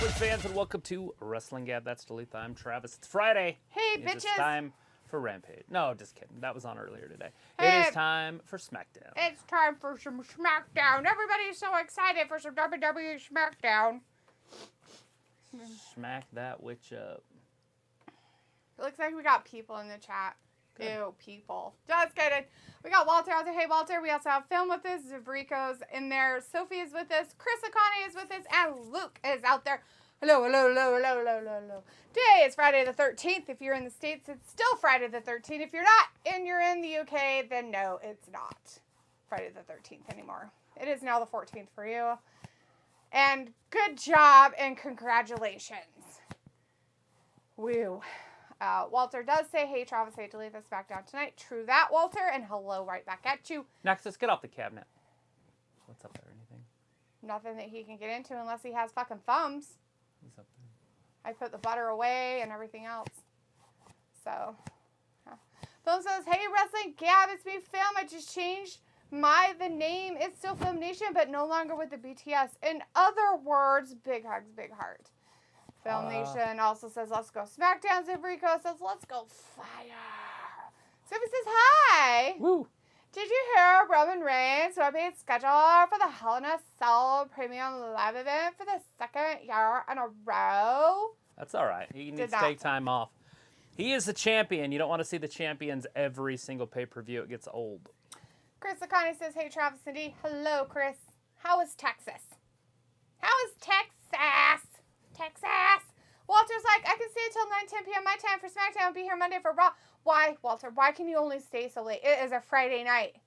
wrestling fans, and welcome to Wrestling Gab. That's Dalitha. I'm Travis. It's Friday. Hey, It's bitches. time for Rampage. No, just kidding. That was on earlier today. Hey. It is time for SmackDown. It's time for some SmackDown. Everybody's so excited for some WWE SmackDown. Smack that witch up. It looks like we got people in the chat. Good. Ew, people. Just kidding. We got Walter out there. Hey, Walter. We also have Film with us. Zavrico's in there. Sophie is with us. Chris Akane is with us. And Luke is out there. Hello, hello, hello, hello, hello, hello, hello. Today is Friday the 13th. If you're in the States, it's still Friday the 13th. If you're not and you're in the UK, then no, it's not Friday the 13th anymore. It is now the 14th for you. And good job and congratulations. Woo. Walter does say, hey, Travis, hate to leave the SmackDown tonight. True that, Walter. And hello right back at you. Next, let's get off the cabinet. What's up there? Anything? Nothing that he can get into unless he has fucking thumbs. What's up there? I put the butter away and everything else. So, Film says, hey, Wrestling Gab, it's me, Film. I just changed the name. It's still Film Nation, but no longer with the BTS. In other words, big hugs, big heart. Film Nation also says, let's go SmackDown. Zibrico says, let's go Fire. Sophie says, hi. Woo. Did you hear Roman Reigns will be scheduled for the Hell in a Cell Premium Live event for the second year in a row? That's all right. He needs to take time off. He is the champion. You don't want to see the champions every single pay-per-view. It gets old. Chris Akane says, hey, Travis and D. Hello, Chris. How is Texas? How is Texas? Texas. Walter's like, I can stay until 9:10 p.m. my time for SmackDown and be here Monday for Raw. Why, Walter? Why can you only stay so late? It is a Friday night.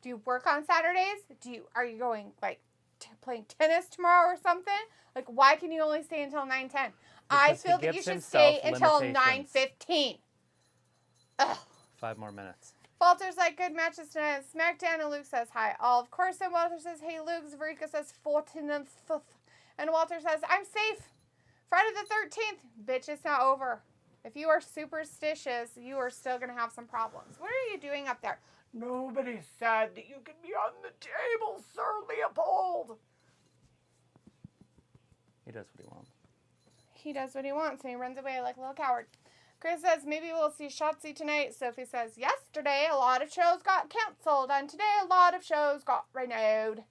Do you work on Saturdays? Are you going, like, playing tennis tomorrow or something? Like, why can you only stay until 9:10? I feel that you should stay until 9:15. Ugh. 5 more minutes. Walter's like, good matches tonight. SmackDown, and Luke says hi. All of course, and Walter says, hey, Luke. Zavarika says 14th. And Walter says, I'm safe. Friday the 13th. Bitch, it's not over. If you are superstitious, you are still going to have some problems. What are you doing up there? Nobody said that you can be on the table, Sir Leopold. He does what he wants. He does what he wants, and he runs away like a little coward. Chris says, maybe we'll see Shotzi tonight. Sophie says, yesterday a lot of shows got canceled, and today a lot of shows got renewed.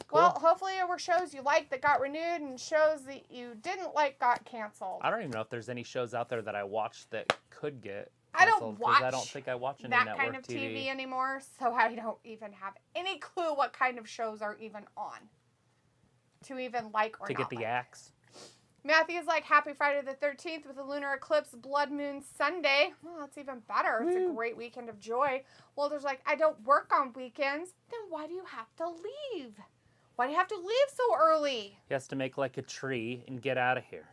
Cool. Well, hopefully there were shows you liked that got renewed and shows that you didn't like got canceled. I don't even know if there's any shows out there that I watched that could get canceled. I don't watch I don't think I watch any that network kind of TV anymore, so I don't even have any clue what kind of shows are even on to even like or not. To get the like. axe. Matthew's like, happy Friday the 13th with the lunar eclipse, Blood Moon Sunday. Well, that's even better. It's a great weekend of joy. Walter's like, I don't work on weekends. Then why do you have to leave? Why do you have to leave so early? He has to make like a tree and get out of here.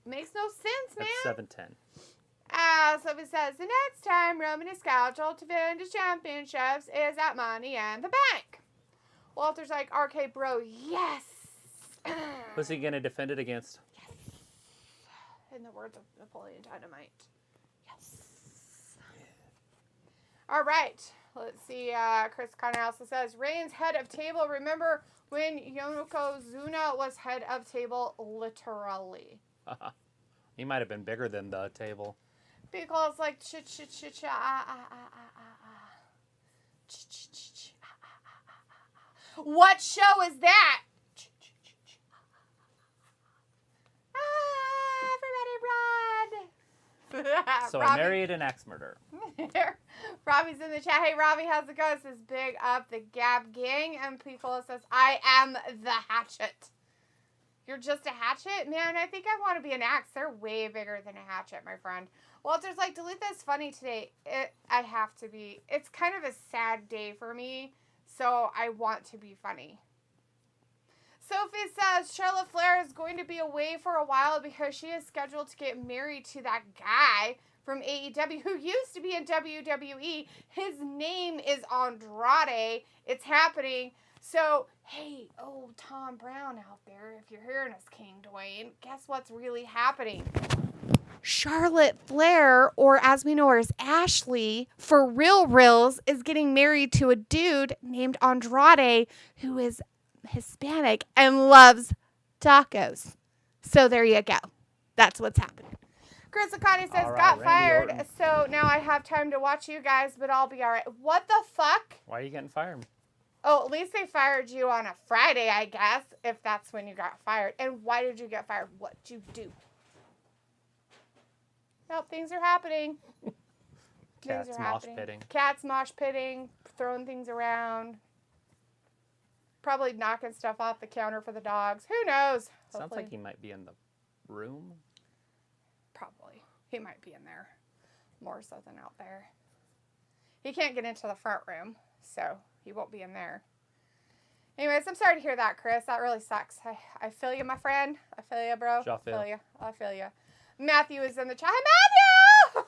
Makes no sense, man. At 7:10. Sophie says, the next time Roman is scheduled to defend his championships is at Money in the Bank. Walter's like, RK Bro, yes. Who's he going to defend it against? Yes. In the words of Napoleon Dynamite. Yes. All right. Let's see. Chris Conner also says, Reigns head of table. Remember when Yokozuna was head of table? Literally. He might have been bigger than the table. Because like What show is that? Everybody run! So I married an axe murderer. Robbie's in the chat. Hey, Robbie, how's it going? It says big up the Gab gang. And Piccolo says, I am the hatchet. You're just a hatchet? Man, I think I want to be an axe. They're way bigger than a hatchet, my friend. Walter's like, delete this funny today. I have to be. It's kind of a sad day for me, so I want to be funny. Sophie says Charlotte Flair is going to be away for a while because she is scheduled to get married to that guy from AEW who used to be in WWE. His name is Andrade. It's happening. So, hey, Tom Brown out there, if you're hearing us, King Dwayne, guess what's really happening? Charlotte Flair, or as we know her as Ashley, for reals, is getting married to a dude named Andrade who is Hispanic and loves tacos. So there you go. That's what's happening. Chris Akani says, All right, got Randy fired, Orton. so now I have time to watch you guys, but I'll be all right. What the fuck? Why are you getting fired? Oh, at least they fired you on a Friday, I guess, if that's when you got fired. And why did you get fired? What'd you do? Nope, things are happening. Cats mosh pitting. Cats mosh pitting, throwing things around. Probably knocking stuff off the counter for the dogs. Who knows? Sounds Hopefully. like he might be in the room. Probably. He might be in there. More so than out there. He can't get into the front room, so he won't be in there. Anyways, I'm sorry to hear that, Chris. That really sucks. I feel you, my friend. I feel you, bro. I feel you. I feel you. Matthew is in the chat. Hi, Matthew!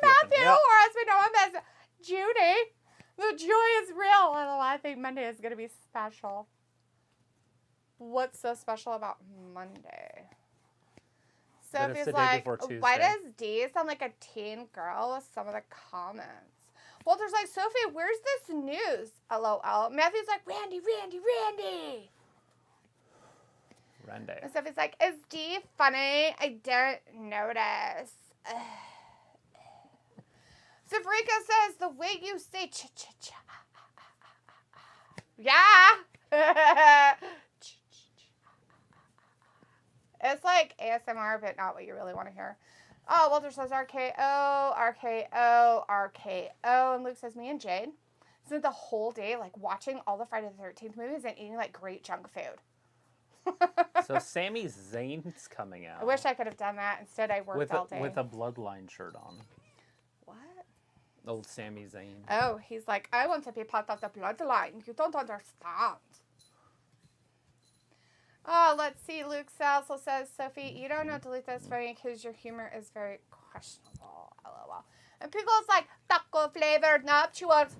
Matthew, Yep. or as we know him as Judy. The joy is real. I think Monday is going to be special. What's so special about Monday? Sophie's like, why does D sound like a teen girl with some of the comments? Walter's like, Sophie, where's this news? LOL. Matthew's like, Randy. And Sophie's like, is D funny? I don't notice. Savrika says, the way you say ch-ch-ch. Yeah. It's like ASMR, but not what you really want to hear. Oh, Walter says RKO. And Luke says, me and Jade spent the whole day like watching all the Friday the 13th movies and eating like great junk food. So Sami Zayn's coming out. I wish I could have done that. Instead, I worked all day. With a Bloodline shirt on. What? Old Sami Zayn. Oh, he's like, I want to be part of the Bloodline. You don't understand. Oh, let's see. Luke also says, Sophie, you don't know delete this funny because your humor is very questionable. LOL. And Pickle's like, taco-flavored nuptials.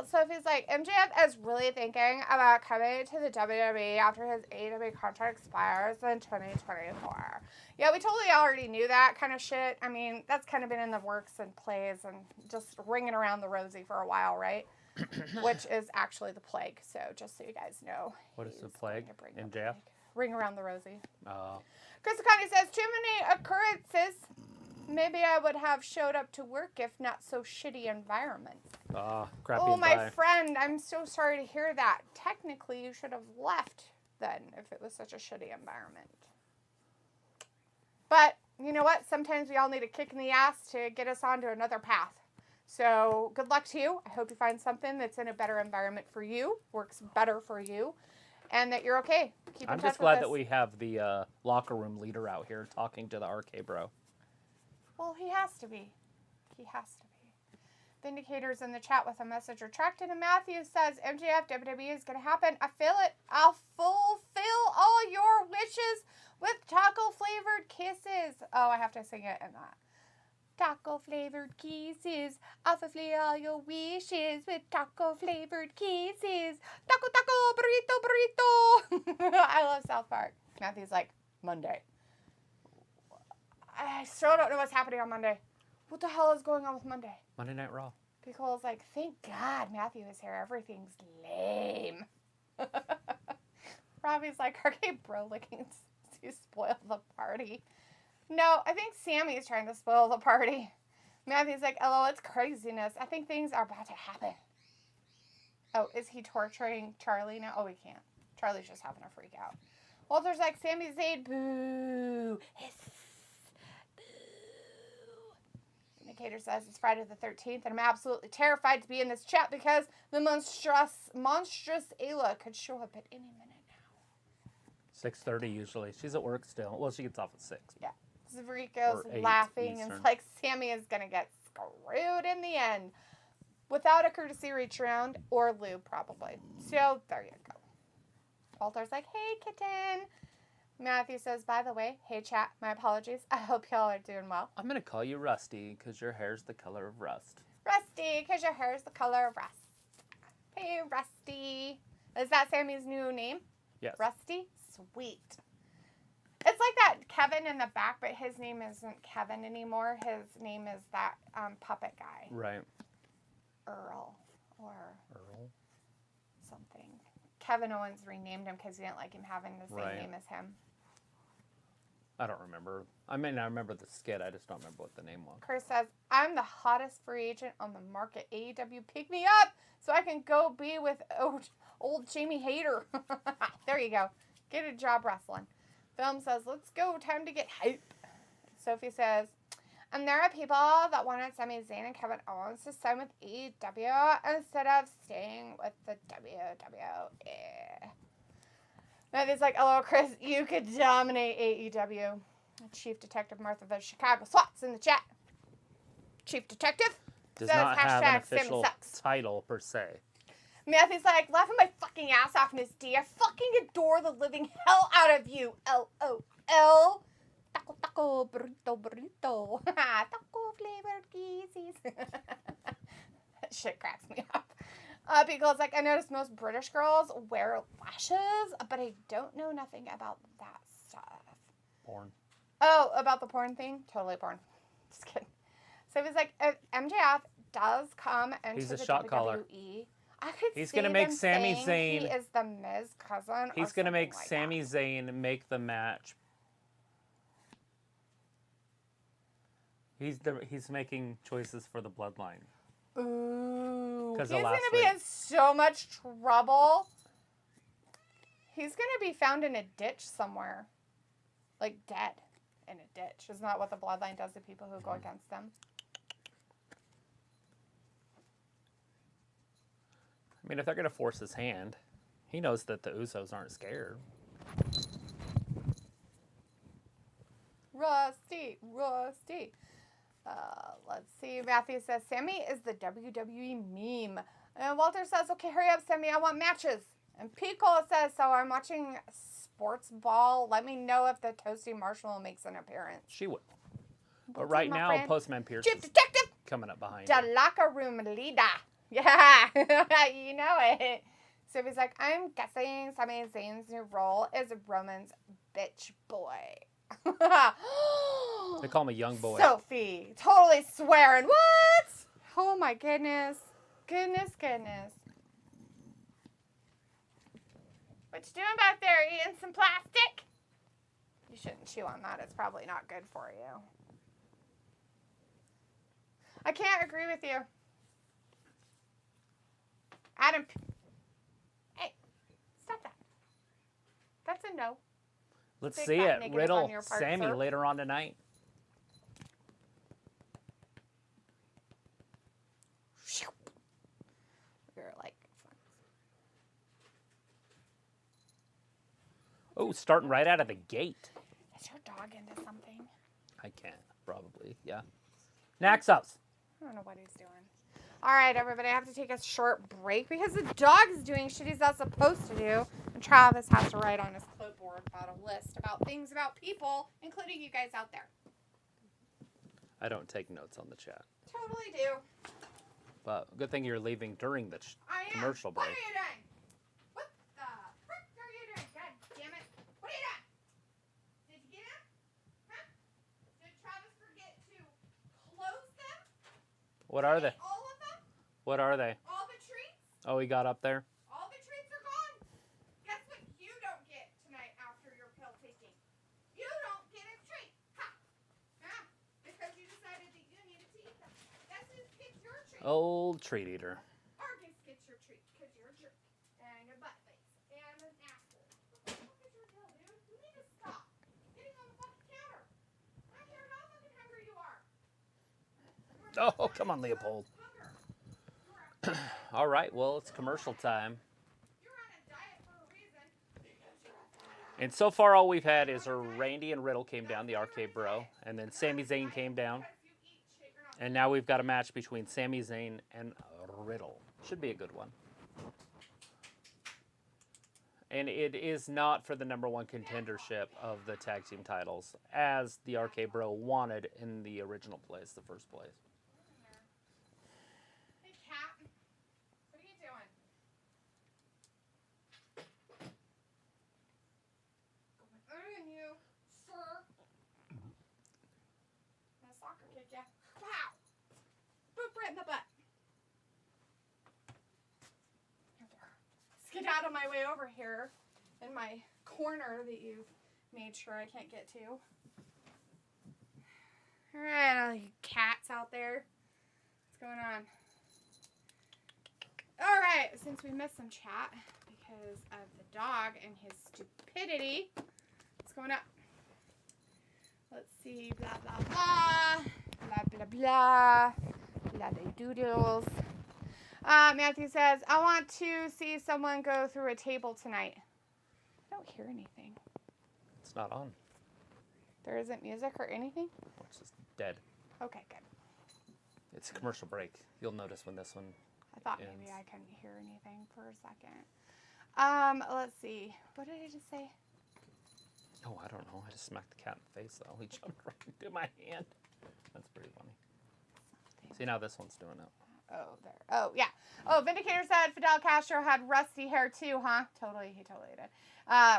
Sophie's like, MJF is really thinking about coming to the WWE after his AEW contract expires in 2024. Yeah, we totally already knew that kind of shit. I mean, that's kind of been in the works and plays and just ringing around the rosy for a while, right? Which is actually the plague. So just so you guys know. What is the plague? MJF? Ring around the rosy. Oh. Chris Akani says, too many occurrences. Maybe I would have showed up to work if not so shitty environment. Crappy Oh, my friend, I'm so sorry to hear that. Technically, you should have left then if it was such a shitty environment. But, you know what? Sometimes we all need a kick in the ass to get us onto another path. So, good luck to you. I hope you find something that's in a better environment for you, works better for you, and that you're okay. Keep in touch I'm just glad that we have the locker room leader out here talking to the RK bro. Well, he has to be. He has to be. Vindicator's in the chat with a message retracted, and Matthew says, MJF WWE is going to happen. I feel it. I'll fulfill all your wishes with taco-flavored kisses. Oh, I have to sing it in that. Taco-flavored kisses. I'll fulfill all your wishes with taco-flavored kisses. Taco, taco, burrito, burrito. I love South Park. Matthew's like, Monday. I still don't know what's happening on Monday. What the hell is going on with Monday? Monday Night Raw. Picole's like, thank God Matthew is here. Everything's lame. Robbie's like, RK bro looking to spoil the party. No, I think Sammy is trying to spoil the party. Matthew's like, LOL, it's craziness. I think things are about to happen. Oh, is he torturing Charlie now? Oh, he can't. Charlie's just having a freak out. Walter's like, Sami Zayn, boo. Hiss. Indicator says it's Friday the 13th, and I'm absolutely terrified to be in this chat because the monstrous Ayla could show up at any minute now. 6:30 usually. She's at work still. Well, she gets off at 6. Yeah. Zavrico's laughing and it's like Sammy is going to get screwed in the end without a courtesy reach around or lube probably. So there you go. Walter's like, hey, kitten. Matthew says, by the way, hey, chat, my apologies. I hope y'all are doing well. I'm going to call you Rusty because your hair's the color of rust. Rusty, because your hair's the color of rust. Hey, Rusty. Is that Sammy's new name? Yes. Rusty? Sweet. It's like that Kevin in the back, but his name isn't Kevin anymore. His name is that puppet guy. Right. Earl. Something. Kevin Owens renamed him because he didn't like him having the same name as him. I don't remember. I mean, I remember the skit. I just don't remember what the name was. Chris says, I'm the hottest free agent on the market. AEW, pick me up so I can go be with old Jamie Hayter. There you go. Get a job wrestling. Film says, let's go. Time to get hype. Sophie says, and there are people that wanted Sami Zayn and Kevin Owens to sign with AEW instead of staying with the WWE. Matthew's like, hello, Chris, you could dominate AEW. Chief Detective Martha of Chicago SWAT's in the chat. Chief Detective Does says, not have an official #SamiSucks. title, per se. Matthew's like, laughing my fucking ass off, Miss D. I fucking adore the living hell out of you. LOL. Taco, taco, burrito, burrito. Taco flavored kisses. That shit cracks me up. Because, like, I noticed most British girls wear lashes, but I don't know nothing about that stuff. Porn. Oh, about the porn thing? Totally porn. Just kidding. So he's like, if MJF does come into He's a the shot WWE, caller. I could He's see gonna make them Sami saying Zayn. He is the Miz cousin. He's going to make Sami Zayn make the match. He's making choices for the bloodline. Ooh. He's of going to last be in so much trouble. He's going to be found in a ditch somewhere. Like dead in a ditch. Isn't that what the bloodline does to people who go against them? I mean, if they're going to force his hand, he knows that the Usos aren't scared. Rusty. Let's see. Matthew says, Sammy is the WWE meme. And Walter says, okay, hurry up, Sammy. I want matches. And Pico says, so I'm watching sports ball. Let me know if the Toasty Marshmallow makes an appearance. She will. But right now, friend? Postman Pierce Chief is Detective! coming up behind The her. locker room leader. Yeah, you know it. So he's like, I'm guessing Sami Zayn's new role is Roman's bitch boy. They call him a young boy. Sophie, totally swearing. What? Oh my goodness. Goodness. What you doing back there? Eating some plastic? You shouldn't chew on that. It's probably not good for you. I can't agree with you. Adam. Hey, stop that. That's a no. Let's Big see fat it. negative Riddle, on your part, Sammy sir. later on tonight. You're like. Oh, starting right out of the gate. Is your dog into something? I can't, probably. Yeah. Naxos. I don't know what he's doing. All right, everybody, I have to take a short break because the dog is doing shit he's not supposed to do. And Travis has to write on his clipboard about a list about things about people, including you guys out there. I don't take notes on the chat. Totally do. But good thing you're leaving during the I am. commercial What break. are you doing? What the frick are you doing? God damn it. What are you doing? Did you get him? Huh? Did Travis forget to close them? What are they? All of them? What are they? All the treats? Oh, he got up there? All the treats are gone. Guess what you don't get tonight after your pill taking? You don't get a treat. Ha! Yeah, because you decided that you needed to eat them. Guess who gets your treat? Old treat eater. Argus gets your treat because you're a jerk. And a butt face. And an asshole. What the fuck is your deal, dude? You need to stop getting on the fucking counter. I don't care how fucking hungry you are. Oh, come on, Leopold. All right, well, it's commercial time. You're on a diet for a reason. Because you're a fat. And so far, all we've had is Randy and Riddle came down, the Arcade Bro, and then Sami Zayn came down. And now we've got a match between Sami Zayn and Riddle. Should be a good one. And it is not for the #1 contendership of the tag team titles, as the Arcade Bro wanted in the original place, the first place. Hey, cat. What are you doing? Going you, sir. My soccer kick ya. Wow. Boop right in the butt. Let's get out of my way over here in my corner that you've made sure I can't get to. Alright, all you cats out there. What's going on? Alright, since we missed some chat because of the dog and his stupidity, what's going up? Let's see, blah, blah, blah. Blah, blah, blah. Blah, blah, doodles. Matthew says, I want to see someone go through a table tonight. I don't hear anything. It's not on. There isn't music or anything? It's just dead. Okay, good. It's a commercial break. You'll notice when this one I thought ends. maybe I couldn't hear anything for a second. Let's see. What did I just say? Oh, I don't know. I just smacked the cat in the face, though. He jumped right into my hand. That's pretty funny. See, now this one's doing it. Oh, there. Oh, yeah. Oh, Vindicator said Fidel Castro had rusty hair, too, huh? Totally. He totally did.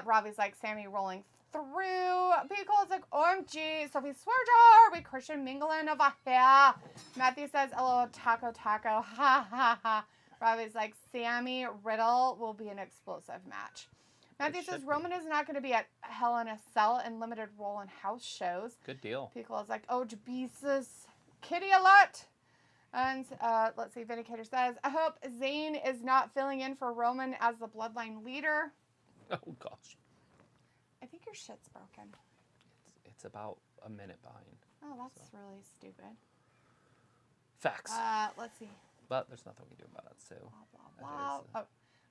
Robbie's like, Sammy rolling through. Pico's like, OMG. Sophie Swerjar. We Christian mingling over here. Matthew says, hello, taco. Ha, ha, ha. Robbie's like, Sammy Riddle will be an explosive match. Matthew says Roman is not going to be at Hell in a Cell and limited role in house shows. Good deal. Pico is like, oh, Jesus. Kitty alert. And let's see, Vindicator says, I hope Zayn is not filling in for Roman as the bloodline leader. Oh, gosh. I think your shit's broken. It's about a minute behind. Oh, that's really stupid. Facts. Let's see. But there's nothing we can do about it, so. Blah, blah, blah.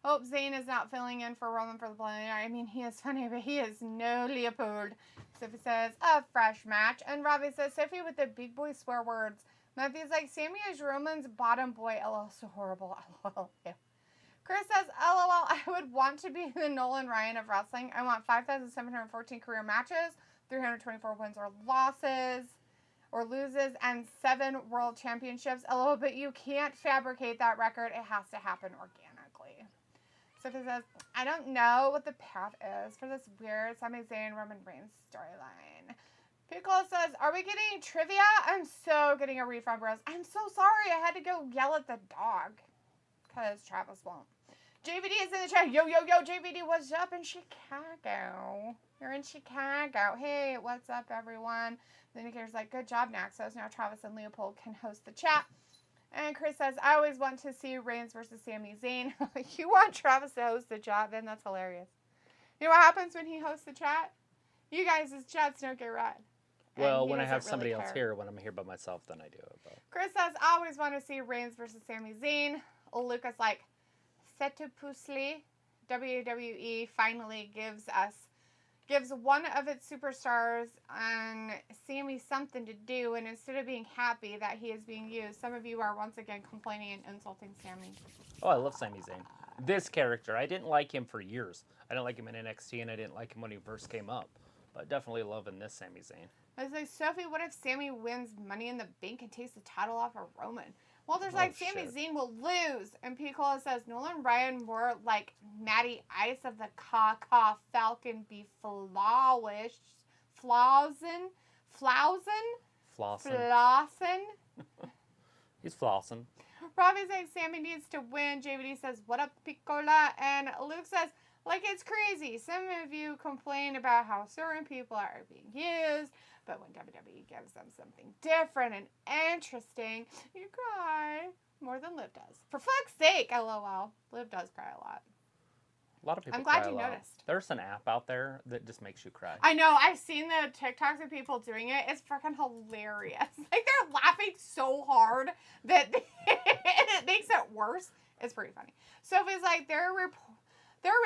Hope Zayn is not filling in for Roman for the bloodline leader. I mean, he is funny, but he is no Leopold. Sophie says, a fresh match. And Robbie says, Sophie with the big boy swear words. Matthew's like, Sammy is Roman's bottom boy. LOL, so horrible. LOL. Ew. Chris says, LOL, I would want to be the Nolan Ryan of wrestling. I want 5,714 career matches, 324 wins or losses, or loses, and 7 world championships. LOL, but you can't fabricate that record. It has to happen organically. Sophie says, I don't know what the path is for this weird Sami Zayn Roman Reigns storyline. Piccolo says, are we getting trivia? I'm so getting a refund, bros. I'm so sorry. I had to go yell at the dog because Travis won't. JVD is in the chat. Yo, JVD, what's up in Chicago? You're in Chicago. Hey, what's up, everyone? The indicator's like, good job, Naxos. Now Travis and Leopold can host the chat. And Chris says, I always want to see Reigns versus Sami Zayn. You want Travis to host the chat? Then that's hilarious. You know what happens when he hosts the chat? You guys' chats don't get read. Well, when I have somebody else here, when I'm here by myself, then I do it. But. Chris says, I always want to see Reigns versus Sami Zayn. Lucas like, Setupusli. WWE finally gives one of its superstars and Sami something to do, and instead of being happy that he is being used, some of you are once again complaining and insulting Sami. Oh, I love Sami Zayn. This character, I didn't like him for years. I didn't like him in NXT, and I didn't like him when he first came up. But definitely loving this Sami Zayn. I was like, Sophie, what if Sami wins Money in the Bank and takes the title off of Roman? Well, there's like, Sami Zayn will lose. And Piccolo says, Nolan Ryan more like Matty Ice of the Caw Falcon be flowish. Flausen? He's flossing. Robbie says Sami needs to win. JVD says, what up, Piccolo? And Luke says, like, it's crazy. Some of you complain about how certain people are being used, but when WWE gives them something different and interesting, you cry more than Liv does. For fuck's sake, LOL. Liv does cry a lot. A lot of people I'm glad cry you a lot. noticed. There's an app out there that just makes you cry. I know. I've seen the TikToks of people doing it. It's freaking hilarious. Like, they're laughing so hard that it makes it worse. It's pretty funny. Sophie's like, there are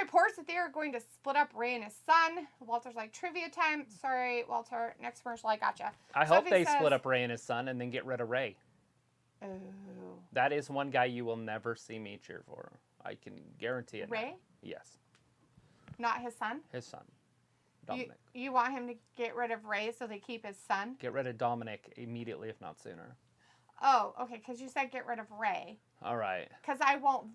reports that they are going to split up Rey and his son. Walter's like, trivia time. Sorry, Walter. Next commercial, I gotcha. I hope they split up Rey and his son and then get rid of Rey. Oh. That is one guy you will never see me cheer for. I can guarantee it. Rey? Now. Yes. Not his son? His son. Dominik. You want him to get rid of Rey so they keep his son? Get rid of Dominik immediately, if not sooner. Oh, okay, because you said get rid of Rey. All right. Because I won't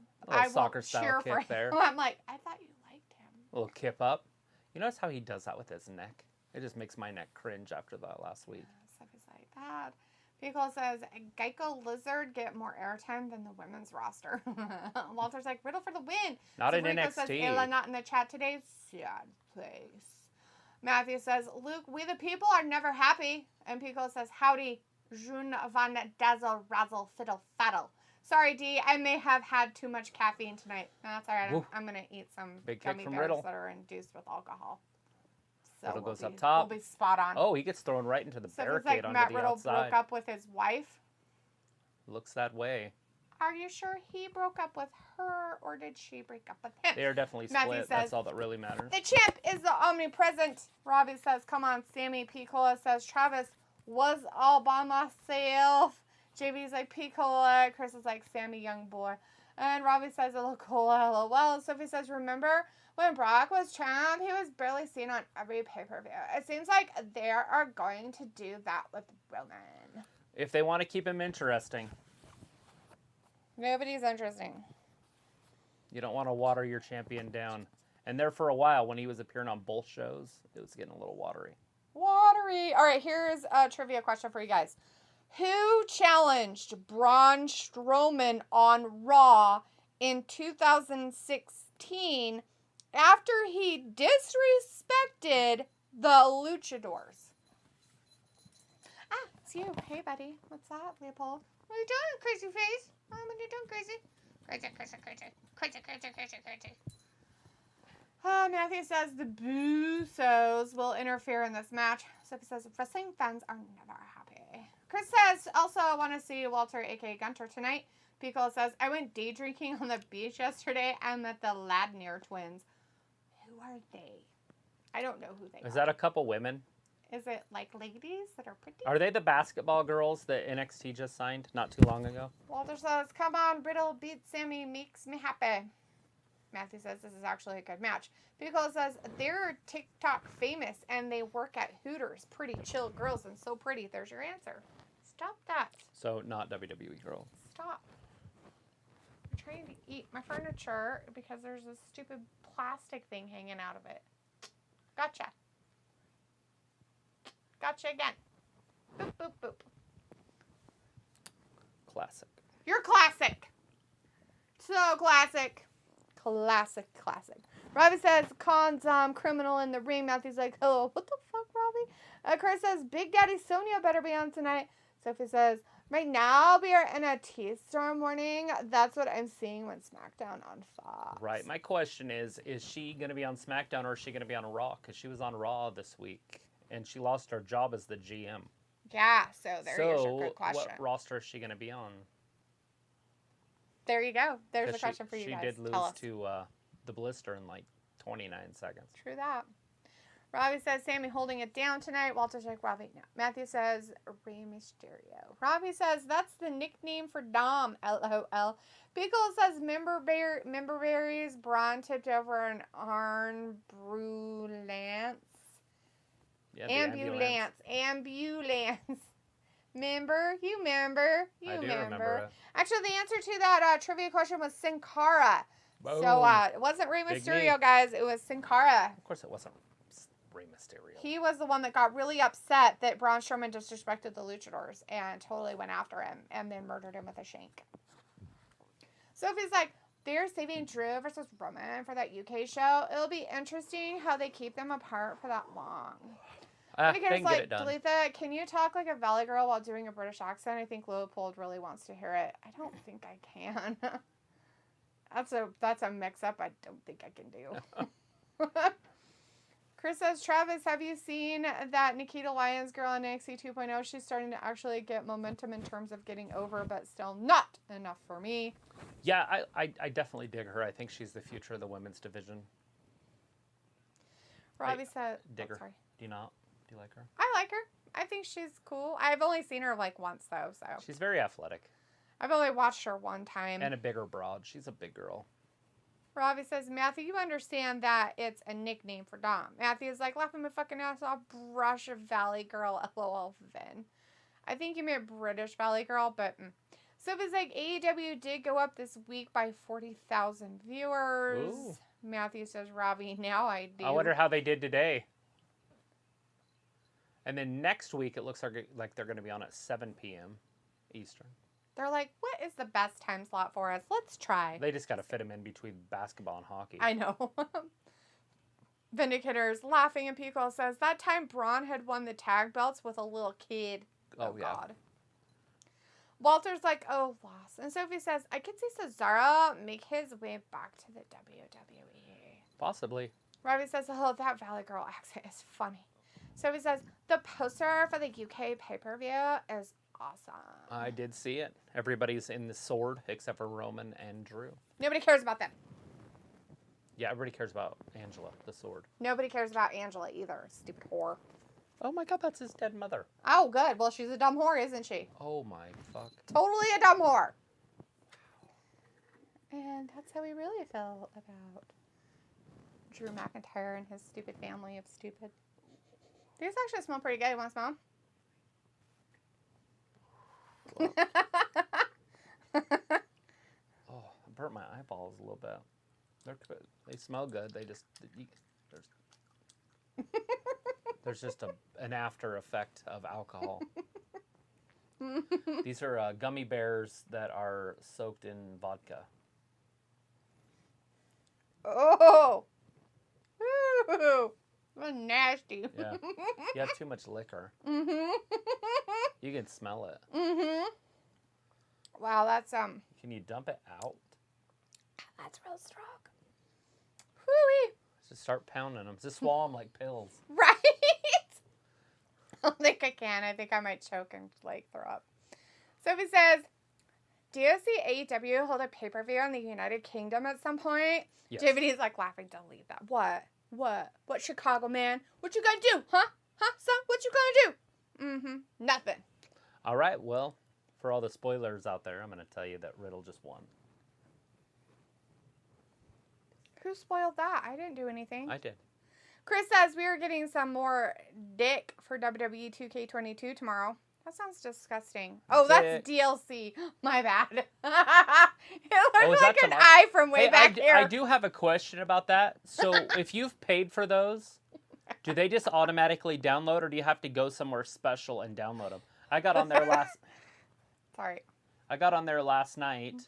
cheer for him. There. I'm like, I thought you liked him. A little kip up. You notice how he does that with his neck? It just makes my neck cringe after that last week. Stuff is like that. Pico says, Geico Lizard get more airtime than the women's roster. Walter's like, Riddle for the win. Not in Rico NXT. Says, Ayla not in the chat today. Sad place. Matthew says, Luke, we the people are never happy. And Pico says, howdy, June van dazzle razzle fiddle faddle. Sorry, D, I may have had too much caffeine tonight. No, that's all right. I'm going to eat some gummy bears Riddle. that are induced with alcohol. So Riddle goes up top. We'll be spot on. Oh, he gets thrown right into the barricade like onto Matt the Riddle outside. broke up with his wife. Looks that way. Are you sure he broke up with her, or did she break up with him? They are definitely split. That's all that really matters. The champ is the omnipresent. Robbie says, come on, Sammy. Picola says, Travis was all by myself. JB's like, Picola. Chris is like, Sammy, young boy. And Robbie says, LOL, LOL. Sophie says, remember when Brock was champ? He was barely seen on every pay-per-view. It seems like they are going to do that with Roman. If they want to keep him interesting. Nobody's interesting. You don't want to water your champion down. And there for a while, when he was appearing on both shows, it was getting a little watery. Watery. All right, here's a trivia question for you guys. Who challenged Braun Strowman on Raw in 2016 after he disrespected the Luchadors? Ah, it's you. Hey, buddy. What's that, Leopold? What are you doing, crazy face? What are you doing, crazy? Crazy. Matthew says the Busos will interfere in this match. Sophie says wrestling fans are never happy. Chris says, also, I want to see Walter, a.k.a. Gunter, tonight. Pico says, I went day drinking on the beach yesterday. I met the Ladnier twins. Who are they? I don't know who they are. Is that a couple women? Is it like ladies that are pretty? Are they the basketball girls that NXT just signed not too long ago? Walter says, come on, Riddle beat Sammy, makes me happy. Matthew says, this is actually a good match. Pico says, they're TikTok famous and they work at Hooters. Pretty chill girls and so pretty. There's your answer. Stop that. So not WWE girl. Stop. I'm trying to eat my furniture because there's this stupid plastic thing hanging out of it. Gotcha. Gotcha again. Boop, boop, boop. Classic. You're classic. So classic. Classic. Robbie says, Khan's criminal in the ring. Matthew's like, hello, what the fuck, Robbie? Chris says, Big Daddy Sonia better be on tonight. Sophie says, right now we are in a T-Storm warning. That's what I'm seeing when SmackDown on Fox. Right. My question is she going to be on SmackDown or is she going to be on Raw? Because she was on Raw this week. And she lost her job as the GM. Yeah, so there's your good question. What roster is she going to be on? There you go. There's a question for you guys. She did lose to the Blister in like 29 seconds. True that. Robbie says, Sammy holding it down tonight. Walter's like, Robbie, no. Matthew says, Rey Mysterio. Robbie says, that's the nickname for Dom. LOL. Pickle says, member berries. Braun tipped over an Arn Brulance. Yeah, ambulance. Remember? You remember. I do remember it. Actually, the answer to that trivia question was Sin Cara. Boom. So it wasn't Rey Mysterio, guys. It was Sin Cara. Of course it wasn't Rey Mysterio. He was the one that got really upset that Braun Strowman disrespected the Luchadors and totally went after him and then murdered him with a shank. Sophie's like, they're saving Drew versus Roman for that UK show. It'll be interesting how they keep them apart for that long. They can get it done. Talitha, can you talk like a Valley girl while doing a British accent? I think Leopold really wants to hear it. I don't think I can. That's a mix-up I don't think I can do. Chris says, Travis, have you seen that Nikita Lyons girl in NXT 2.0? She's starting to actually get momentum in terms of getting over, but still not enough for me. Yeah, I definitely dig her. I think she's the future of the women's division. Robbie said... Dig her. Sorry. Do you not? Do you like her? I like her. I think she's cool. I've only seen her like once, though, so... She's very athletic. I've only watched her one time. And a bigger broad. She's a big girl. Robbie says, Matthew, you understand that it's a nickname for Dom. Matthew's like, laughing my fucking ass off, brush a Valley girl, LOL, Vin. I think you meant British Valley girl, but... Sophie's like, AEW did go up this week by 40,000 viewers. Ooh. Matthew says, Robbie, now I do. I wonder how they did today. And then next week, it looks like they're going to be on at 7 p.m. Eastern. They're like, what is the best time slot for us? Let's try. They just got to fit them in between basketball and hockey. I know. Vindicator's laughing, and Pico says, that time Braun had won the tag belts with a little kid. Oh, yeah. God. Walter's like, oh, loss. And Sophie says, I could see Cesaro make his way back to the WWE. Possibly. Robbie says, oh, that Valley Girl accent is funny. Sophie says, the poster for the UK pay-per-view is awesome. I did see it. Everybody's in the sword except for Roman and Drew. Nobody cares about them. Yeah, everybody cares about Angela, the sword. Nobody cares about Angela either, stupid whore. Oh my God, that's his dead mother. Oh, good. Well, she's a dumb whore, isn't she? Oh my fuck. Totally a dumb whore. And that's how we really feel about Drew McIntyre and his stupid family of stupid. These actually smell pretty good. You want to smell them? Oh, I burnt my eyeballs a little bit. They smell good. There's just an after effect of alcohol. These are gummy bears that are soaked in vodka. Oh! Ooh! That's nasty. Yeah. You have too much liquor. Mm-hmm. You can smell it. Mm-hmm. Wow, that's Can you dump it out? That's real strong. Whoo-wee. Just start pounding them. Just swallow them like pills. Right? I don't think I can. I think I might choke and throw up. Sophie says, do you see AEW hold a pay-per-view in the United Kingdom at some point? Yes. JVD's laughing. Don't leave that. What? What, Chicago man? What you gonna do? Huh, son? What you gonna do? Mm-hmm. Nothing. All right, well, for all the spoilers out there, I'm going to tell you that Riddle just won. Who spoiled that? I didn't do anything. I did. Chris says we are getting some more dick for WWE 2K22 tomorrow. That sounds disgusting. Oh, that's DLC. My bad. It looks like an eye from way back here. I do have a question about that. So if you've paid for those, do they just automatically download, or do you have to go somewhere special and download them? I got on there last night,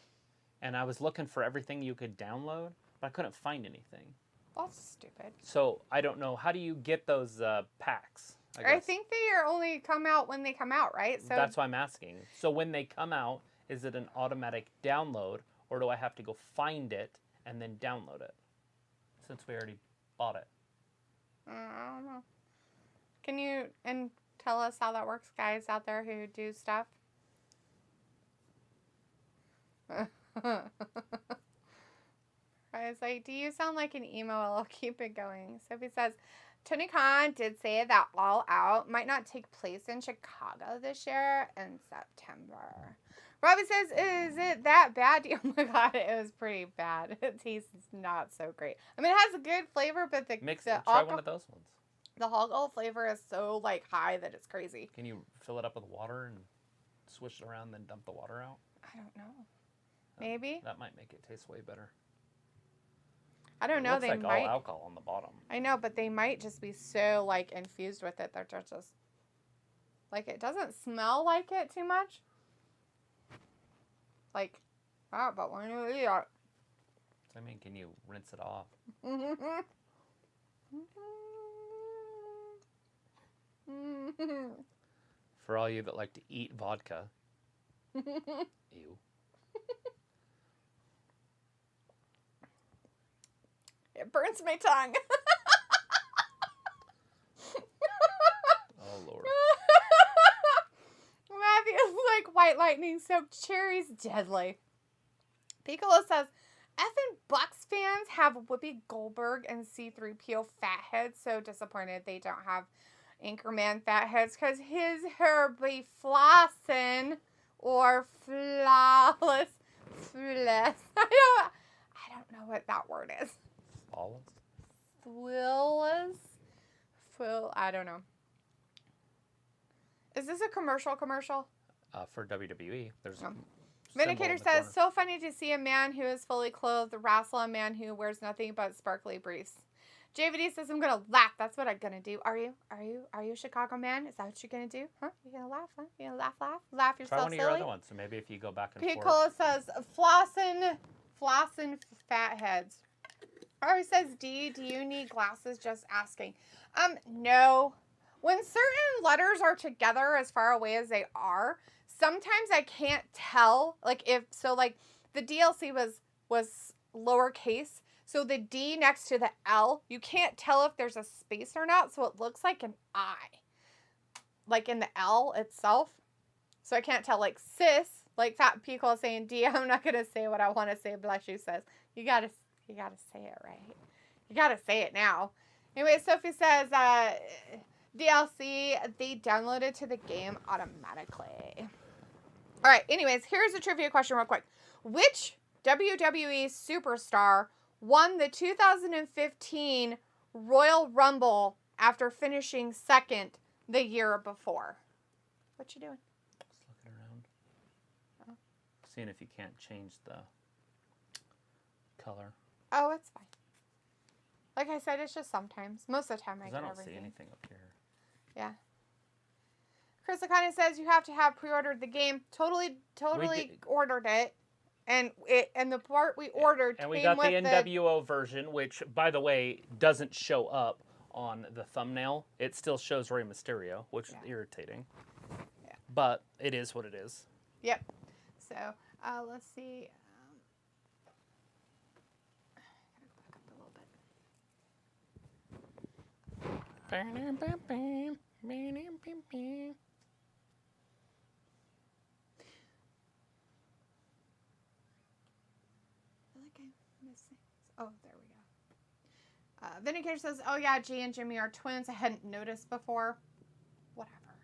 and I was looking for everything you could download, but I couldn't find anything. That's stupid. So I don't know. How do you get those packs? I think they are only come out when they come out, right? So that's why I'm asking. So when they come out, is it an automatic download, or do I have to go find it and then download it? Since we already bought it. I don't know. Can you tell us how that works, guys out there who do stuff? I was like, do you sound like an emo? I'll keep it going. Sophie says, Tony Khan did say that All Out might not take place in Chicago this year in September. Robbie says, is it that bad? Oh my God, it was pretty bad. It tastes not so great. I mean, it has a good flavor, but try one of those ones. The alcohol flavor is so high that it's crazy. Can you fill it up with water and swish it around and then dump the water out? I don't know. Maybe. That might make it taste way better. I don't know. It looks all alcohol on the bottom. I know, but they might just be so infused with it that they're just it doesn't smell like it too much. But when you eat it. I mean, can you rinse it off? For all you that like to eat vodka. Ew. It burns my tongue. Oh, Lord. Matthew's white lightning soaked cherries. Deadly. Piccolo says, effing Bucks fans have Whoopi Goldberg and C-3PO fatheads. So disappointed they don't have Anchorman fatheads because his hair be flossin' or flawless. I don't know what that word is. Flawless? I don't know. Is this a commercial? For WWE. There's Vindicator says, so funny to see a man who is fully clothed wrestle a man who wears nothing but sparkly briefs. JVD says, I'm going to laugh. That's what I'm going to do. Are you a Chicago man? Is that what you're going to do? Huh? You going to laugh, huh? You going to laugh yourself silly? Try one of your other ones. So maybe if you go back and forth. Piccolo says, flossin' fatheads. Robbie says, D, do you need glasses? Just asking. No. When certain letters are together as far away as they are, sometimes I can't tell. Like, the DLC was lowercase. So the D next to the L, you can't tell if there's a space or not. So it looks like an I. Like in the L itself. So I can't tell. Like, sis, like Fat Pico saying D, I'm not going to say what I want to say, but like she says, you gotta say it right. You gotta say it now. Anyway, Sophie says, DLC, they downloaded to the game automatically. All right, anyways, here's a trivia question real quick. Which WWE superstar won the 2015 Royal Rumble after finishing second the year before? What you doing? Just looking around. Oh. Seeing if you can't change the color. Oh, it's fine. Like I said, it's just sometimes. Most of the time I get everything. I don't see anything up here. Yeah. Chris kind of says you have to have pre-ordered the game. Totally ordered it. And the part we ordered and came we got with the NWO version, which, by the way, doesn't show up on the thumbnail. It still shows Rey Mysterio, which is irritating. Yeah. But it is what it is. Yep. So, let's see. Okay. Oh, there we go. Vindicator says, oh yeah, Jay and Jimmy are twins. I hadn't noticed before. Whatever.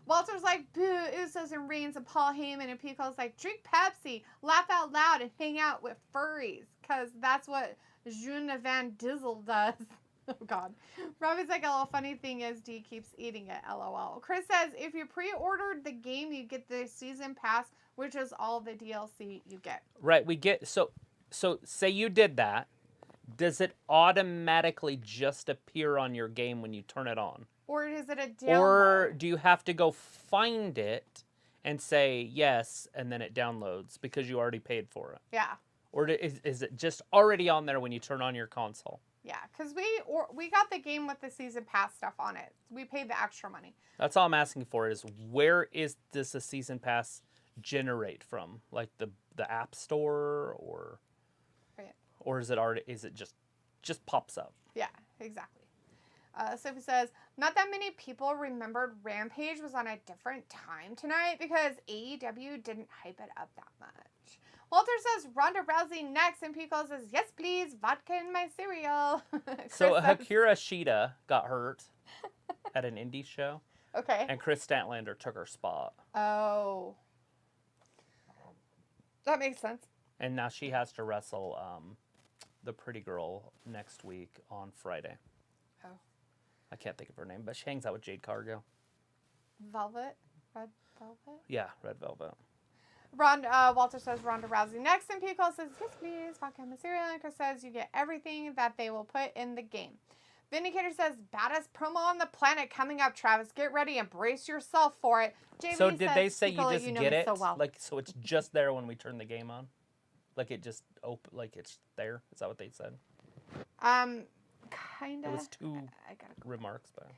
Walter's like, boo, Usos and Reigns and Paul Heyman, and Pico's like, drink Pepsi, laugh out loud, and hang out with furries. Because that's what June Van Dizzle does. Oh, God. Robbie's like, a little funny thing is D keeps eating it, LOL. Chris says, if you pre-ordered the game, you get the season pass, which is all the DLC you get. Right, we get, so say you did that. Does it automatically just appear on your game when you turn it on? Or is it a download? Or do you have to go find it and say yes, and then it downloads because you already paid for it? Yeah. Or is it just already on there when you turn on your console? Yeah, because we got the game with the season pass stuff on it. We paid the extra money. That's all I'm asking for is where is this a season pass generate from? Like the App Store or... Right. Or is it just pops up? Yeah, exactly. Sophie says, not that many people remembered Rampage was on a different time tonight because AEW didn't hype it up that much. Walter says, Ronda Rousey next, and Pico says, yes, please, vodka in my cereal. So Akira Shida got hurt at an indie show. Okay. And Chris Statlander took her spot. Oh. That makes sense. And now she has to wrestle the pretty girl next week on Friday. Oh. I can't think of her name, but she hangs out with Jade Cargill. Velvet? Red Velvet? Yeah, Red Velvet. Walter says Ronda Rousey next, and Pico says, yes, please, vodka and cereal. And Chris says, you get everything that they will put in the game. Vindicator says, baddest promo on the planet coming up, Travis. Get ready and brace yourself for it. Jamie So did they say Pico, you just get it? So well. So it's just there when we turn the game on? Like it just like it's there? Is that what they said? Kind of. It was two remarks, but...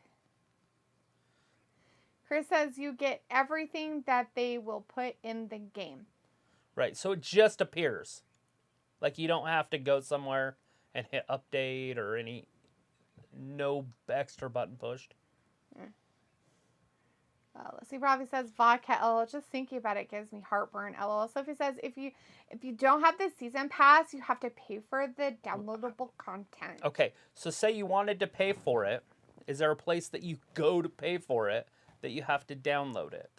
Chris says you get everything that they will put in the game. Right, so it just appears. Like you don't have to go somewhere and hit update or no extra button pushed. Let's see. Robbie says vodka. LOL. Just thinking about it gives me heartburn. LOL. Sophie says if you don't have the season pass, you have to pay for the downloadable content. Okay, so say you wanted to pay for it. Is there a place that you go to pay for it that you have to download it?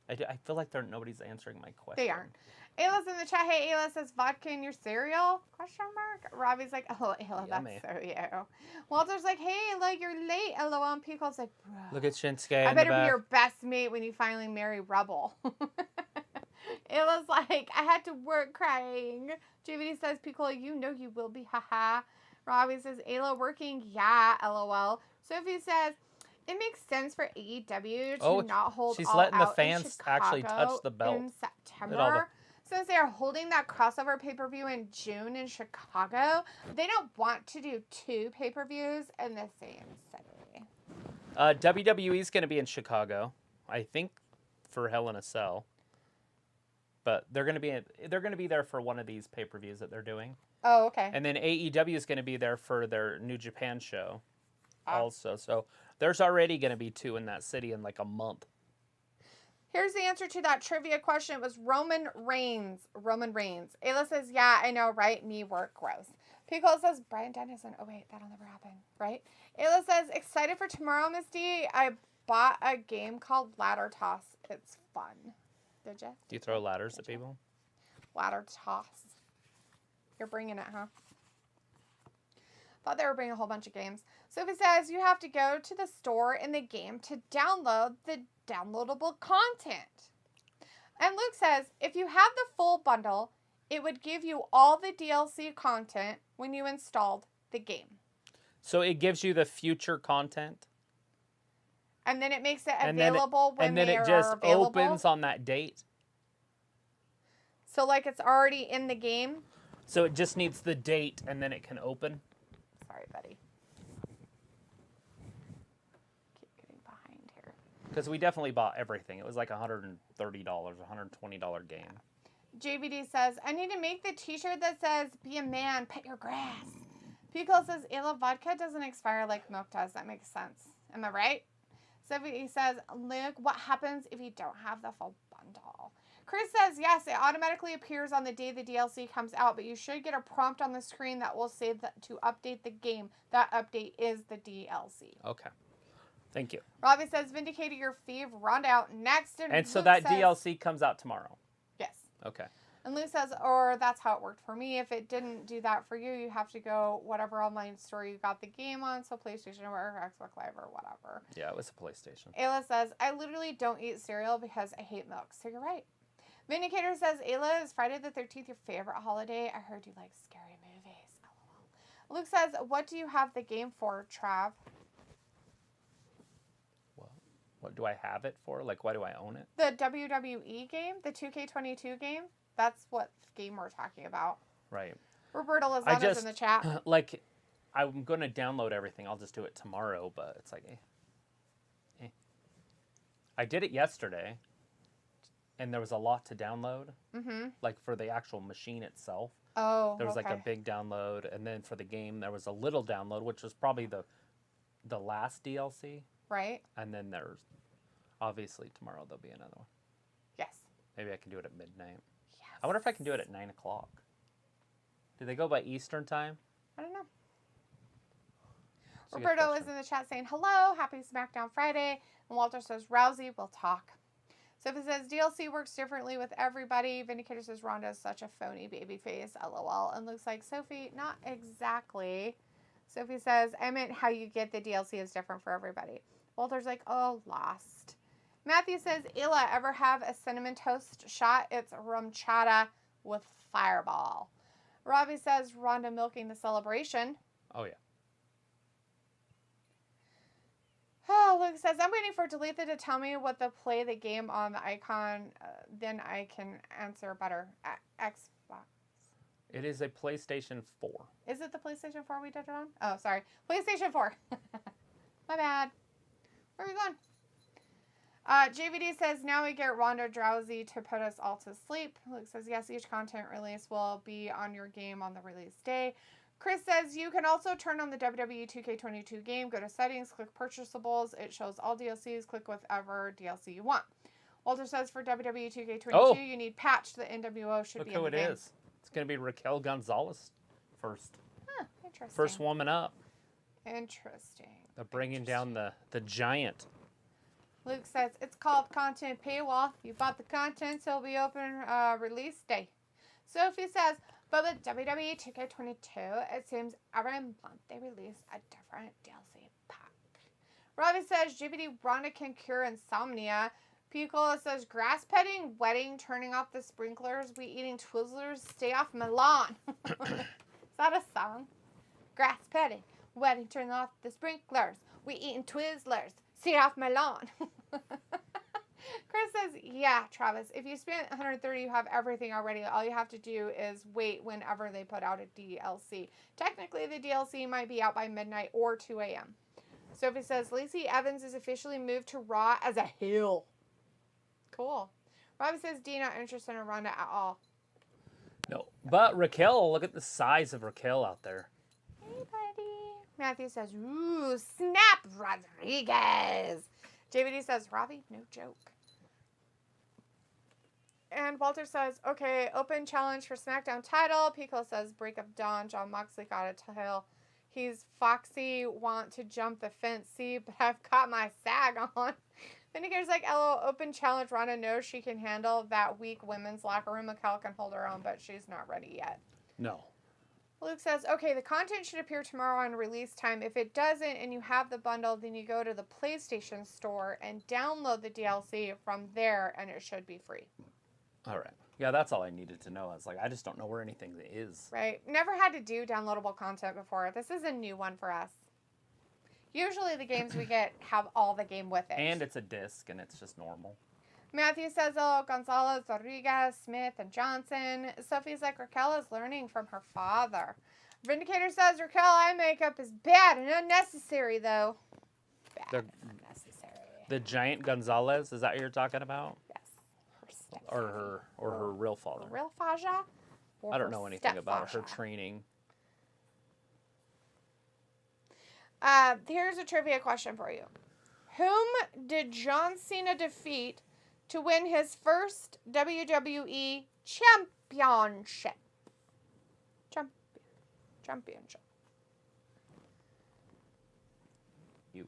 I feel like nobody's answering my question. They aren't. Ayla's in the chat. Hey, Ayla says vodka in your cereal? Question mark. Robbie's like, oh, Ayla, Yummy. that's so you. Walter's like, hey, Ayla, you're late. LOL. And Pico's like, bro. Look at Shinsuke. I better be your best mate when you finally marry Rebel. Ayla's like, I had to work crying. JVD says, Pico, you know you will be. Haha. Robbie says, Ayla working? Yeah, LOL. Sophie says, it makes sense for AEW to not hold she's all letting the out fans actually touch the belt. in September. Since they are holding that crossover pay-per-view in June in Chicago, they don't want to do 2 pay-per-views in the same city. WWE is going to be in Chicago, I think, for Hell in a Cell. But they're going to be there for one of these pay-per-views that they're doing. Oh, okay. And then AEW is going to be there for their New Japan show also. So there's already going to be 2 in that city in like a month. Here's the answer to that trivia question. It was Roman Reigns. Roman Reigns. Ayla says, yeah, I know, right? Me work gross. Pico says, Brian Dennison. Oh, wait, that'll never happen, right? Ayla says, excited for tomorrow, Miss D. I bought a game called Ladder Toss. It's fun. Did you? Do you throw ladders at people? Ladder Toss. You're bringing it, huh? Thought they were bringing a whole bunch of games. Sophie says, you have to go to the store in the game to download the downloadable content. And Luke says, if you have the full bundle, it would give you all the DLC content when you installed the game. So it gives you the future content? And then it makes it available when they are available? And then it just opens on that date? So like it's already in the game? So it just needs the date and then it can open? Sorry, buddy. Keep getting behind here. Because we definitely bought everything. It was like $130, $120 game. JVD says, I need to make the t-shirt that says, be a man, pet your grass. Pico says, Ayla, vodka doesn't expire like milk does. That makes sense. Am I right? Sophie says, Luke, what happens if you don't have the full bundle? Chris says, yes, it automatically appears on the day the DLC comes out, but you should get a prompt on the screen that will say that to update the game. That update is the DLC. Okay. Thank you. Robbie says, vindicated your fave, Ronda out next. And so Luke that says, DLC comes out tomorrow? Yes. Okay. And Luke says, or that's how it worked for me. If it didn't do that for you, you have to go whatever online store you got the game on, so PlayStation or Xbox Live or whatever. Yeah, it was a PlayStation. Ayla says, I literally don't eat cereal because I hate milk. So you're right. Vindicator says, Ayla, is Friday the 13th your favorite holiday? I heard you like scary movies. LOL. Luke says, what do you have the game for, Trav? What do I have it for? Like, why do I own it? The WWE game? The 2K22 game? That's what game we're talking about. Right. Roberto Lozano's in the chat. Like, I'm going to download everything. I'll just do it tomorrow, but it's like, I did it yesterday, and there was a lot to download. Mm-hmm. Like, for the actual machine itself. Oh, there was like a big download, and then for the game, there was a little download, which was probably the last DLC. Right. And then there's, obviously, tomorrow there'll be another one. Yes. Maybe I can do it at midnight. Yes. I wonder if I can do it at 9 o'clock. Do they go by Eastern time? I don't know. Roberto is in the chat saying, hello, happy SmackDown Friday. And Walter says, Rousey, we'll talk. Sophie says, DLC works differently with everybody. Vindicator says, Ronda is such a phony babyface, LOL. And looks like, Sophie, not exactly. Sophie says, I meant how you get the DLC is different for everybody. Walter's like, oh, lost. Matthew says, Ayla, ever have a cinnamon toast shot? It's rum chata with Fireball. Robbie says, Ronda milking the celebration. Oh, yeah. Oh, Luke says, I'm waiting for Deleted to tell me what the play the game on the icon. Then I can answer better. Xbox. It is a PlayStation 4. Is it the PlayStation 4 we did it on? Oh, sorry. PlayStation 4. My bad. Where are we going? JVD says, now we get Ronda Rousey to put us all to sleep. Luke says, yes, each content release will be on your game on the release day. Chris says, you can also turn on the WWE 2K22 game. Go to settings, click purchasables. It shows all DLCs. Click whatever DLC you want. Walter says, for WWE 2K22, you need patch. The NWO should be in the game. Look who it is. It's going to be Raquel Gonzalez first. Huh, interesting. First woman up. Interesting. They're bringing down the giant. Luke says, it's called Content Paywall. You bought the content, so it'll be open release day. Sophie says, but with WWE 2K22, it seems every month they release a different DLC pack. Robbie says, GBD Ronda can cure insomnia. Picola says, grass petting, wedding, turning off the sprinklers, we eating Twizzlers, stay off my lawn. Is that a song? Grass petting, wedding, turning off the sprinklers, we eating Twizzlers, stay off my lawn. Chris says, yeah, Travis, if you spend 130, you have everything already. All you have to do is wait whenever they put out a DLC. Technically, the DLC might be out by midnight or 2 a.m. Sophie says, Lacey Evans is officially moved to Raw as a heel. Cool. Robbie says, D not interested in Ronda at all. No. But Raquel, look at the size of Raquel out there. Hey, buddy. Matthew says, ooh, snap Rodriguez. JVD says, Robbie, no joke. And Walter says, okay, open challenge for SmackDown title. Pico says, break up Dawn. John Moxley got a tail. He's Foxy, want to jump the fence, see, but I've got my sag on. Vindicator's like, LO, open challenge. Ronda knows she can handle that weak women's locker room. Mikel can hold her own, but she's not ready yet. No. Luke says, okay, the content should appear tomorrow on release time. If it doesn't and you have the bundle, then you go to the PlayStation Store and download the DLC from there, and it should be free. All right. Yeah, that's all I needed to know. I was like, I just don't know where anything is. Right. Never had to do downloadable content before. This is a new one for us. Usually the games we get have all the game with it. And it's a disc, and it's just normal. Matthew says, oh, Gonzalez, Rodriguez, Smith, and Johnson. Sophie's like, Raquel is learning from her father. Vindicator says, Raquel eye makeup is bad and unnecessary, though. Bad and unnecessary. The giant Gonzalez, is that what you're talking about? Yes. Her Or her real father? Real Faja? I don't know anything about her training. Here's a trivia question for you. Whom did John Cena defeat to win his first WWE championship? Championship. You.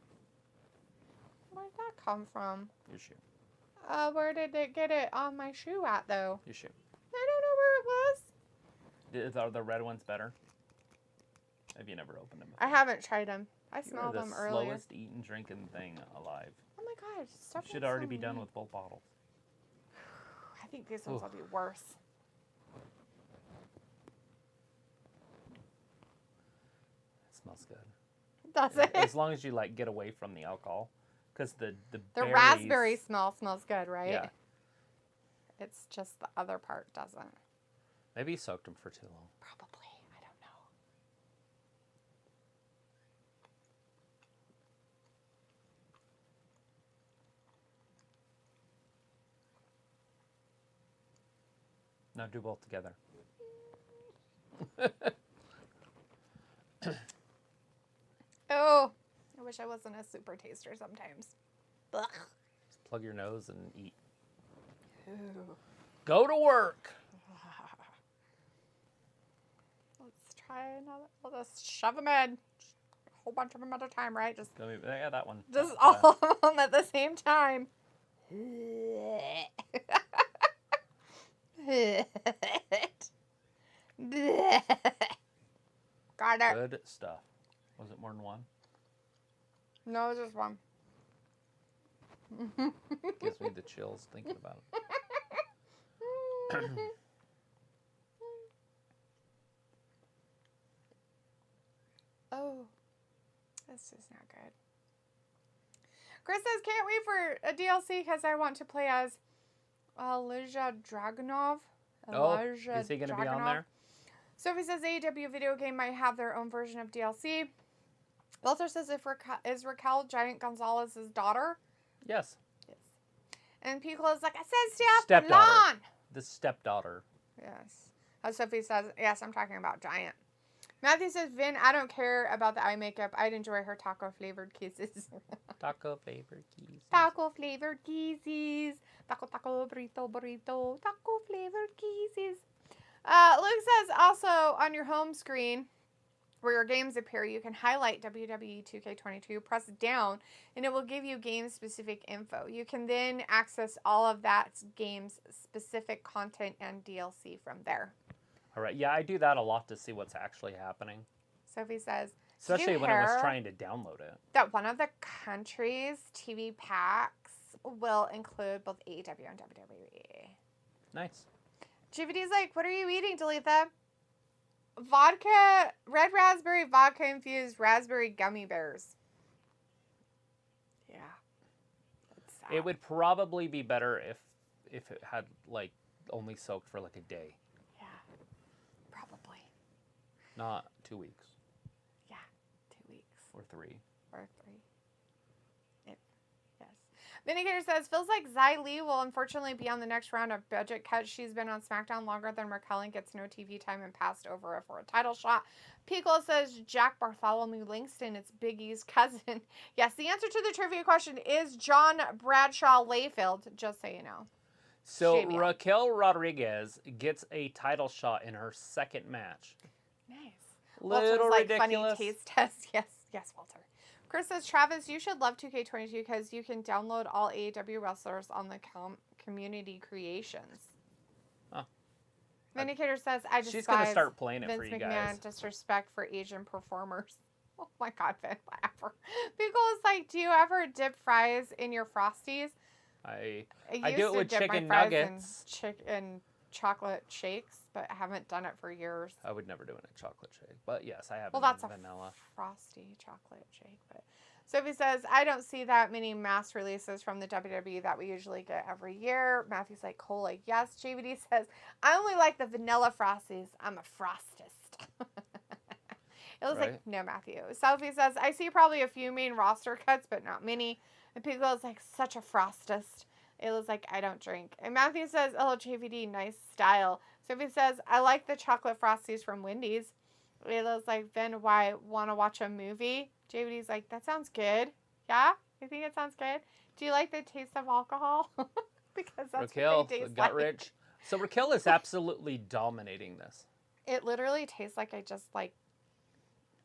Where did that come from? Your shoe. Where did it get it on my shoe at, though? Your shoe. I don't know where it was. Are the red ones better? Have you never opened them before? I haven't tried them. I You're smelled them the earlier. slowest eating, drinking thing alive. Oh my god, stop. You should already be done with both bottles. I think these ones will be worse. It smells good. Does it? As long as you like get away from the alcohol, because the berries, raspberry smell smells good, right? Yeah. It's just the other part doesn't. Maybe you soaked them for too long. Probably. I don't know. No, do both together. Oh, I wish I wasn't a super taster sometimes. Ugh. Just plug your nose and eat. Ooh. Go to work. Let's try another. We'll just shove them in. A whole bunch of them at a time, right? Just Yeah, that one. Just all of them at the same time. Got it. Good stuff. Was it more than one? No, it's just one. Gives me the chills thinking about it. Oh, this is not good. Chris says, can't wait for a DLC because I want to play as Elijah Dragunov. Is he going to be on there? Sophie says AEW video game might have their own version of DLC. Walter says, is Raquel Giant Gonzalez's daughter? Yes. Yes. And Pico is like, I said Stepdaughter. The stepdaughter. Yes. Sophie says, yes, I'm talking about Giant. Matthew says, Vin, I don't care about the eye makeup. I'd enjoy her taco-flavored kisses. Taco-flavored kisses. Taco-flavored kisses. Taco, taco, burrito, burrito. Taco-flavored kisses. Luke says, also, on your home screen, where your games appear, you can highlight WWE 2K22, press down, and it will give you game-specific info. You can then access all of that game's specific content and DLC from there. All right. Yeah, I do that a lot to see what's actually happening. Sophie says, especially when I was trying to download it. That one of the country's TV packs will include both AEW and WWE. Nice. GVD's like, what are you eating, Dalitha? Vodka, red raspberry vodka infused raspberry gummy bears. Yeah. That sad. It would probably be better if it had, like, only soaked for, like, a day. Yeah, probably. Not 2 weeks. Yeah, 2 weeks. Or 3. Or 3. Yes. Vindicator says, feels like Xia Li will unfortunately be on the next round of budget cuts. She's been on SmackDown longer than Raquel and gets no TV time and passed over for a title shot. Pico says, Jack Bartholomew Langston, it's Big E's cousin. Yes, the answer to the trivia question is John Bradshaw Layfield, just so you know. So JBL. Raquel Rodriguez gets a title shot in her second match. Nice. Little Walter's ridiculous. Funny taste test. Yes, Walter. Chris says, Travis, you should love 2K22 because you can download all AEW wrestlers on the community creations. Huh. Vindicator says, I despise She's going to start playing it Vince for you McMahon guys. Disrespect for Asian performers. Oh my God, Vin, whatever. People is like, do you ever dip fries in your Frosties? I used do it to with dip my chicken fries nuggets. in chocolate shakes, but I haven't done it for years. I would never do it in a chocolate shake. But yes, I have Well, it that's in a vanilla. frosty chocolate shake. But Sophie says, I don't see that many mass releases from the WWE that we usually get every year. Matthew's like, cola, yes. JVD says, I only like the vanilla frosties. I'm a frostist. It was Right. like, no, Matthew. Sophie says, I see probably a few main roster cuts, but not many. And Pickle is like, such a frostist. It was like, I don't drink. And Matthew says, oh, JVD, nice style. Sophie says, I like the chocolate frosties from Wendy's. It was like, then why want to watch a movie? JVD's like, that sounds good. Yeah? You think it sounds good? Do you like the taste of alcohol? Because that's Raquel, what they the taste gut like. rich. So Raquel is absolutely dominating this. It literally tastes like I just, like,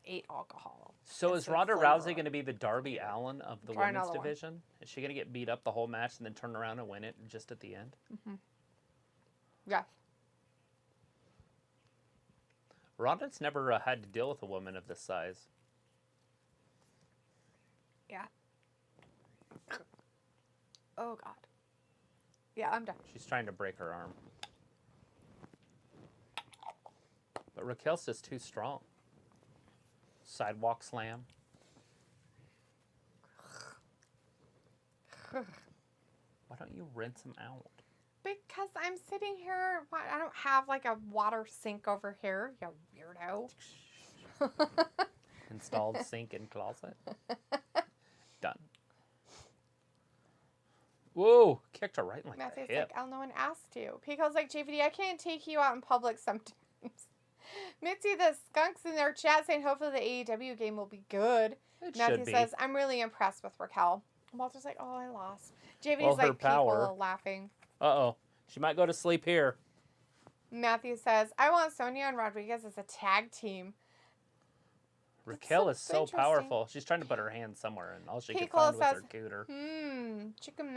ate alcohol. So It's is the Ronda flavor Rousey of going to be the Darby Allin of the Try women's another one. division? Is she going to get beat up the whole match and then turn around and win it just at the end? Mm-hmm. Yes. Ronda's never had to deal with a woman of this size. Yeah. Oh, God. Yeah, I'm done. She's trying to break her arm. But Raquel's just too strong. Sidewalk slam. Why don't you rinse them out? Because I'm sitting here. I don't have, like, a water sink over here, you weirdo. Installed sink in closet. Done. Whoa! Kicked her right in like Matthew's the hip. like, oh, no one asked you. Pico's like, JVD, I can't take you out in public sometimes. Mitzi, the skunks in their chat saying hopefully the AEW game will be good. It Matthew should be. says, I'm really impressed with Raquel. Walter's like, oh, I lost. JVD's Well, her like, power. people laughing. Uh-oh. She might go to sleep here. Matthew says, I want Sonya and Rodriguez as a tag team. Raquel is so interesting. powerful. She's trying to put her hand somewhere, and all she can Pickle find was her says, cooter. Chicken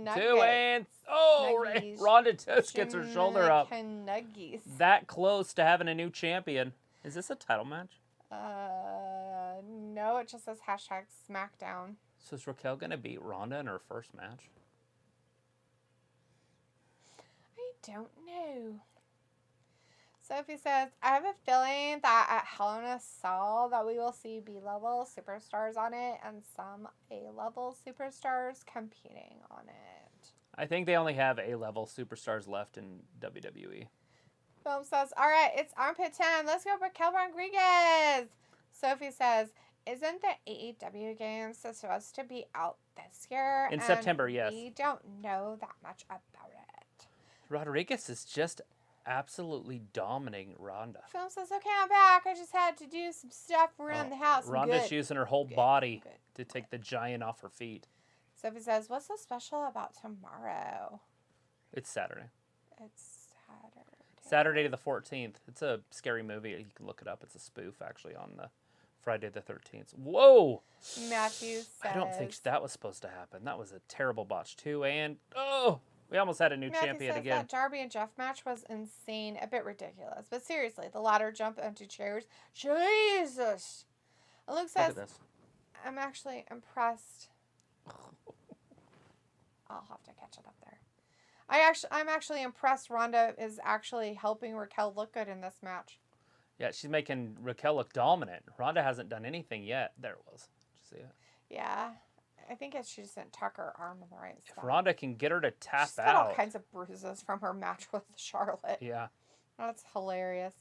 nuggets. 2 and... Oh, Nuggies. Ronda just gets her shoulder up. Chicken nuggies. That close to having a new champion. Is this a title match? No, it just says hashtag SmackDown. So is Raquel going to beat Ronda in her first match? I don't know. Sophie says, I have a feeling that at Hell in a Cell that we will see B-level superstars on it and some A-level superstars competing on it. I think they only have A-level superstars left in WWE. Film says, all right, it's armpit time. Let's go Raquel Rodriguez. Sophie says, isn't the AEW games supposed to be out this year? In And September, yes. We don't know that much about it. Rodriguez is just absolutely dominating Ronda. Film says, okay, I'm back. I just had to do some stuff around the house. I'm Ronda's good. using her whole Good. body Good. to take the giant off her feet. Sophie says, what's so special about tomorrow? It's Saturday. It's Saturday. Saturday the 14th. It's a scary movie. You can look it up. It's a spoof, actually, on the Friday the 13th. Whoa! Matthew says, I don't think that was supposed to happen. That was a terrible botch, too. And, oh! We almost had a new Matthew champion says again. that Darby and Jeff match was insane, a bit ridiculous. But seriously, the ladder jump into chairs. Jesus! And Luke Look says, at this. I'm actually impressed. I'll have to catch it up there. I'm actually impressed Ronda is actually helping Raquel look good in this match. Yeah, she's making Raquel look dominant. Ronda hasn't done anything yet. There it was. Did you see it? Yeah. I think she just didn't tuck her arm in the right spot. If Ronda can get her to tap She's got all out. kinds of bruises from her match with Charlotte. Yeah. That's hilarious.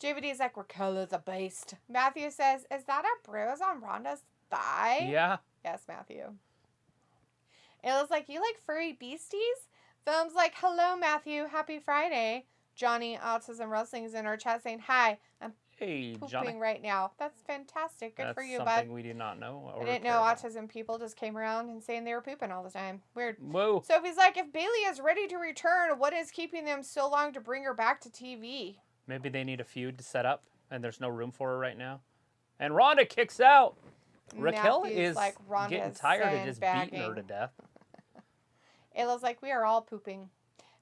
JVD's like, Raquel is a beast. Matthew says, is that a bruise on Ronda's thigh? Yeah. Yes, Matthew. Ayla's like, you like furry beasties? Film's like, hello, Matthew. Happy Friday. Johnny Autism Wrestling is in our chat saying, hi, I'm Hey, pooping Johnny. right now. That's fantastic. Good That's for you, something bud. we do not know. I didn't know autism people just came around and saying they were pooping all the time. Weird. Whoa. So if he's like, if Bailey is ready to return, what is keeping them so long to bring her back to TV? Maybe they need a feud to set up, and there's no room for her right now. And Ronda kicks out. Raquel Matthew's is like, Ronda getting is tired of just beating her sandbagging. to death. Ayla's like, we are all pooping.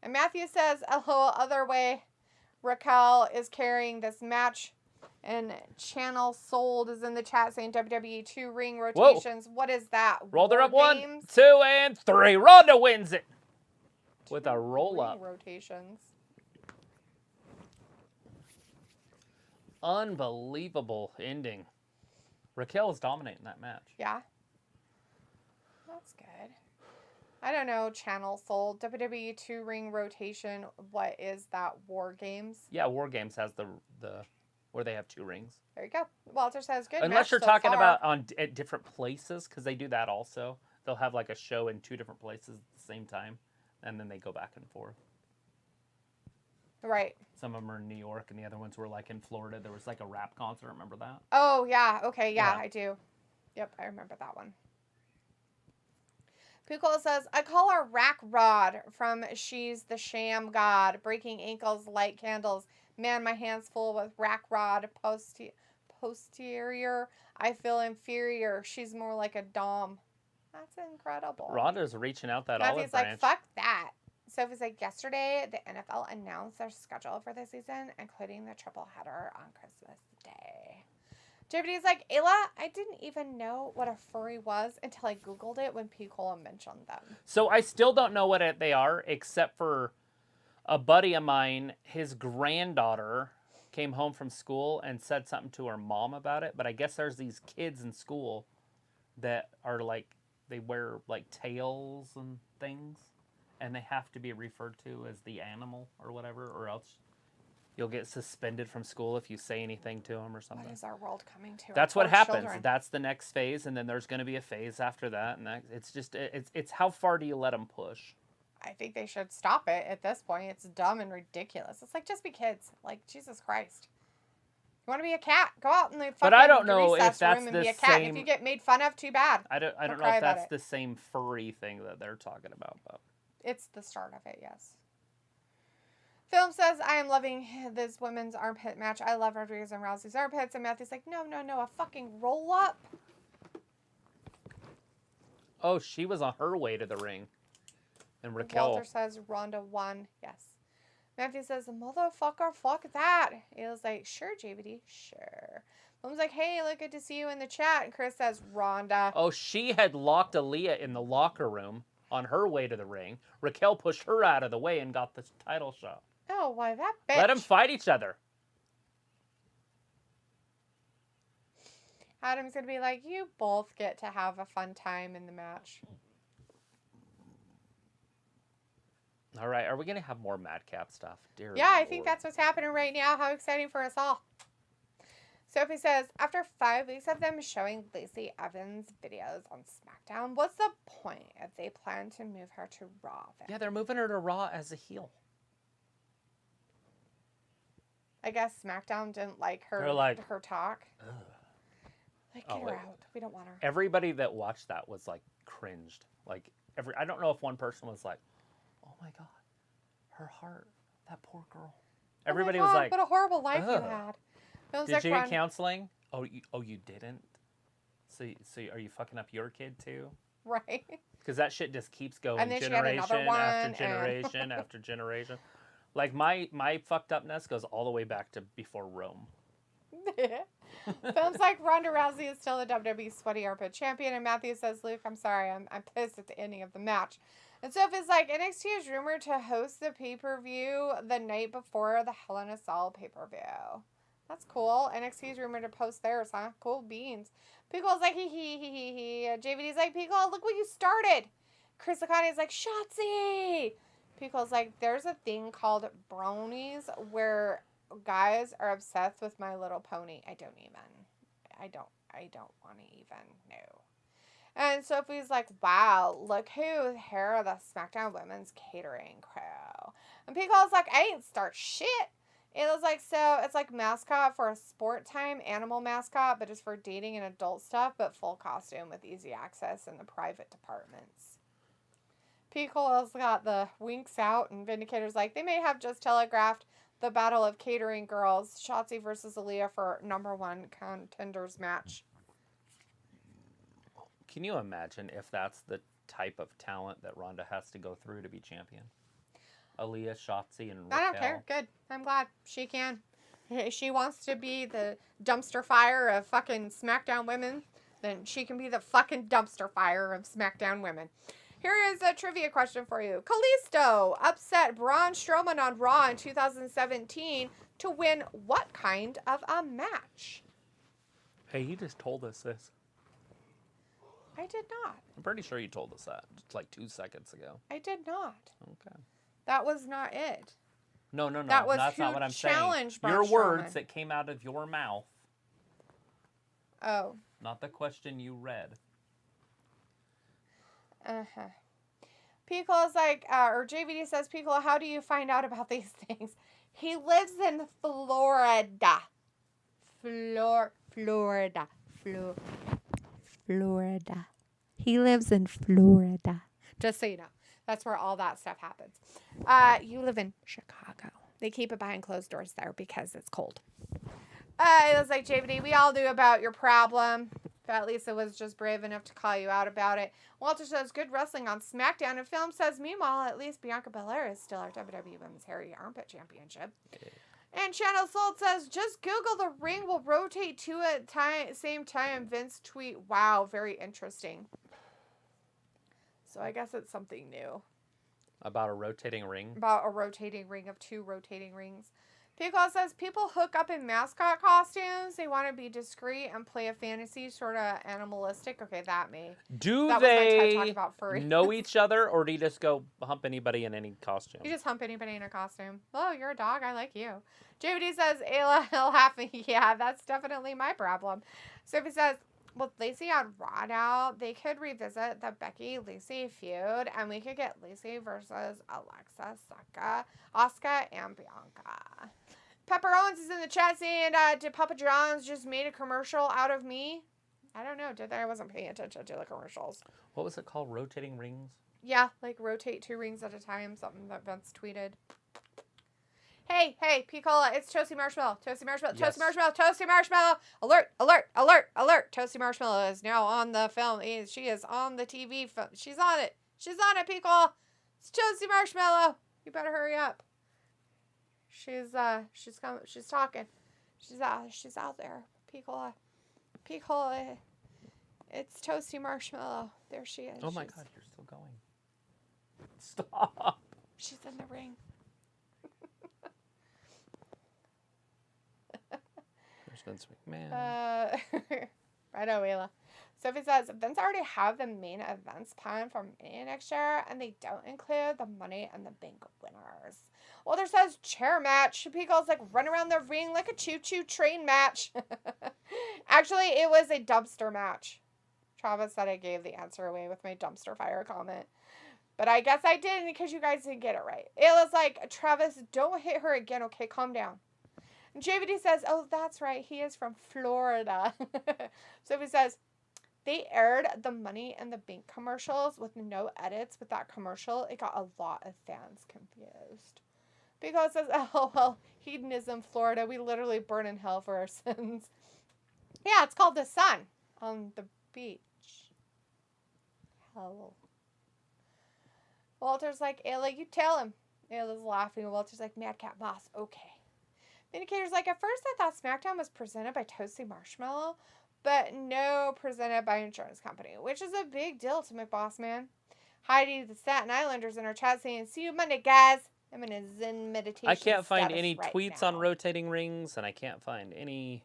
And Matthew says, a whole other way, Raquel is carrying this match. And Channel Sold is in the chat saying WWE 2 ring rotations. Whoa. What is that? Rolled her War up 1, Games? 2, and 3. Ronda wins it with a roll up. Ring rotations. Unbelievable ending. Raquel is dominating that match. Yeah. That's good. I don't know, Channel Sold. WWE 2 ring rotation. What is that? War Games? Yeah, War Games has the where they have 2 rings. There you go. Walter says good. Unless match you're so talking far. about at different places, because they do that also. They'll have like a show in 2 different places at the same time, and then they go back and forth. Right. Some of them are in New York, and the other ones were like in Florida. There was like a rap concert. Remember that? Oh, yeah. Okay, yeah, Yeah. I do. Yep, I remember that one. Pukol says, I call her Rack Rod from She's the Sham God. Breaking ankles, light candles. Man, my hand's full with Rack Rod. Posterior. I feel inferior. She's more like a dom. That's incredible. Ronda's reaching out that Matthew's olive like, branch. fuck that. Sophie's like, yesterday, the NFL announced their schedule for the season, including the triple header on Christmas Day. JVD's like, Ayla, I didn't even know what a furry was until I Googled it when P. Cola mentioned them. So I still don't know what they are, except for a buddy of mine, his granddaughter came home from school and said something to her mom about it. But I guess there's these kids in school that are like, they wear like tails and things, and they have to be referred to as the animal or whatever, or else you'll get suspended from school if you say anything to them or something. What is our world coming to? That's our what poor happens. children? That's the next phase, and then there's going to be a phase after that, and it's just it's how far do you let them push? I think they should stop it at this point. It's dumb and ridiculous. It's like, just be kids. Like, Jesus Christ. You want to be a cat? Go out in the fucking I don't know if recess that's room and the be a cat. same- If you get made fun of, too bad. I don't know cry if about that's it. the same furry thing that they're talking about, but It's the start of it, yes. Film says, I am loving this women's armpit match. I love Rodriguez and Rousey's armpits. And Matthew's like, no, a fucking roll up. oh, she was on her way to the ring, and Raquel. Walter says, Ronda won. Yes. Matthew says, motherfucker, fuck that. It was like, sure, JVD, sure. Film's like, hey, look, good to see you in the chat. And Chris says, Ronda. Oh, she had locked Aaliyah in the locker room on her way to the ring. Raquel pushed her out of the way and got the title shot. Oh, why that bitch? Let them fight each other. Adam's going to be like, you both get to have a fun time in the match. All right, are we going to have more Madcap stuff? Dear Yeah, I think Lord. that's what's happening right now. How exciting for us all. Sophie says, after 5 weeks of them showing Lacey Evans videos on SmackDown, what's the point if they plan to move her to Raw then? Yeah, they're moving her to Raw as a heel. I guess SmackDown didn't like her, They're like, her talk. Ugh. Like, Oh, get her wait. out. We don't want her. Everybody that watched that was like cringed. Like I don't know if one person was like, "Oh my god, her heart, that poor girl." Everybody oh my was God, like, what a horrible life ugh. you had. It was "Did like, you get Ron- counseling? Oh, you didn't. So are you fucking up your kid too? Right. Because that shit just keeps going And then she had another generation one, after and- generation after generation. Like my fucked upness goes all the way back to before Rome. Films like Ronda Rousey is still the WWE Sweaty Armpit Champion, and Matthew says, Luke, I'm sorry, I'm pissed at the ending of the match. And so if it's like, NXT is rumored to host the pay-per-view the night before the Hell in a Cell pay-per-view. That's cool. NXT's rumored to post theirs, huh? Cool beans. Pico's like, hee. JVD's like, Pico, look what you started. Chris Lacani's like, Shotzi. Pico's like, there's a thing called bronies where guys are obsessed with My Little Pony. I don't want to even know. And Sophie's like, wow, look who's here are the SmackDown Women's Catering crew. And Pico's like, I ain't start shit. It was like, so it's like mascot for a sport time, animal mascot, but it's for dating and adult stuff, but full costume with easy access in the private departments. Pico's got the winks out, and Vindicator's like, they may have just telegraphed the battle of catering girls, Shotzi versus Aaliyah for #1 contenders match. Can you imagine if that's the type of talent that Ronda has to go through to be champion? Aaliyah, Shotzi, and Raquel. I don't care. Good. I'm glad she can. If she wants to be the dumpster fire of fucking SmackDown women, then she can be the fucking dumpster fire of SmackDown women. Here is a trivia question for you. Kalisto upset Braun Strowman on Raw in 2017 to win what kind of a match? Hey, he just told us this. I did not. I'm pretty sure you told us that just like 2 seconds ago. I did not. Okay. That was not it. No. That was that's who not what I'm saying. challenged Braun Your words Strowman. that came out of your mouth. Oh. Not the question you read. Uh-huh. Piccolo's like, or JVD says, Piccolo, how do you find out about these things? He lives in Florida. Florida. He lives in Florida. Just so you know. That's where all that stuff happens. You live in Chicago. They keep it behind closed doors there because it's cold. It was like, JVD, we all knew about your problem. Fat Lisa was just brave enough to call you out about it. Walter says, good wrestling on SmackDown. And Film says, meanwhile, at least Bianca Belair is still our WWE Women's Hairy Armpit Championship. Okay. And Channel Soul says, just Google the ring will rotate two at same time. Vince tweet, wow, very interesting. So I guess it's something new. About a rotating ring? About a rotating ring of 2 rotating rings. Pico says people hook up in mascot costumes. They want to be discreet and play a fantasy sort of animalistic. Okay, that may. That they was my TED Talk about know each other, or do you just go hump anybody in any costume? You just hump anybody in a costume. Oh, you're a dog. I like you. JVD says, Ayla, laughing. Yeah, that's definitely my problem. Sophie says, with Lacey on Raw now, they could revisit the Becky-Lacey feud, and we could get Lacey versus Alexa, Asuka, and Bianca. Pepper Owens is in the chat saying, did Papa John's just made a commercial out of me? I don't know. Did they? I wasn't paying attention to the commercials. What was it called? Rotating rings? Yeah, like rotate 2 rings at a time. Something that Vince tweeted. Hey, Picola, it's Toasty Marshmallow. Toasty Marshmallow. Yes. Toasty Marshmallow. Toasty Marshmallow. Alert. Toasty Marshmallow is now on the film. She is on the TV film. She's on it, Picola. It's Toasty Marshmallow. You better hurry up. She's coming. She's talking. She's out there. Picola. It's Toasty Marshmallow. There she is. Oh my God, you're still going. Stop. She's in the ring. Vince McMahon. Right on, Wheela. Sophie says, Vince already have the main events planned for Mania next year, and they don't include the Money and the Bank winners. Walter says, chair match. Pico's like, run around the ring like a choo-choo train match. Actually, it was a dumpster match. Travis said I gave the answer away with my dumpster fire comment. But I guess I didn't because you guys didn't get it right. It was like, Travis, don't hit her again, okay? Calm down. And JVD says, oh, that's right. He is from Florida. So he says, they aired the Money and the Bank commercials with no edits with that commercial. It got a lot of fans confused. Because it says, oh, well, hedonism, Florida. We literally burn in hell for our sins. Yeah, it's called The Sun on the beach. Hell. Walter's like, Ayla, you tell him. Ayla's laughing. Walter's like, Madcap Moss, okay. Vindicator's like, at first I thought SmackDown was presented by Toasty Marshmallow, but no, presented by insurance company, which is a big deal to McBoss Man. Heidi, the Staten Islanders in our chat saying, see you Monday, guys. I'm in a Zen meditation. I can't find status any right tweets now. on rotating rings, and I can't find any...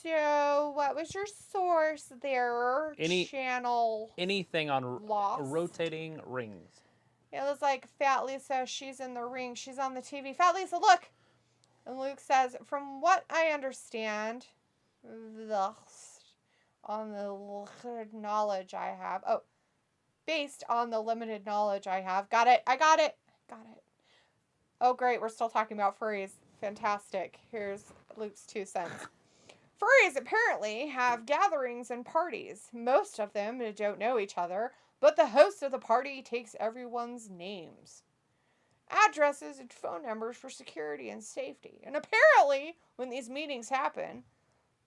So, what was your source there? Channel. Anything on Lost. rotating rings. It was like, Fat Lisa, she's in the ring. She's on the TV. Fat Lisa, look! And Luke says, from what I understand, on the limited knowledge I have. Oh, based on the limited knowledge I have. Got it. I got it. Got it. Oh, great. We're still talking about furries. Fantastic. Here's Luke's 2 cents. Furries apparently have gatherings and parties. Most of them don't know each other, but the host of the party takes everyone's names, addresses, and phone numbers for security and safety. And apparently, when these meetings happen,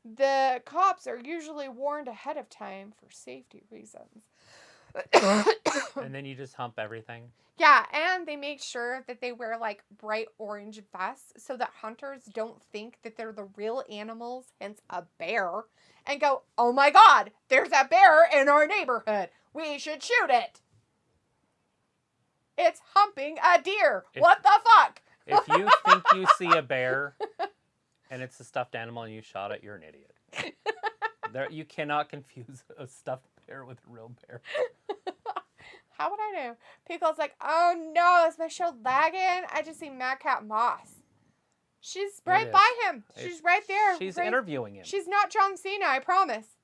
the cops are usually warned ahead of time for safety reasons. And then you just hump everything. Yeah, and they make sure that they wear like bright orange vests so that hunters don't think that they're the real animals, hence a bear, and go, oh my god, there's a bear in our neighborhood. We should shoot it. It's humping a deer. What the fuck? If you think you see a bear and it's a stuffed animal and you shot it, you're an idiot. You cannot confuse a stuffed bear with a real bear. How would I know? Pickle's like, oh no, is my show lagging? I just see Madcap Moss. She's right by him. She's right there. She's interviewing him. She's not John Cena, I promise.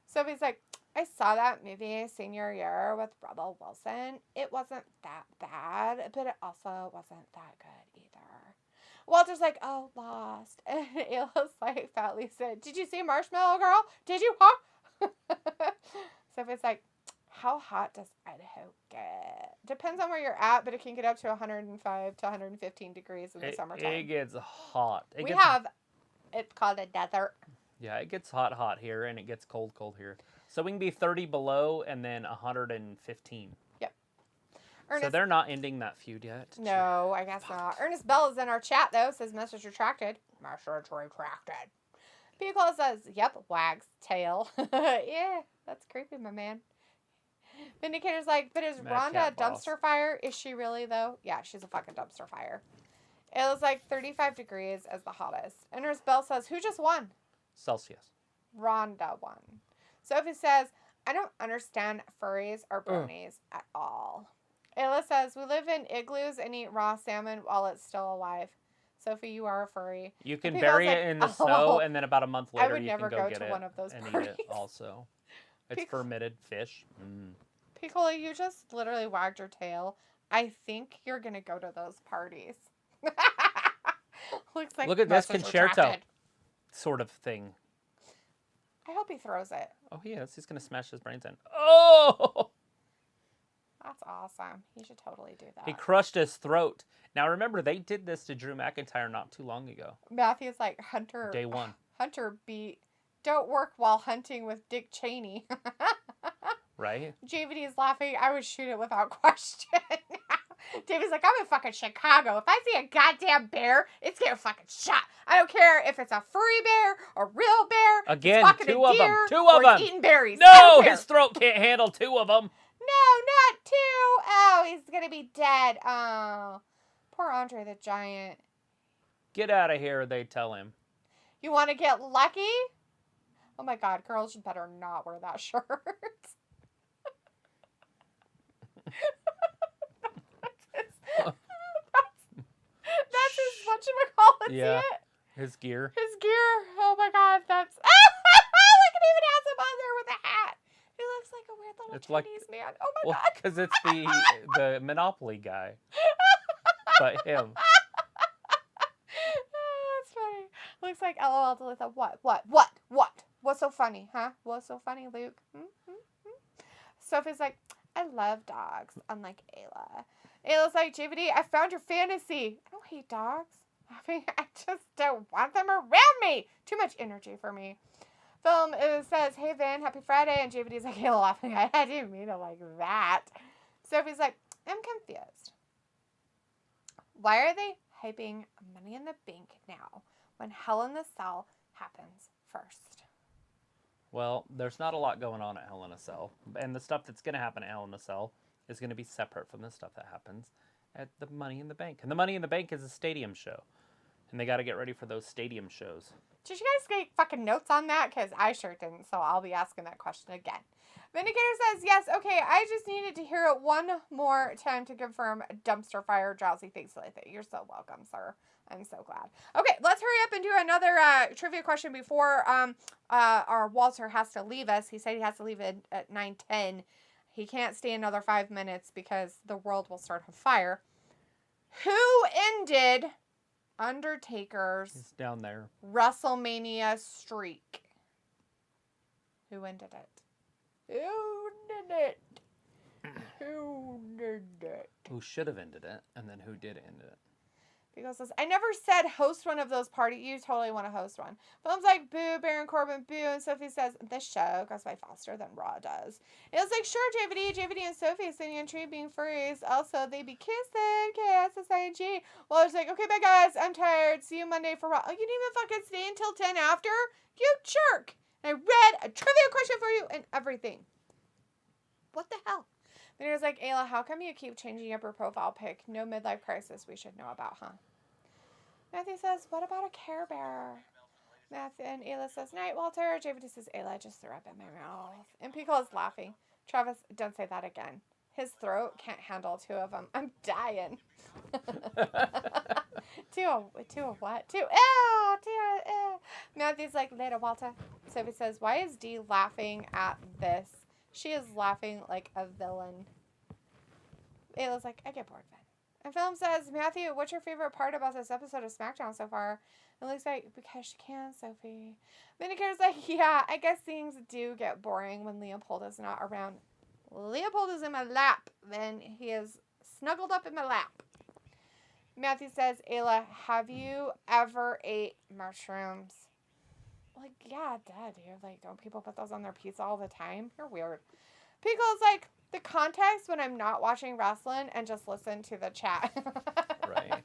Sophie's like, I saw that movie senior year with Rebel Wilson. It wasn't that bad, but it also wasn't that good either. Walter's like, oh, Lost. And it was like, Fat Lisa, did you see Marshmallow Girl? Did you, huh? Sophie's like, how hot does Idaho get? Depends on where you're at, but it can get up to 105 to 115 degrees in the summertime. It gets hot. It's called a desert. Yeah, it gets hot here, and it gets cold here. So we can be 30 below and then 115. Yep. So they're not ending that feud yet. No, I guess not. Ernest Bell is in our chat, though. Says message retracted. Message retracted. Pico says, yep, wags tail. Yeah, that's creepy, my man. Vindicator's like, but is Rhonda a dumpster fire? Is she really, though? Yeah, she's a fucking dumpster fire. It was like 35 degrees as the hottest. Ernest Bell says, who just won? Celsius. Rhonda won. Sophie says, I don't understand furries or bronies at all. Ayla says, we live in igloos and eat raw salmon while it's still alive. Sophie, you are a furry. You can bury it in the snow, and then about a month later you can go get it. I would never go to one of those and parties. Eat it also. It's fermented fish. Piccolo, you just literally wagged your tail. I think you're going to go to those parties. Looks like look at this concerto sort of thing. I hope he throws it. Oh, he is. He's going to smash his brains in. Oh! That's awesome. He should totally do that. He crushed his throat. Now, remember, they did this to Drew McIntyre not too long ago. Matthew's like, Hunter. Day one. Hunter beat. Don't work while hunting with Dick Cheney. Right? JVD's laughing. I would shoot it without question. David's like, I'm in fucking Chicago. If I see a goddamn bear, it's getting fucking shot. I don't care if it's a furry bear or real bear. Again, two of them. Two of them. Eating berries. No, his throat can't handle two of them. No, not two. Oh, he's going to be dead. Oh, poor Andre the Giant. Get out of here, they tell him. You want to get lucky? Oh my God, girls, you better not wear that shirt. That's his whatchamacallit, yeah. See it? His gear. His gear. Oh my God, that's... Look, it even has him on there with a hat. He looks like a weird little Chinese man. Oh my God. Because it's the Monopoly guy. But him. That's funny. Looks like LOL Delitha. What? What's so funny, huh? What's so funny, Luke? Sophie's like, I love dogs, unlike Ayla. Ayla's like, JVD, I found your fantasy. I don't hate dogs. I mean, I just don't want them around me. Too much energy for me. Film says, hey, Vin, happy Friday. And JVD's like, Ayla laughing. I didn't mean it like that. Sophie's like, I'm confused. Why are they hyping Money in the Bank now when Hell in the Cell happens first? Well, there's not a lot going on at Hell in a Cell. And the stuff that's going to happen at Hell in a Cell is going to be separate from the stuff that happens at the Money in the Bank. And the Money in the Bank is a stadium show. And they got to get ready for those stadium shows. Did you guys get fucking notes on that? Because I sure didn't, so I'll be asking that question again. Vindicator says, yes, okay, I just needed to hear it one more time to confirm dumpster fire drowsy face like that. You're so welcome, sir. I'm so glad. Okay, let's hurry up and do another trivia question before our Walter has to leave us. He said he has to leave at 9:10. He can't stay another 5 minutes because the world will start on fire. Who ended Undertaker's It's down there. WrestleMania streak? Who ended it? Who did it? Who did it? Who should have ended it, and then who did end it. Because says, I never said host one of those parties. You totally want to host one. Film's like, boo, Baron Corbin, boo. And Sophie says, this show goes by faster than Raw does. It was like, sure, JVD and Sophie sitting in tree being furries. Also, they be kissing. KSSIG. Well, it's like, okay, bye, guys. I'm tired. See you Monday for Raw. Oh, you didn't even fucking stay until 10 after? You jerk. And I read a trivia question for you and everything. What the hell? Then he was like, Ayla, how come you keep changing up your profile pic? No midlife crisis we should know about, huh? Matthew says, what about a Care Bear? Matthew and Ayla says, night, Walter. JVD says, Ayla, just threw up in my mouth. And Pickle is laughing. Travis, don't say that again. His throat can't handle two of them. I'm dying. Two of what? Ew. Matthew's like, later, Walter. Sophie says, why is Dee laughing at this? She is laughing like a villain. Ayla's like, I get bored, Vin. And Film says, Matthew, what's your favorite part about this episode of SmackDown so far? And Luke's like, because she can, Sophie. Vindicator's like, yeah, I guess things do get boring when Leopold is not around. Leopold is in my lap. Then he is snuggled up in my lap. Matthew says, Ayla, have you ever ate mushrooms? Like, yeah, duh, dude. Like, don't people put those on their pizza all the time? You're weird. Pickle's like, the context when I'm not watching wrestling and just listen to the chat. Right.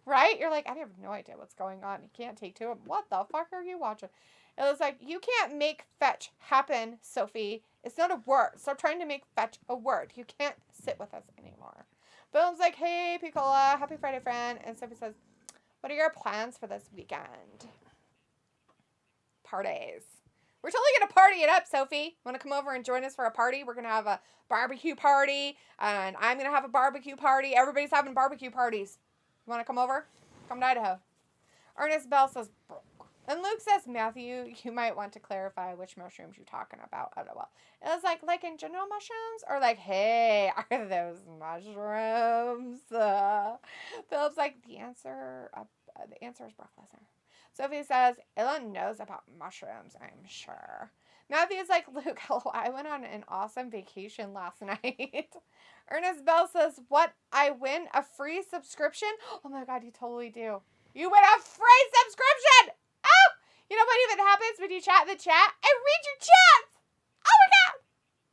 Right? You're like, I have no idea what's going on. You can't take to it. What the fuck are you watching? It was like, you can't make fetch happen, Sophie. It's not a word. Stop trying to make fetch a word. You can't sit with us anymore. Boom's like, hey, Piccola, happy Friday, friend. And Sophie says, what are your plans for this weekend? Parties. We're totally going to party it up, Sophie. Want to come over and join us for a party? We're going to have a barbecue party, and I'm going to have a barbecue party. Everybody's having barbecue parties. You want to come over? Come to Idaho. Ernest Bell says, broke. And Luke says, Matthew, you might want to clarify which mushrooms you're talking about. LOL. It was like in general mushrooms? Or like, hey, are those mushrooms? Philip's like, the answer is Brock Lesnar. Sophie says, Ellen knows about mushrooms, I'm sure. Matthew's like, Luke, hello, I went on an awesome vacation last night. Ernest Bell says, what, I win a free subscription? Oh my God, you totally do. You win a free subscription! Oh! You know what even happens when you chat in the chat? I read your chats! Oh my God!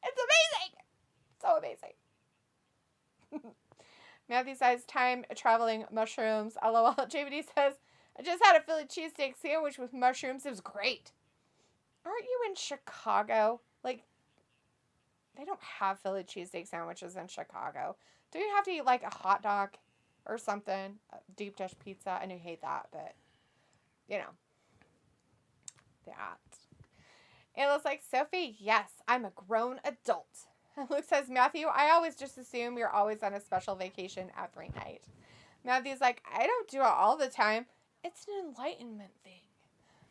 It's amazing! So amazing. Matthew says, time traveling mushrooms. LOL. JVD says, I just had a Philly cheesesteak sandwich with mushrooms. It was great. Aren't you in Chicago? Like, they don't have Philly cheesesteak sandwiches in Chicago. Do you have to eat like a hot dog or something? A deep dish pizza. I know you hate that, but, you know. That. Ayla's like, Sophie, yes, I'm a grown adult. And Luke says, Matthew, I always just assume you're always on a special vacation every night. Matthew's like, I don't do it all the time. It's an enlightenment thing.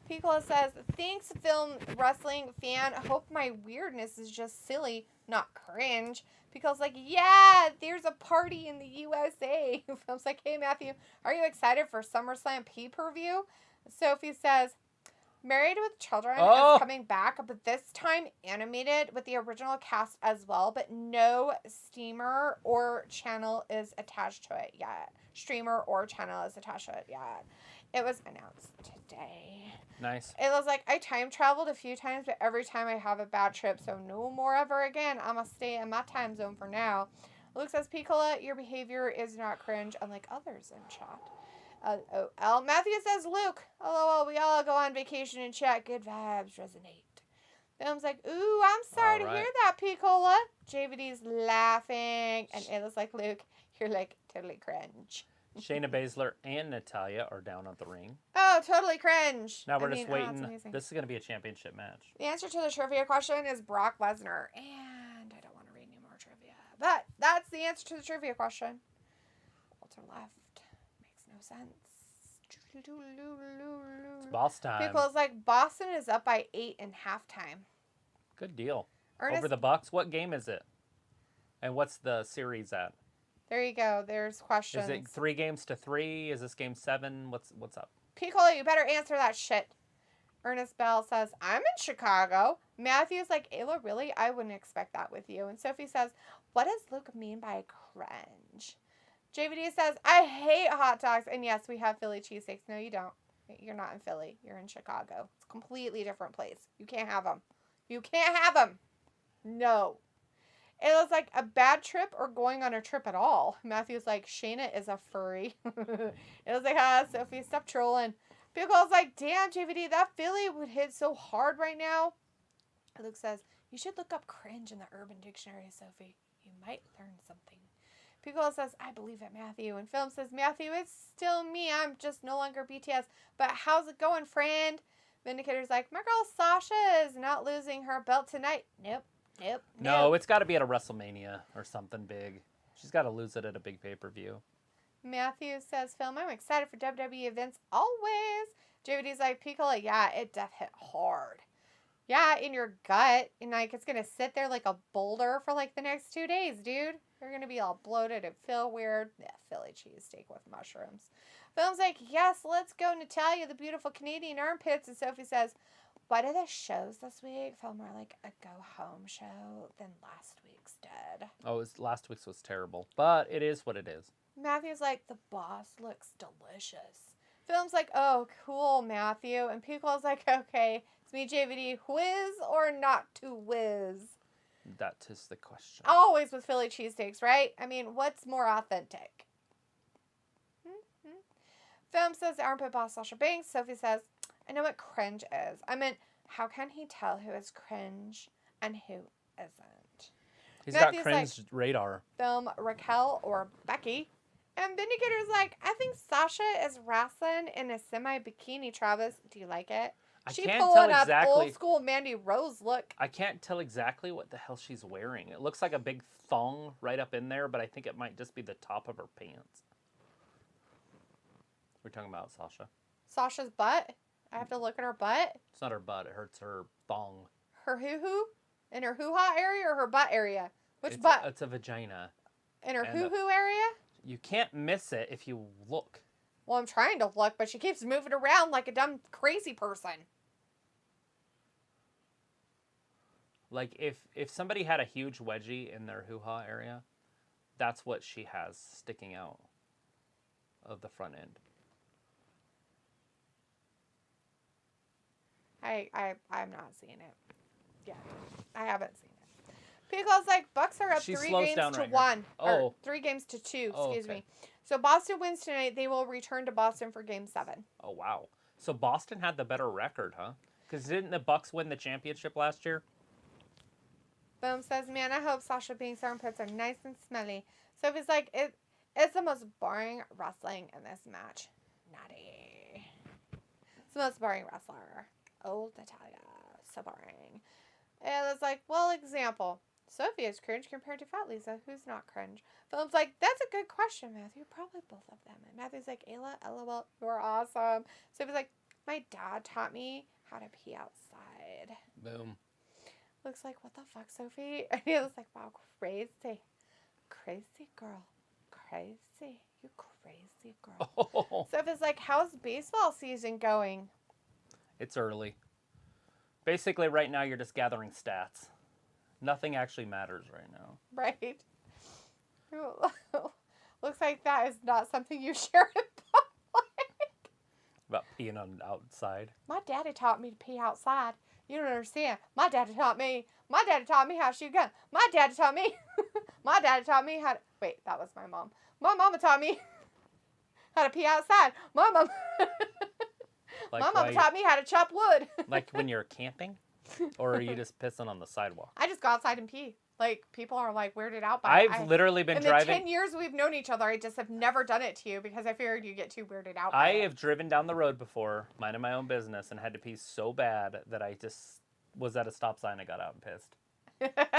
Piccolo says, thanks, film wrestling fan. Hope my weirdness is just silly, not cringe. Piccolo's like, yeah, there's a party in the USA. Film's like, hey, Matthew, are you excited for SummerSlam pay-per-view? Sophie says, Married with Children is coming back, but this time animated with the original cast as well, but no streamer or channel is attached to it yet. It was announced today. Nice. It was like, I time traveled a few times, but every time I have a bad trip, so no more ever again. I'm going to stay in my time zone for now. Luke says, Piccola, your behavior is not cringe, unlike others in chat. LOL. Matthew says, Luke, LOL, we all go on vacation and chat. Good vibes resonate. Film's like, ooh, I'm sorry to hear that, P-Cola. JVD's laughing, and it looks like, Luke, you're like totally cringe. Shayna Baszler and Natalya are down at the ring. Oh, totally cringe. Now we're just waiting. This is going to be a championship match. The answer to the trivia question is Brock Lesnar. And I don't want to read any more trivia. But that's the answer to the trivia question. Walter left. Makes no sense. It's boss time. Pickle's like, Boston is up by 8 in halftime. Good deal. Over the Bucks. What game is it? And what's the series at? There you go. There's questions. Is it 3-3? Is this game 7? What's up? Piccolo, you better answer that shit. Ernest Bell says, I'm in Chicago. Matthew's like, Ayla, really? I wouldn't expect that with you. And Sophie says, what does Luke mean by cringe? JVD says, I hate hot dogs. And yes, we have Philly cheesesteaks. No, you don't. You're not in Philly. You're in Chicago. It's a completely different place. You can't have them. You can't have them. No. It was like a bad trip or going on a trip at all. Matthew's like, Shayna is a furry. It was like, Sophie, stop trolling. Pickle's like, damn, JVD, that Philly would hit so hard right now. Luke says, you should look up cringe in the Urban Dictionary, Sophie. You might learn something. Pickle says, I believe it, Matthew. And Film says, Matthew, it's still me. I'm just no longer BTS. But how's it going, friend? Vindicator's like, my girl Sasha is not losing her belt tonight. Nope. No, it's got to be at a WrestleMania or something big. She's got to lose it at a big pay-per-view. Matthew says, Film, I'm excited for WWE events always. JVD's like, Piccolo, yeah, it def hit hard. Yeah, in your gut. And like, it's going to sit there like a boulder for like the next 2 days, dude. You're going to be all bloated and feel weird. Yeah, Philly cheesesteak with mushrooms. Film's like, yes, let's go, Natalya, the beautiful Canadian armpits. And Sophie says, what are the shows this week? Felt more like a go-home show than last week's did. Oh, last week's was terrible. But it is what it is. Matthew's like, the boss looks delicious. Film's like, oh, cool, Matthew. And Pickle's like, okay, it's me, JVD. Whiz or not to whiz? That is the question. Always with Philly cheesesteaks, right? I mean, what's more authentic? Film says, armpit boss Sasha Banks. Sophie says, I know what cringe is. I mean, how can he tell who is cringe and who isn't? He's got cringe radar. Film Raquel or Becky. And Vindicator's like, I think Sasha is wrestling in a semi-bikini, Travis. Do you like it? She pulling up old school Mandy Rose look. I can't tell exactly what the hell she's wearing. It looks like a big thong right up in there, but I think it might just be the top of her pants. We're talking about Sasha. Sasha's butt? I have to look at her butt? It's not her butt. It hurts her thong. Her hoo-hoo? In her hoo-ha area or her butt area? Which butt? It's a vagina. In her hoo-hoo area? You can't miss it if you look. Well, I'm trying to look, but she keeps moving around like a dumb, crazy person. Like, if somebody had a huge wedgie in their hoo-ha area, that's what she has sticking out of the front end. I'm not seeing it. Yeah, I haven't seen it. Pickle's like, Bucks are up 3 games to 1. Or 3 games to 2, excuse me. So Boston wins tonight. They will return to Boston for Game 7. Oh, wow. So Boston had the better record, huh? Because didn't the Bucks win the championship last year? Boom says, man, I hope Sasha Banks' armpits are nice and smelly. Sophie's like, it's the most boring wrestling in this match. Naughty. It's the most boring wrestler. Old Natalya. So boring. And it's like, well, example. Sophie is cringe compared to Fat Lisa, who's not cringe. Philip's like, that's a good question, Matthew. Probably both of them. And Matthew's like, Ayla, LOL, you're awesome. Sophie's like, my dad taught me how to pee outside. Boom. Looks like, what the fuck, Sophie? And he was like, wow, crazy. Crazy girl. Crazy. You crazy girl. Oh. Sophie's like, how's baseball season going? It's early. Basically, right now, you're just gathering stats. Nothing actually matters right now. Right. Looks like that is not something you share in public. About peeing on outside. My daddy taught me to pee outside. You don't understand. My daddy taught me how to shoot a gun. My daddy taught me. My daddy taught me how to. Wait, that was my mom. My mama taught me how to pee outside. My mom. Like my mama taught me how to chop wood. Like when you're camping? Or are you just pissing on the sidewalk? I just go outside and pee. Like, people are like weirded out by it. I've literally been driving. In the 10 years we've known each other, I just have never done it to you because I figured you get too weirded out by I it. have driven down the road before, minding my own business, and had to pee so bad that I just was at a stop sign and got out and pissed.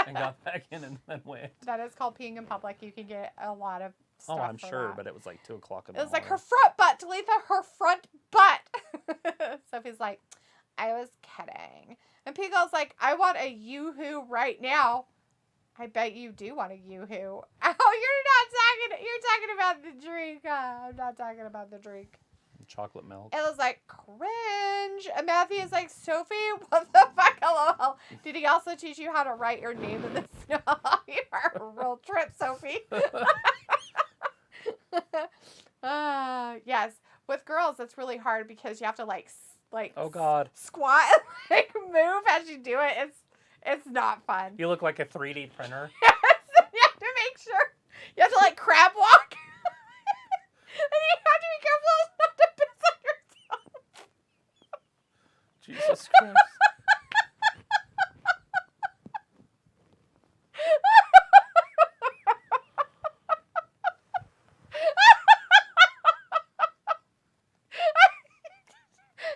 And got back in and then went. That is called peeing in public. You can get a lot of stuff. Oh, I'm for sure, that. but it was like 2 o'clock in the It was morning. like her front butt, Talitha, her front butt. Sophie's like, I was kidding. And Pico's like, I want a yoo-hoo right now. I bet you do want a yoo-hoo. Oh, you're talking about the drink. I'm not talking about the drink. Chocolate milk. It was like, cringe. And Matthew is like, Sophie, what the fuck, LOL. Did he also teach you how to write your name in the snow? You're a real trip, Sophie. Yes. With girls, it's really hard because you have to like oh God, squat and like move as you do it. It's not fun. you look like a 3D printer. Yes, you have to make sure. You have to like crab walk. And you have to be careful not to piss on yourself. Jesus Christ.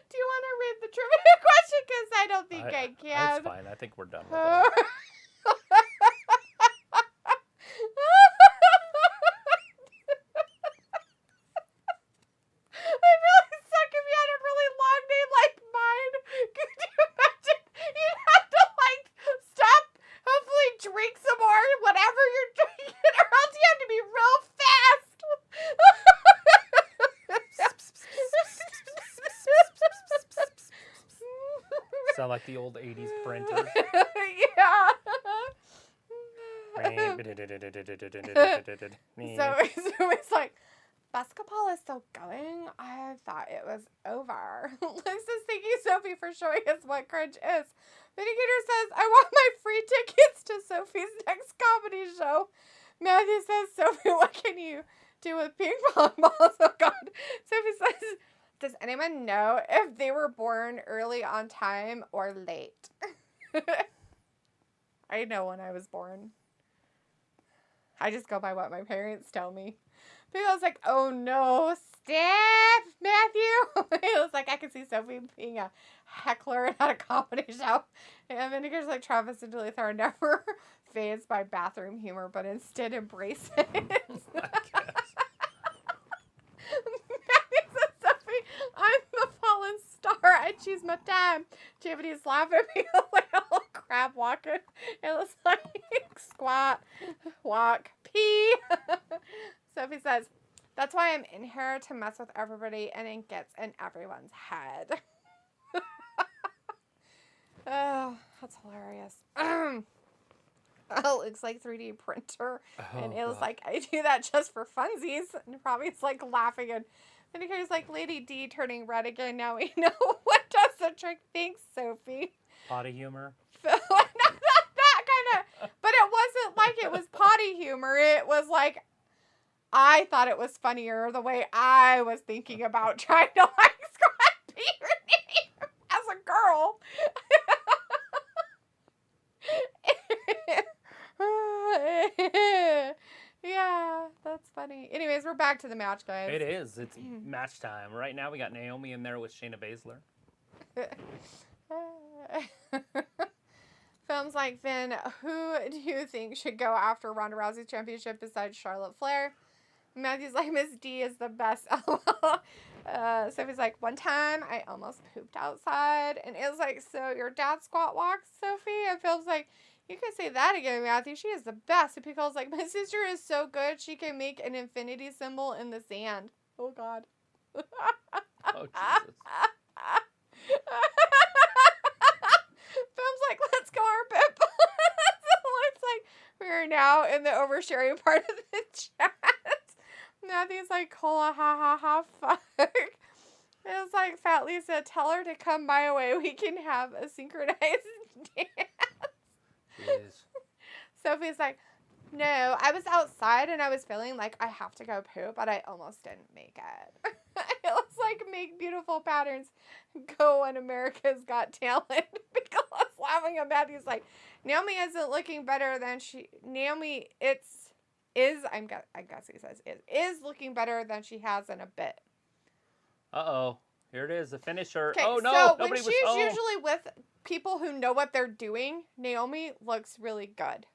Do you want to read the trivia question? Because I don't think I can. That's fine. I think we're done with it. Sound like the old 80s printer. Yeah. So it's like, basketball is still going. I thought it was over. Liz says, thank you, Sophie, for showing us what cringe is. Vindicator says, I want my free tickets to Sophie's next comedy show. Matthew says, Sophie, what can you do with ping pong balls? Oh, God. Sophie says, does anyone know if they were born early on time or late? I know when I was born. I just go by what my parents tell me. But I was like, oh no, stop, Matthew. It was like, I could see Sophie being a heckler at a comedy show. And Vindicator's like, Travis and Duluth are never fazed by bathroom humor, but instead embrace it. I'm the fallen star. I choose my time. Tiffany's laughing at me like a little crab walking. It looks like squat, walk, pee. Sophie says, that's why I'm in here to mess with everybody and it gets in everyone's head. Oh, that's hilarious. Oh, it looks like 3D printer. And it was like, I do that just for funsies. And Robbie's like laughing and Vindicator's like, Lady D turning red again. Now we know what does the trick. Thanks, Sophie. Potty humor. Not that kind of. But it wasn't like it was potty humor. It was like, I thought it was funnier the way I was thinking about trying to like squat pee your name as a girl. Yeah, that's funny. Anyways, we're back to the match, guys. It is. It's match time. Right now, we got Naomi in there with Shayna Baszler. Films like, Finn, who do you think should go after Ronda Rousey's championship besides Charlotte Flair? Matthew's like, Miss D is the best. Sophie's like, one time I almost pooped outside. And it was like, so your dad squat walks, Sophie? And Phil's like, you can say that again, Matthew. She is the best. And Picole's like, my sister is so good. She can make an infinity symbol in the sand. Oh, God. Oh, Jesus. Phil's like, let's go, our pip. It's like, we're now in the oversharing part of the chat. Matthew's like, cola, ha, ha, ha, fuck. It was like, Fat Lisa, tell her to come my way. We can have a synchronized dance. Jeez. Sophie's like, no, I was outside and I was feeling like I have to go poop, but I almost didn't make it. It was like, make beautiful patterns. Go on America's Got Talent. Because laughing at Matthew's like, Naomi isn't looking better than Naomi, I guess he says, is looking better than she has in a bit. Uh-oh. Here it is, the finisher. Okay, Oh, no, so nobody when she's usually with people who know what they're doing, Naomi looks really good.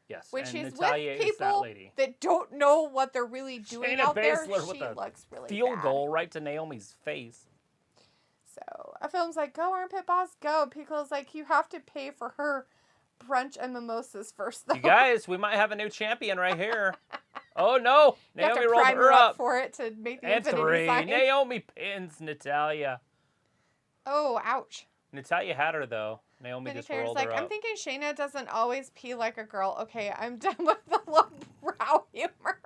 Yes, When and she's Natalya with is that people lady. that don't know what they're really doing Shayna out there, Baszler she with a looks really field bad. goal right to Naomi's face. So a film's like, go Armpit Boss, go. Piccolo's like, you have to pay for her brunch and mimosas first, though. You guys, we might have a new champion right here. Oh, no. You have Naomi to rolled prime her up. for it to make the And infinity 3. sign. Naomi pins Natalya. Oh, ouch. Natalya had her, though. Naomi just Vindicator's rolled like, her up. I'm thinking Shayna doesn't always pee like a girl. Okay, I'm done with the low brow humor.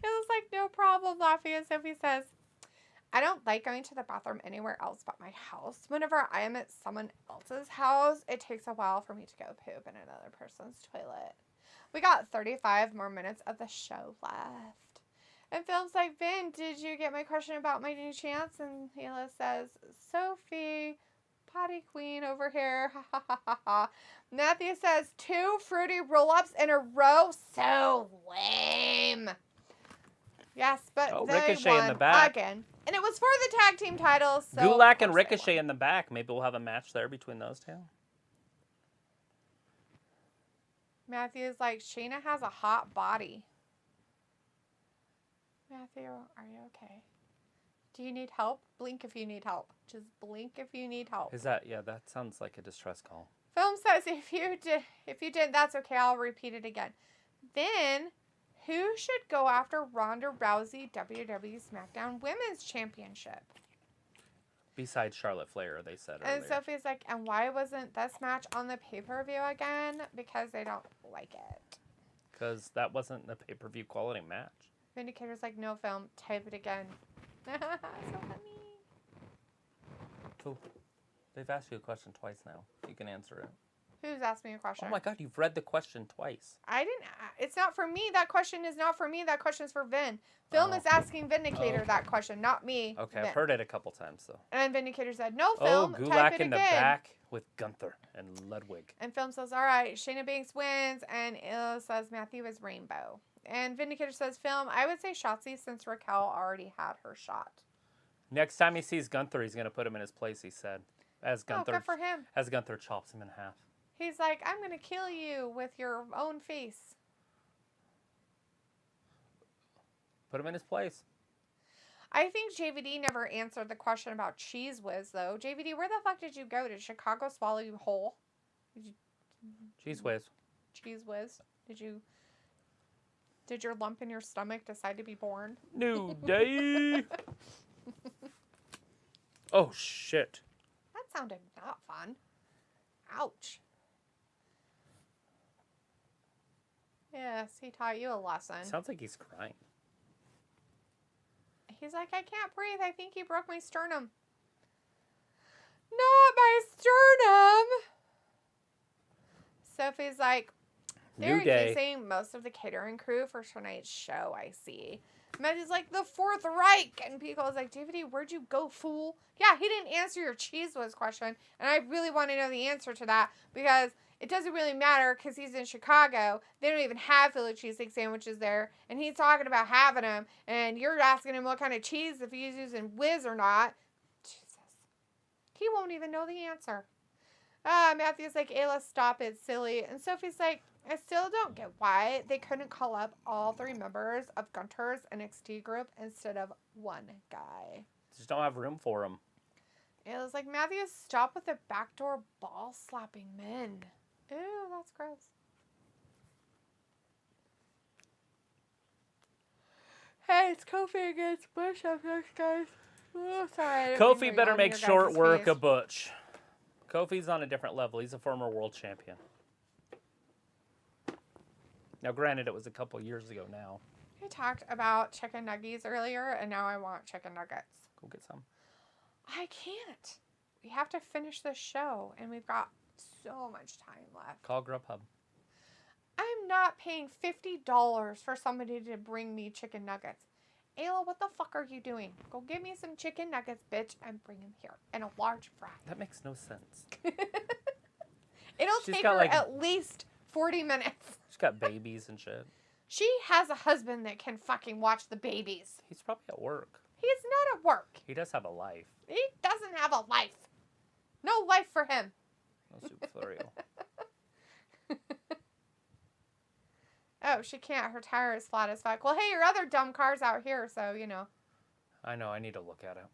It was like, no problem, laughing as Sophie says, I don't like going to the bathroom anywhere else but my house. Whenever I am at someone else's house, it takes a while for me to go poop in another person's toilet. We got 35 more minutes of the show left. And Phil's like, Vin, did you get my question about my new chance? And Hila says, Sophie, potty queen over here. Ha ha ha ha ha. Matthew says, 2 fruity roll-ups in a row. So lame. Yes, but they Ricochet won in the back. again. And it was for the tag team titles. So Gulak and Ricochet in the back. Maybe we'll have a match there between those two. Matthew's like, Shayna has a hot body. Matthew, are you okay? Do you need help? Blink if you need help. Just blink if you need help. Is that, yeah, that sounds like a distress call. Film says if you did, that's okay. I'll repeat it again. Then, who should go after Ronda Rousey WWE SmackDown Women's Championship? Besides Charlotte Flair, they said earlier. And Sophie's like, and why wasn't this match on the pay-per-view again? Because they don't like it. Because that wasn't the pay-per-view quality match. Vindicator's like, no, Film, type it again. So funny. Oh, they've asked you a question twice now. You can answer it. Who's asked me a question? Oh my God, you've read the question twice. I didn't. It's not for me. That question is not for me. That question is for Vin. Film is asking Vindicator that question, not me. Okay, Vin. I've heard it a couple times, though. And Vindicator said, no, Oh, Film, type Gulak it in the again. back with Gunther and Ludwig. And Film says, all right, Shayna Banks wins. And Illa says Matthew is Rainbow. And Vindicator says, Film, I would say Shotzi since Raquel already had her shot. Next time he sees Gunther, he's going to put him in his place, he said. As Gunther, good for him. As Gunther chops him in half. He's like, I'm going to kill you with your own face. Put him in his place. I think JVD never answered the question about Cheese Whiz, though. JVD, where the fuck did you go? Did Chicago swallow you whole? Cheese Whiz. Cheese Whiz? Did your lump in your stomach decide to be born? New day. Oh, shit. That sounded not fun. Ouch. Yes, he taught you a lesson. Sounds like he's crying. He's like, I can't breathe. I think he broke my sternum. Not my sternum. Sophie's like, they're using most of the catering crew for tonight's show, I see. Maggie's like, the Fourth Reich. And Pico's like, DVD, where'd you go, fool? Yeah, he didn't answer your Cheese Whiz question. And I really want to know the answer to that because it doesn't really matter because he's in Chicago. They don't even have Philly cheesesteak sandwiches there. And he's talking about having them. And you're asking him what kind of cheese, if he's using Whiz or not. Jesus. He won't even know the answer. Matthew's like, Ayla, stop it, silly. And Sophie's like, I still don't get why they couldn't call up all 3 members of Gunter's NXT group instead of one guy. Just don't have room for him. Ayla's like, Matthew, stop with the backdoor ball slapping men. Ew, that's gross. Hey, it's Kofi against Bush up next, guys. Oh, sorry. Kofi better make short work of Butch. Kofi's on a different level. He's a former world champion. Now, granted, it was a couple years ago now. We talked about chicken nuggies earlier, and now I want chicken nuggets. Go get some. I can't. We have to finish this show, and we've got so much time left. Call Grubhub. I'm not paying $50 for somebody to bring me chicken nuggets. Ayla, what the fuck are you doing? Go get me some chicken nuggets, bitch, and bring them here in a large fry. That makes no sense. It'll She's take got, her like- at least 40 minutes. She's got babies and shit. She has a husband that can fucking watch the babies. He's probably at work. He's not at work. He does have a life. He doesn't have a life. No life for him. No soup for real. Oh, she can't. Her tire is flat as fuck. Well, hey, your other dumb car's out here, so, I know. I need to look at it.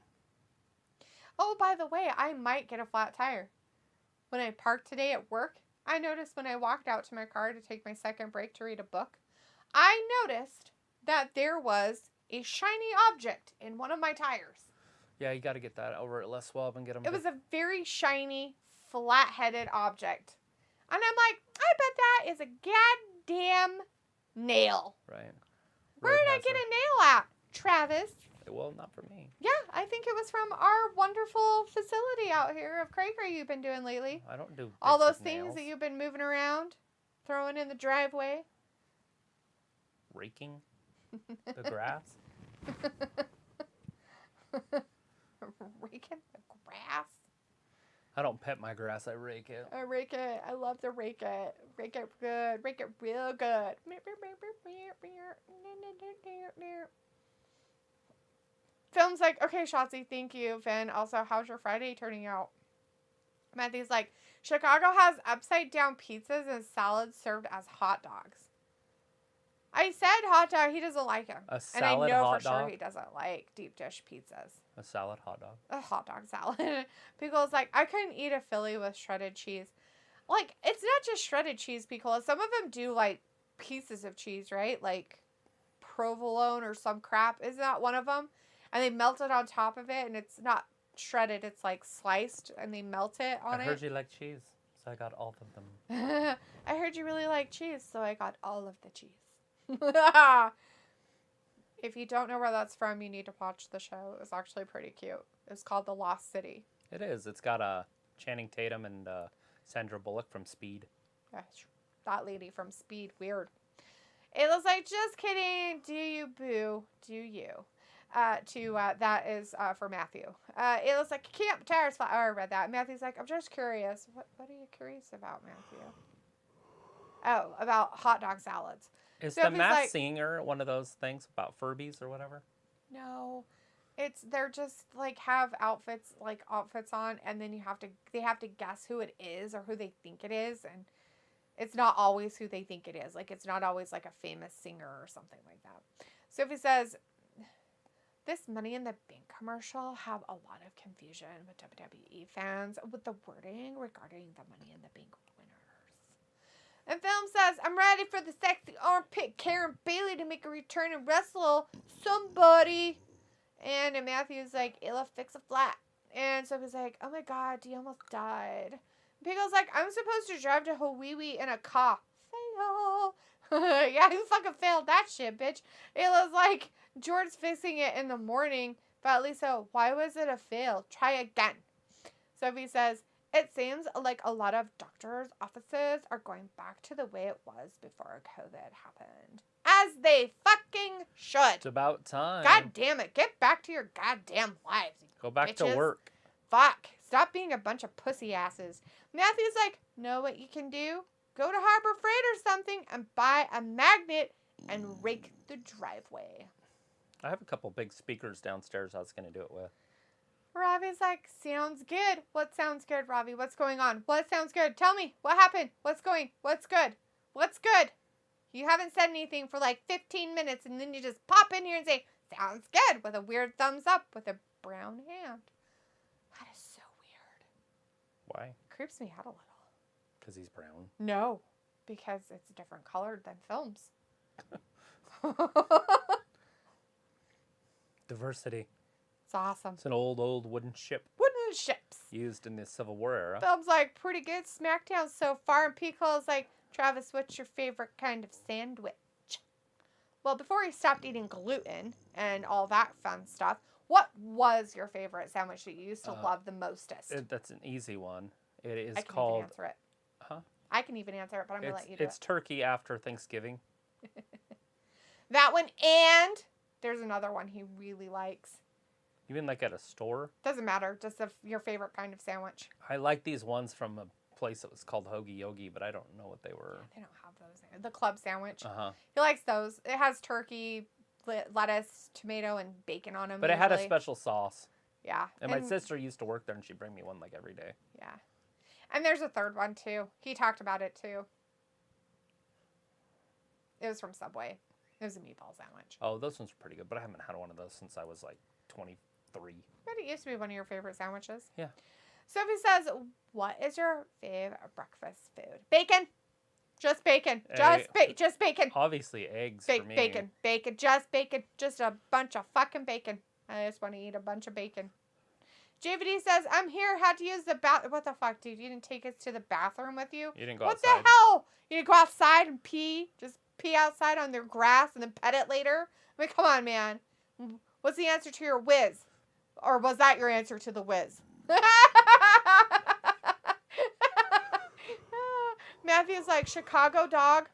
Oh, by the way, I might get a flat tire. When I parked today at work, I noticed when I walked out to my car to take my second break to read a book, I noticed that there was a shiny object in one of my tires. Yeah, you got to get that over at Les Schwab and get them. It was a very shiny, flat-headed object. And I'm like, I bet that is a goddamn nail. Right. Where did I get a nail at, Travis? Well, not for me. Yeah, I think it was from our wonderful facility out here of Cray you've been doing lately. I don't do All bits those of things nails. that you've been moving around, throwing in the driveway. Raking the grass. Raking the grass. I don't pet my grass. I rake it. I rake it. I love to rake it. Rake it good. Rake it real good. Film's like, okay, Shotzi, thank you. Finn, also, how's your Friday turning out? Matthew's like, Chicago has upside down pizzas and salads served as hot dogs. I said hot dog. He doesn't like them. A And I salad know hot for sure dog? he doesn't like deep dish pizzas. A salad hot dog. A hot dog salad. Pickle's like, I couldn't eat a Philly with shredded cheese. Like, it's not just shredded cheese, Pickle. Some of them do, like, pieces of cheese, right? Like, provolone or some crap. Isn't that one of them? And they melt it on top of it, and it's not shredded. It's, like, sliced, and they melt it on I it. heard you like cheese, so I got all of them. I heard you really like cheese, so I got all of the cheese. If you don't know where that's from, you need to watch the show. It was actually pretty cute. It's called The Lost City. It is. It's got Channing Tatum and Sandra Bullock from Speed. Gosh, that lady from Speed. Weird. It was like, just kidding. Do you, boo? Do you? That is for Matthew. It was like, camp tires flat. Oh, I read that. Matthew's like, I'm just curious. What are you curious about, Matthew? Oh, about hot dog salads. Is So the if he's Masked like- Singer one of those things about Furbies or whatever? No, they're just like have outfits on, and then they have to guess who it is or who they think it is, and it's not always who they think it is. Like, it's not always like a famous singer or something like that. So if he says, this Money in the Bank commercial have a lot of confusion with WWE fans with the wording regarding the Money in the Bank winners. And Film says, I'm ready for the sexy armpit Karen Bailey to make a return and wrestle somebody. And Matthew's like, it'll fix a flat. And Sophie's like, oh my god, he almost died. Pickle's like, I'm supposed to drive to Hawaii in a car. Fail. Yeah, you fucking failed that shit, bitch. It was like, George's fixing it in the morning, but at least why was it a fail? Try again. Sophie says, it seems like a lot of doctors' offices are going back to the way it was before COVID happened. As they fucking should. It's about time. God damn it. Get back to your goddamn lives. You Go back bitches. to work. Fuck. Stop being a bunch of pussy asses. Matthew's like, know what you can do? Go to Harbor Freight or something and buy a magnet and rake the driveway. I have a couple big speakers downstairs I was going to do it with. Ravi's like, sounds good. What sounds good, Ravi? What's going on? What sounds good? Tell me. What happened? What's good? What's good? You haven't said anything for like 15 minutes, and then you just pop in here and say, sounds good, with a weird thumbs up with a brown hand. That is so weird. Why? It creeps me out a little. Because he's brown. No, because it's a different color than films. Diversity. It's awesome. It's an old wooden ship Wooden ships. used in the Civil War era. Film's like, pretty good SmackDown so far. And Pico's like, Travis, what's your favorite kind of sandwich? Well, before he stopped eating gluten and all that fun stuff, what was your favorite sandwich that you used to love the mostest? That's an easy one. It is I can called... even answer it. Huh? I can even answer it, but I'm going to let you do It's it. turkey after Thanksgiving. That one, and there's another one he really likes. Even like at a store. Doesn't matter. Just your favorite kind of sandwich. I like these ones from place that was called Hoagie Yogi, but I don't know what they were. They don't have those there. The club sandwich. Uh-huh. He likes those. It has turkey, lettuce, tomato, and bacon on them. But it had a special sauce. Yeah. And my sister used to work there, and she'd bring me one like every day. Yeah. And there's a third one, too. He talked about it, too. It was from Subway. It was a meatball sandwich. Oh, those ones are pretty good, but I haven't had one of those since I was like 23. But it used to be one of your favorite sandwiches. Yeah. Sophie says, what is your favorite breakfast food? Bacon. Just bacon. Just bacon. Obviously, eggs for me. Bacon. Just bacon. Just a bunch of fucking bacon. I just want to eat a bunch of bacon. JVD says, I'm here. Had to use the bath. What the fuck, dude? You didn't take us to the bathroom with you? You didn't go outside. What the hell? You didn't go outside and pee? Just pee outside on their grass and then pet it later? I mean, come on, man. What's the answer to your whiz? Or was that your answer to the whiz? Matthew's like, Chicago dog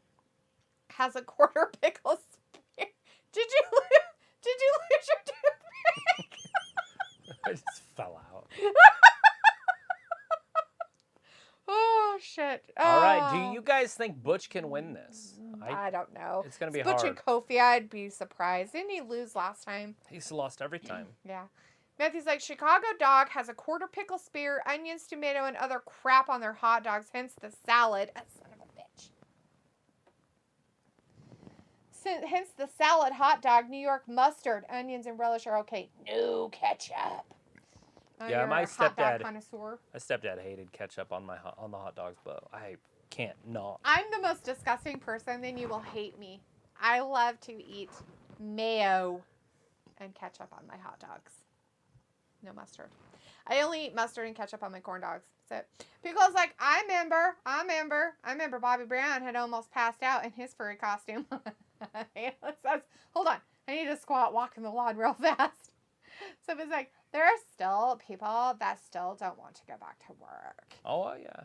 has a quarter pickle spear. Did you lose your toothpick? I just fell out. Oh, shit. All right. Do you guys think Butch can win this? I don't know. It's going to be Butch hard. and Kofi, I'd be surprised. Didn't he lose last time? He's lost every time. Yeah. Matthew's like, Chicago dog has a quarter pickle spear, onions, tomato, and other crap on their hot dogs, hence the salad. A son of a bitch. Hence the salad hot dog, New York mustard, onions, and relish are okay. No ketchup. Yeah, my stepdad. Connoisseur. My stepdad hated ketchup on the hot dogs, but I can't not. I'm the most disgusting person, then you will hate me. I love to eat mayo and ketchup on my hot dogs. No mustard. I only eat mustard and ketchup on my corn dogs. That's it. Because, like, I remember Bobby Brown had almost passed out in his furry costume. Hold on. I need to squat, walk in the lawn real fast. So it's like, there are still people that still don't want to go back to work. Oh, yeah.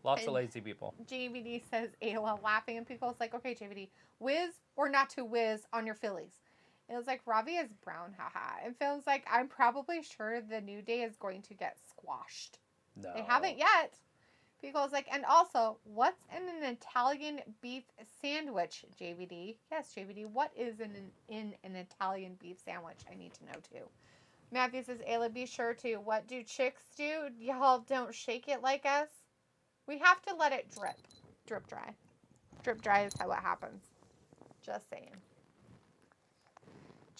Lots of lazy people. JVD says, Ayla laughing, and people, it's like, okay, JVD, whiz or not to whiz on your Phillies? It was like, Ravi is brown, haha. And Phil's like, I'm probably sure the New Day is going to get squashed. No. They haven't yet. Because, like, and also, what's in an Italian beef sandwich, JVD? Yes, JVD, what is in an Italian beef sandwich? I need to know, too. Matthew says, Ayla, be sure to. What do chicks do? Y'all don't shake it like us. We have to let it drip. Drip dry. Drip dry is how it happens. Just saying.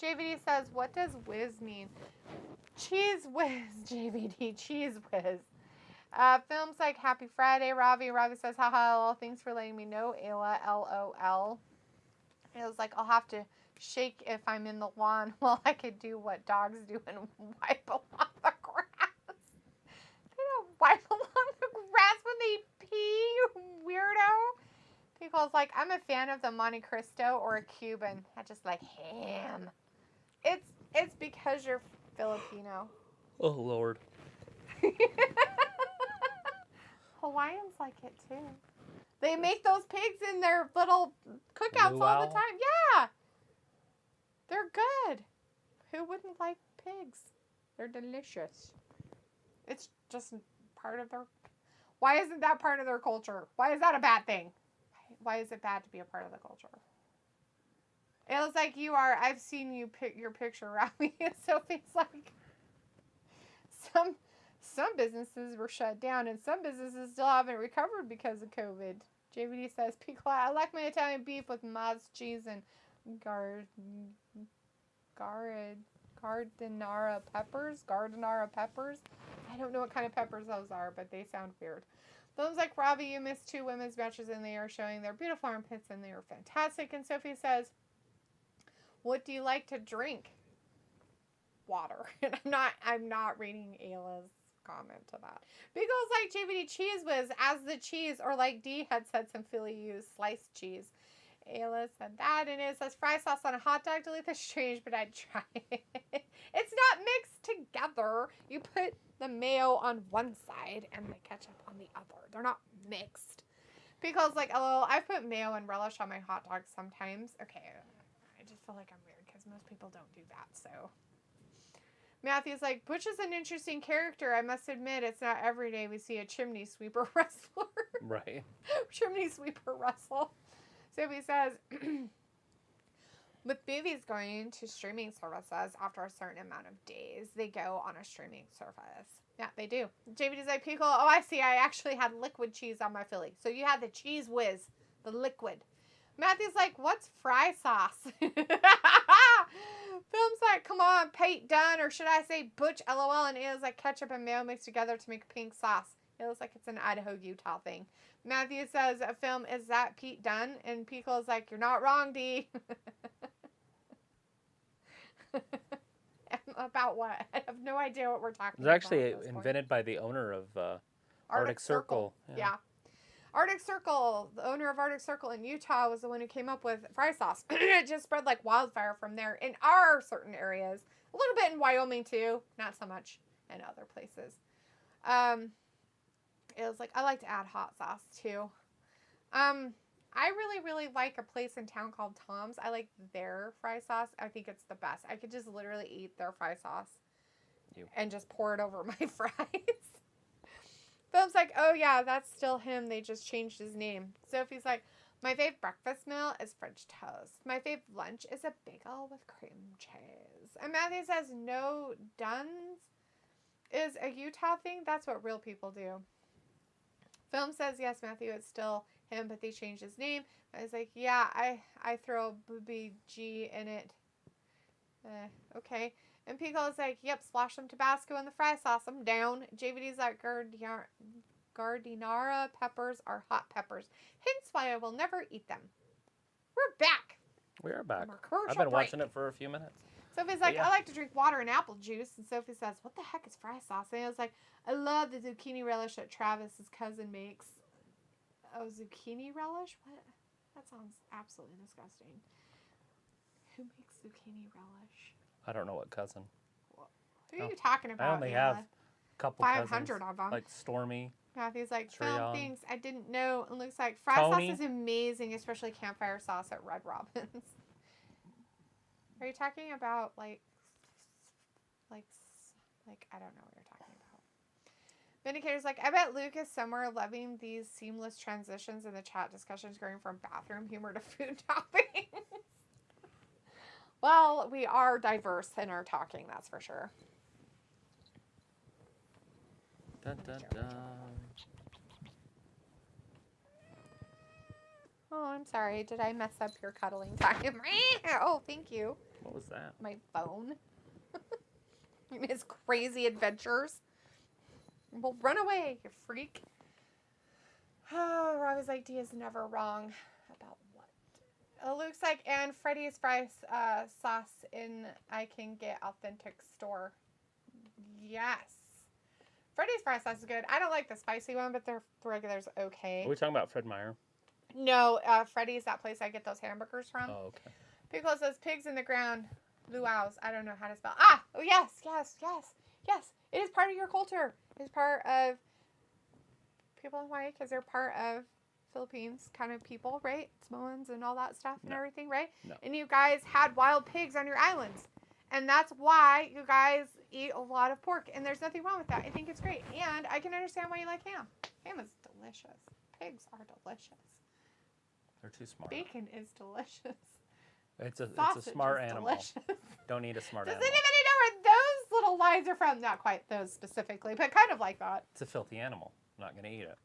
JVD says, what does whiz mean? Cheese whiz, JVD. Cheese whiz. Film's like, happy Friday, Ravi. Ravi says, haha, thanks for letting me know. Ayla, LOL. It was like, I'll have to shake if I'm in the lawn. Well, I could do what dogs do and wipe along the grass. They don't wipe along the grass when they pee, you weirdo. People's like, I'm a fan of the Monte Cristo or a Cuban. I just like ham. It's because you're Filipino. Oh, Lord. Hawaiians like it, too. They make those pigs in their little cookouts all the time. Yeah. They're good. Who wouldn't like pigs? They're delicious. It's just part of their... Why isn't that part of their culture? Why is that a bad thing? Why is it bad to be a part of the culture? It was like you are... I've seen you pick your picture around me. Sophie's like... Some businesses were shut down, and some businesses still haven't recovered because of COVID. JVD says, I like my Italian beef with Moz cheese and Gardinara peppers. I don't know what kind of peppers those are, but they sound weird. Those like, Ravi, you missed 2 women's matches, and they are showing their beautiful armpits, and they are fantastic. And Sophie says, what do you like to drink? Water. And I'm not reading Ayla's comment to that. Because like JVD cheese whiz, as the cheese, or like D had said, some Philly use sliced cheese. Ayla said that, and it says fry sauce on a hot dog. Delete the strange, but I'd try it. It's not mixed together. You put the mayo on one side and the ketchup on the other. They're not mixed. Because like, I put mayo and relish on my hot dogs sometimes. Okay, I just feel like I'm weird because most people don't do that, so. Matthew's like, Butch is an interesting character. I must admit, it's not every day we see a chimney sweeper wrestler. Right. Chimney sweeper wrestle. Sophie says, with movies going to streaming services after a certain amount of days, they go on a streaming service. Yeah, they do. JVD's like, Pickle, oh, I see. I actually had liquid cheese on my Philly. So you had the cheese whiz, the liquid. Matthew's like, what's fry sauce? Film's like, come on, Pate Dunn, or should I say Butch, LOL, and it was like ketchup and mayo mixed together to make pink sauce. It looks like it's an Idaho, Utah thing. Matthew says, a film, is that Pete Dunne? And Pico's like, you're not wrong, D. About what? I have no idea what we're talking It was about. actually invented by the owner of Arctic Circle. Yeah. Arctic Circle, the owner of Arctic Circle in Utah was the one who came up with fry sauce. It just spread like wildfire from there in our certain areas. A little bit in Wyoming too. Not so much in other places. It was like, I like to add hot sauce too. I really, really like a place in town called Tom's. I like their fry sauce. I think it's the best. I could just literally eat their fry sauce and just pour it over my fries. Philip's like, oh yeah, that's still him. They just changed his name. Sophie's like, my fave breakfast meal is French toast. My fave lunch is a bagel with cream cheese. And Matthew says, no, Dunn's is a Utah thing. That's what real people do. Film says, yes, Matthew, it's still him, but they changed his name. I was like, yeah, I throw booby G in it. Okay. And Pico is like, yep, splash some Tabasco in the fry sauce. I'm down. JVD's like, Gardinara peppers are hot peppers. Hence why I will never eat them. We're back. We are back. I've been watching it for a few minutes. Sophie's like, I like to drink water and apple juice. And Sophie says, what the heck is fry sauce? And I was like, I love the zucchini relish that Travis's cousin makes. Oh, zucchini relish? What? That sounds absolutely disgusting. Who makes zucchini relish? I don't know what cousin. Who are you talking about? I only have a couple 500 of them. Like Stormy. Matthew's like, Shreyong. film things I didn't know. And looks like fry Tony. sauce is amazing, especially campfire sauce at Red Robin's. Are you talking about like I don't know what you're talking about. Vindicator's like, I bet Luke is somewhere loving these seamless transitions in the chat discussions going from bathroom humor to food toppings. Well, we are diverse in our talking, that's for sure. Dun, dun, dun. Oh, I'm sorry. Did I mess up your cuddling time? Oh, thank you. What was that? My phone. His crazy adventures. Well, run away, you freak. Oh, Robbie's like, D is never wrong. About what? Luke's like, and Freddy's fry sauce in I can get authentic store. Yes. Freddy's fry sauce is good. I don't like the spicy one, but the regular's okay. Are we talking about Fred Meyer? No, Freddy's, that place I get those hamburgers from. Oh, okay. Pickle says, pigs in the ground. Luau's. I don't know how to spell. Oh, yes. It is part of your culture. It's part of people in Hawaii because they're part of Philippines kind of people, right? Samoans and all that stuff and everything, right? No. And you guys had wild pigs on your islands. And that's why you guys eat a lot of pork. And there's nothing wrong with that. I think it's great. And I can understand why you like ham. Ham is delicious. Pigs are delicious. They're too smart. Bacon is delicious. It's a Sausage smart is animal. Delicious. Don't eat a smart Does animal. anybody know where those little lines are from? Not quite those specifically, but kind of like that. It's a filthy animal. I'm not going to eat it.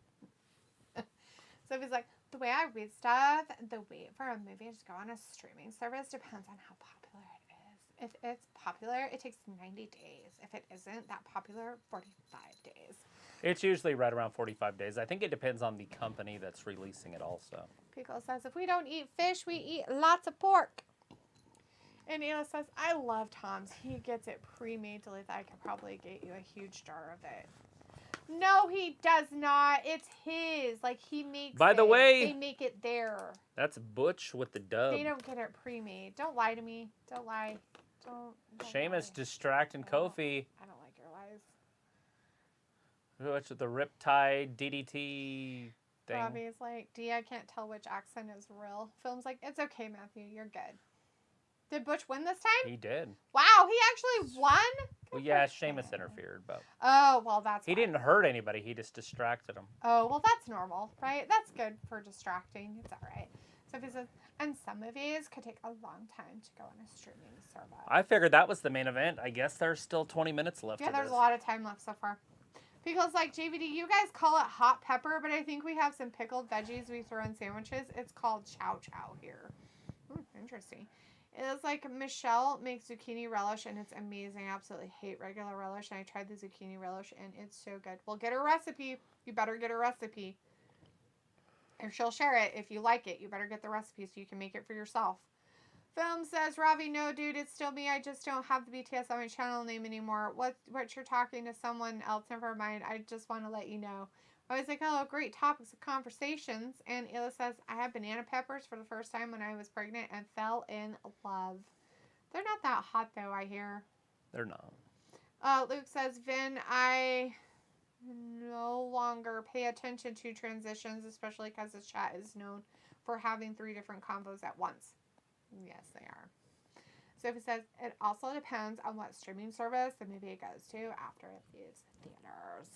So he's like, the way I read stuff, the wait for a movie to go on a streaming service depends on how popular it is. If it's popular, it takes 90 days. If it isn't that popular, 45 days. It's usually right around 45 days. I think it depends on the company that's releasing it also. Pico says, if we don't eat fish, we eat lots of pork. And Anna says, I love Tom's. He gets it pre-made to I could probably get you a huge jar of it. No, he does not. It's his. Like, he makes By the way, they make it there. That's Butch with the dub. They don't get it pre-made. Don't lie to me. Don't lie. Don't Sheamus lie. distracting Kofi. I don't like your lies. Which the Riptide DDT thing. Robbie's like, D, I can't tell which accent is real. Film's like, it's okay, Matthew. You're good. Did Butch win this time? He did. Wow, he actually won? Well, yeah, Sheamus interfered, but Oh, well, that's he fine. didn't hurt anybody. He just distracted him. Oh, well, that's normal, right? That's good for distracting. It's all right. So he says, and some movies could take a long time to go on a streaming service. I figured that was the main event. I guess there's still 20 minutes left. Yeah, of there's this. a lot of time left so far. Because, like, JVD, you guys call it hot pepper, but I think we have some pickled veggies we throw in sandwiches. It's called chow chow here. Interesting. It's like Michelle makes zucchini relish, and it's amazing. I absolutely hate regular relish, and I tried the zucchini relish, and it's so good. Well, get a recipe. You better get a recipe. Or she'll share it. If you like it, you better get the recipe so you can make it for yourself. Film says, Ravi, no, dude, it's still me. I just don't have the BTS on my channel name anymore. What you're talking to someone else, never mind. I just want to let you know. I was like, oh, great topics of conversations. And Ila says, I had banana peppers for the first time when I was pregnant and fell in love. They're not that hot, though, I hear. They're not. Luke says, Vin, I no longer pay attention to transitions, especially because this chat is known for having 3 different combos at once. Yes, they are. Sophie says, it also depends on what streaming service the movie goes to after it leaves theaters.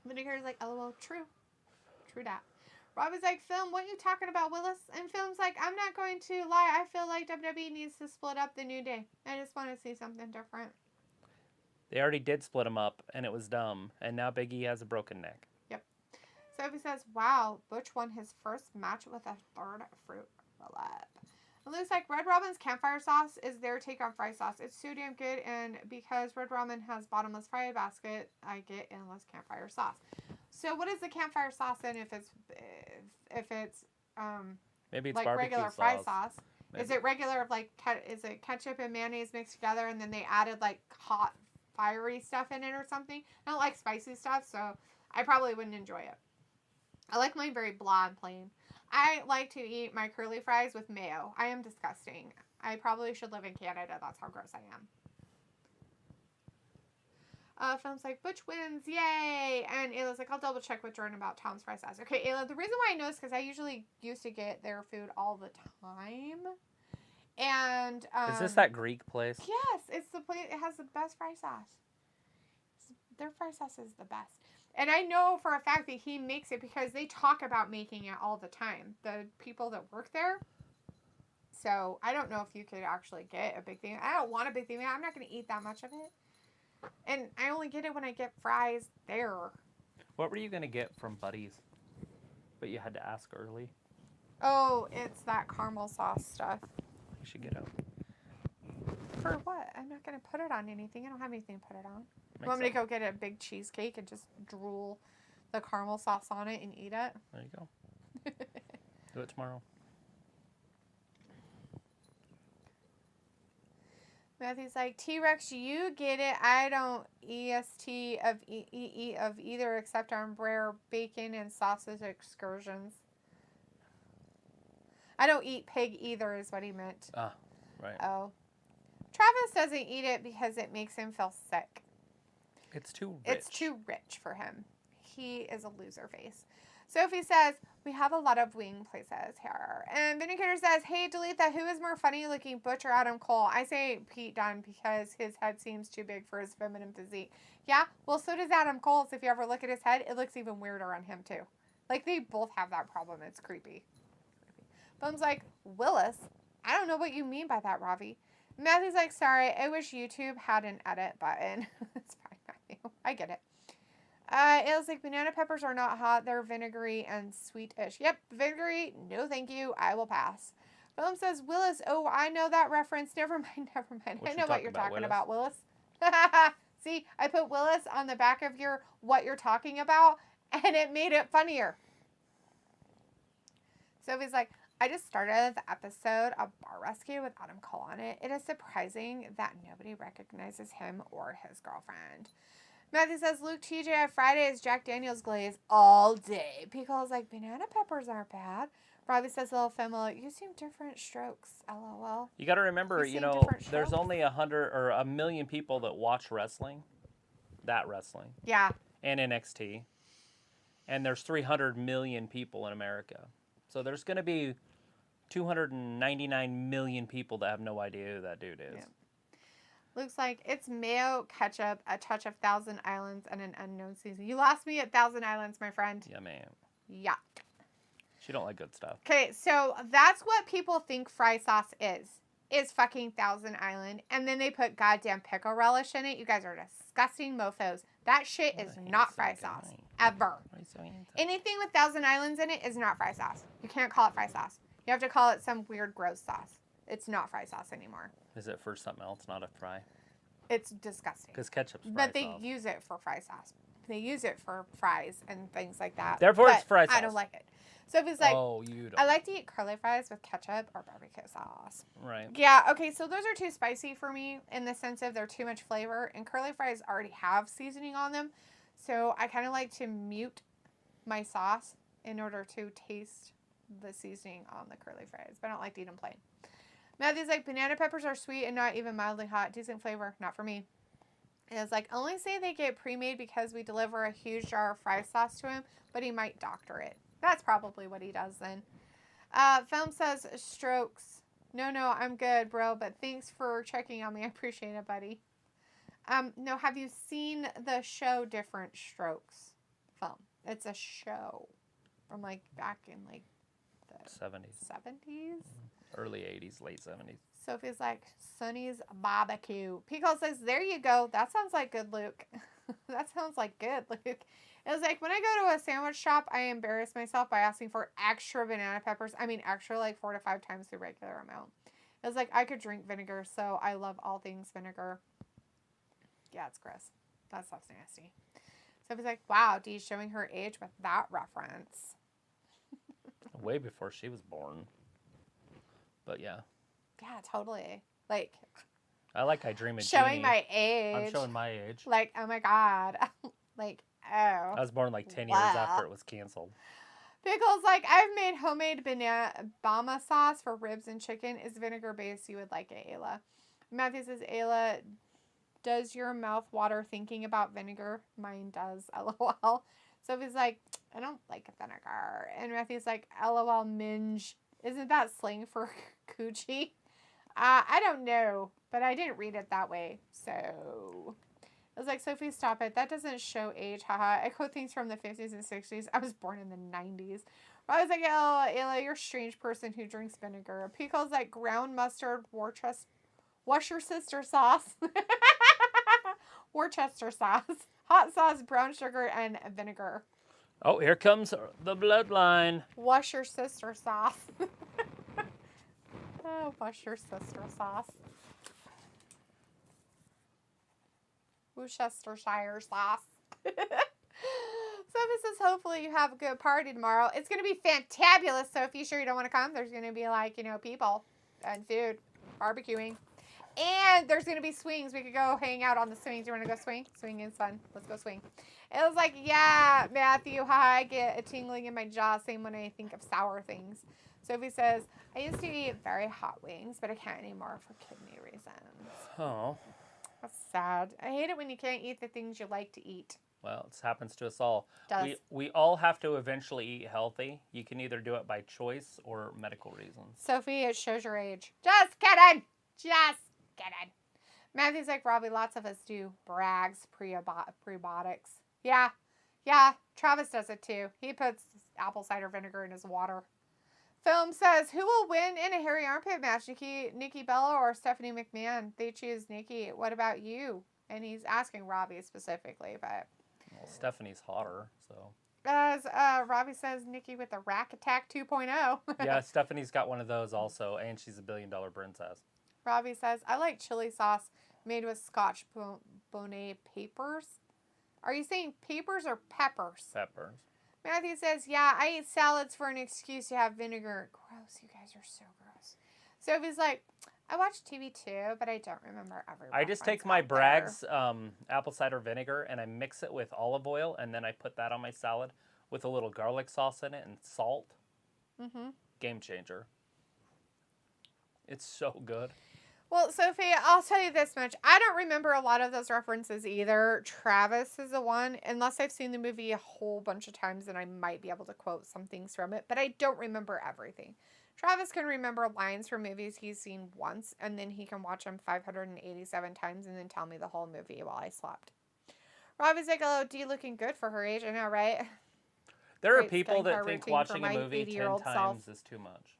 Vindicator's like, LOL, true. True that. Rob is like, Film, what are you talking about, Willis? And Film's like, I'm not going to lie. I feel like WWE needs to split up the New Day. I just want to see something different. They already did split them up, and it was dumb. And now Big E has a broken neck. Yep. Sophie says, wow, Butch won his first match with a 3rd fruit roll-up. It looks like Red Robin's campfire sauce is their take on fry sauce. It's so damn good, and because Red Robin has bottomless fry basket, I get endless campfire sauce. So what is the campfire sauce in if it's Maybe it's like barbecue regular sauce. fry sauce? Maybe. Is it regular is it ketchup and mayonnaise mixed together and then they added like hot fiery stuff in it or something? I don't like spicy stuff, so I probably wouldn't enjoy it. I like mine very blah and plain. I like to eat my curly fries with mayo. I am disgusting. I probably should live in Canada. That's how gross I am. Film's like, Butch wins. Yay. And Ayla's like, I'll double check with Jordan about Tom's fry sauce. Okay, Ayla, the reason why I know is because I usually used to get their food all the time. And is this that Greek place? Yes, it's the place. It has the best fry sauce. Their fry sauce is the best. And I know for a fact that he makes it because they talk about making it all the time. The people that work there. So I don't know if you could actually get a big thing. I don't want a big thing. I'm not going to eat that much of it. And I only get it when I get fries there. What were you going to get from Buddy's? But you had to ask early. Oh, it's that caramel sauce stuff. You should get out. For what? I'm not going to put it on anything. I don't have anything to put it on. You Makes want me to sense. go get a big cheesecake and just drool the caramel sauce on it and eat it? There you go. Do it tomorrow. Matthew's like, T-Rex, you get it. I don't EST of EE of either except on rare bacon and sausage excursions. I don't eat pig either is what he meant. Ah, right. Oh. Travis doesn't eat it because it makes him feel sick. It's too rich. It's too rich for him. He is a loser face. Sophie says, we have a lot of wing places here. And Vindicator says, hey, delete that. Who is more funny looking, Butch or Adam Cole? I say Pete Dunne because his head seems too big for his feminine physique. Yeah, well, so does Adam Cole's. If you ever look at his head, it looks even weirder on him, too. Like, they both have that problem. It's creepy. Bum's like, Willis? I don't know what you mean by that, Ravi. Matthew's like, sorry, I wish YouTube had an edit button. It's fine, Matthew. I get it. It was like, banana peppers are not hot. They're vinegary and sweetish. Yep, vinegary. No, thank you. I will pass. Willem says, Willis. Oh, I know that reference. Never mind, never mind. I know what you're talking about, Willis. See, I put Willis on the back of your what you're talking about, and it made it funnier. Sophie's like, I just started the episode of Bar Rescue with Adam Cole on it. It is surprising that nobody recognizes him or his girlfriend. Matthew says, Luke TJ Friday is Jack Daniels glaze all day. Pico's like, banana peppers aren't bad. Robbie says, little Femelo, you seem different strokes. LOL. You got to remember, you know, there's only 100 or 1 million people that watch wrestling. That wrestling. Yeah. And NXT. And there's 300 million people in America. So there's going to be 299 million people that have no idea who that dude is. Looks like it's mayo, ketchup, a touch of Thousand Islands, and an unknown season. You lost me at Thousand Islands, my friend. Yeah, man. Yuck. She don't like good stuff. Okay, so that's what people think fry sauce is fucking Thousand Island. And then they put goddamn pickle relish in it. You guys are disgusting mofos. That shit is not fry sauce. Ever. Anything with Thousand Islands in it is not fry sauce. You can't call it fry sauce. You have to call it some weird gross sauce. It's not fry sauce anymore. Is it for something else, not a fry? It's disgusting. Because ketchup's fry But they sauce. use it for fry sauce. They use it for fries and things like that. Therefore, but it's fry sauce. I don't like it. So if it's like, oh, you don't. I like to eat curly fries with ketchup or barbecue sauce. Right. Yeah, okay, so those are too spicy for me in the sense of they're too much flavor. And curly fries already have seasoning on them. So I kind of like to mute my sauce in order to taste the seasoning on the curly fries. But I don't like to eat them plain. Matthew's like, banana peppers are sweet and not even mildly hot. Decent flavor. Not for me. And it's like, only say they get pre-made because we deliver a huge jar of fry sauce to him, but he might doctor it. That's probably what he does then. Film says, strokes. No, I'm good, bro, but thanks for checking on me. I appreciate it, buddy. No, have you seen the show Different Strokes? Film. It's a show from like back in like the 70s? Early 80s, late 70s. Sophie's like, Sonny's barbecue. Pico says, there you go. That sounds like good, Luke. That sounds like good, Luke. It was like, when I go to a sandwich shop, I embarrass myself by asking for extra banana peppers. I mean, extra like 4 to 5 times the regular amount. It was like, I could drink vinegar, so I love all things vinegar. Yeah, it's gross. That stuff's nasty. Sophie's like, wow, Dee's showing her age with that reference. Way before she was born. But yeah. Yeah, totally. Like, I like I Dream of showing Jeannie. my age. I'm showing my age. Like, oh my God. Like, oh. I was born like 10 years after it was canceled. Pickles, like, I've made homemade banana bama sauce for ribs and chicken. Is vinegar based? You would like it, Ayla. Matthew says, Ayla, does your mouth water thinking about vinegar? Mine does, LOL. Sophie's like, I don't like vinegar. And Matthew's like, LOL, minge. Isn't that slang for coochie? I don't know, but I didn't read it that way. So I was like, Sophie, stop it. That doesn't show age. Haha. I quote things from the 50s and 60s. I was born in the 90s. But I was like, oh, Ayla, you're a strange person who drinks vinegar. Pico's like ground mustard, Worcestershire sauce. Worcester sauce. Hot sauce, brown sugar, and vinegar. Oh, here comes the bloodline. Worcestershire sauce. Oh, Worcestershire sauce. Worcestershire sauce. Sophie says, hopefully you have a good party tomorrow. It's going to be fantabulous, Sophie. Sure you don't want to come? There's going to be like, people and food, barbecuing. And there's going to be swings. We could go hang out on the swings. You want to go swing? Swing is fun. Let's go swing. It was like, yeah, Matthew, hi, I get a tingling in my jaw. Same when I think of sour things. Sophie says, I used to eat very hot wings, but I can't anymore for kidney reasons. Oh. That's sad. I hate it when you can't eat the things you like to eat. Well, it happens to us all. Does. We all have to eventually eat healthy. You can either do it by choice or medical reasons. Sophie, it shows your age. Just kidding. Just kidding. Matthew's like, Robbie, lots of us do Bragg's prebiotics. Yeah. Travis does it too. He puts apple cider vinegar in his water. Film says, who will win in a hairy armpit match? Nikki Bella or Stephanie McMahon? They choose Nikki. What about you? And he's asking Robbie specifically, but... Well, Stephanie's hotter, so... As Robbie says, Nikki with the Rack Attack 2.0. Yeah, Stephanie's got one of those also, and she's a $1 billion princess. Robbie says, I like chili sauce made with Scotch bonnet peppers. Are you saying peppers or peppers? Peppers. Matthew says, yeah, I eat salads for an excuse to have vinegar. Gross, you guys are so gross. Sophie's like, I watch TV too, but I don't remember every I just take my Bragg's apple cider vinegar and I mix it with olive oil, and then I put that on my salad with a little garlic sauce in it and salt. Mm-hmm. Game changer. It's so good. Well, Sophie, I'll tell you this much. I don't remember a lot of those references either. Travis is the one, unless I've seen the movie a whole bunch of times, and I might be able to quote some things from it, but I don't remember everything. Travis can remember lines from movies he's seen once, and then he can watch them 587 times and then tell me the whole movie while I slept. Robbie's like, LOD looking good for her age. I know, right? There are Great people that skincare think routine watching for a my movie 10 80-year-old times self. is too much.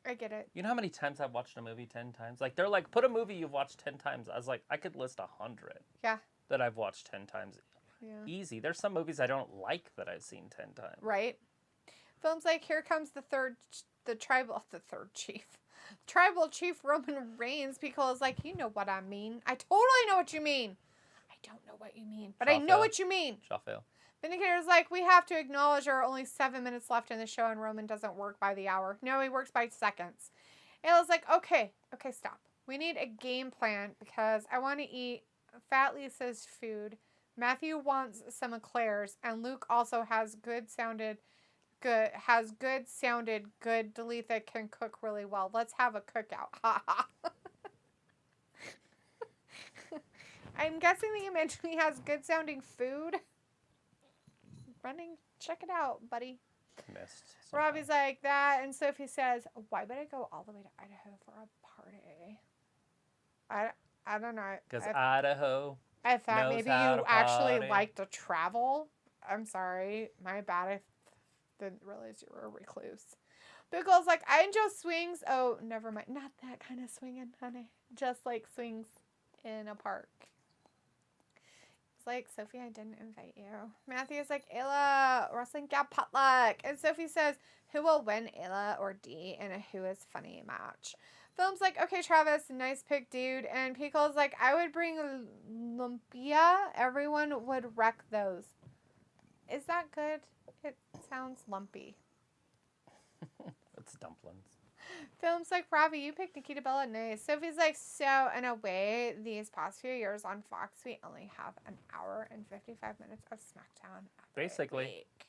I get it. You know how many times I've watched a movie 10 times? Like, they're like, put a movie you've watched 10 times. I was like, I could list 100 Yeah. that I've watched 10 times. Yeah. Easy. There's some movies I don't like that I've seen 10 times. Right. Film's like, here comes Tribal Chief Roman Reigns. People is like, you know what I mean. I totally know what you mean. I don't know what you mean, but I know what you mean. Shafel. Vindicator's like, we have to acknowledge there are only 7 minutes left in the show and Roman doesn't work by the hour. No, he works by seconds. Ayla's like, okay, stop. We need a game plan because I want to eat Fat Lisa's food. Matthew wants some of Claire's, and Luke also has good. Dalitha can cook really well. Let's have a cookout. Ha ha. I'm guessing that you mentioned he has good sounding food. Running, check it out, buddy. Missed. Robbie's like that, and Sophie says, "Why would I go all the way to Idaho for a party?" I don't know. Because Idaho. I thought knows maybe how you to actually party. like to travel. I'm sorry, my bad. I didn't realize you were a recluse. Biggle's like, I enjoy swings. Oh, never mind. Not that kind of swinging, honey. Just like swings in a park. It's like, Sophie, I didn't invite you. Matthew's like, Ayla, wrestling gal potluck. And Sophie says, who will win, Ayla or D, in a Who is Funny match? Film's like, okay, Travis, nice pick, dude. And Pico's like, I would bring lumpia. Everyone would wreck those. Is that good? It sounds lumpy. It's dumplings. Film's like, Robbie, you picked Nikita Bella. Nice. Sophie's like, so in a way, these past few years on Fox, we only have an hour and 55 minutes of SmackDown every Basically. week.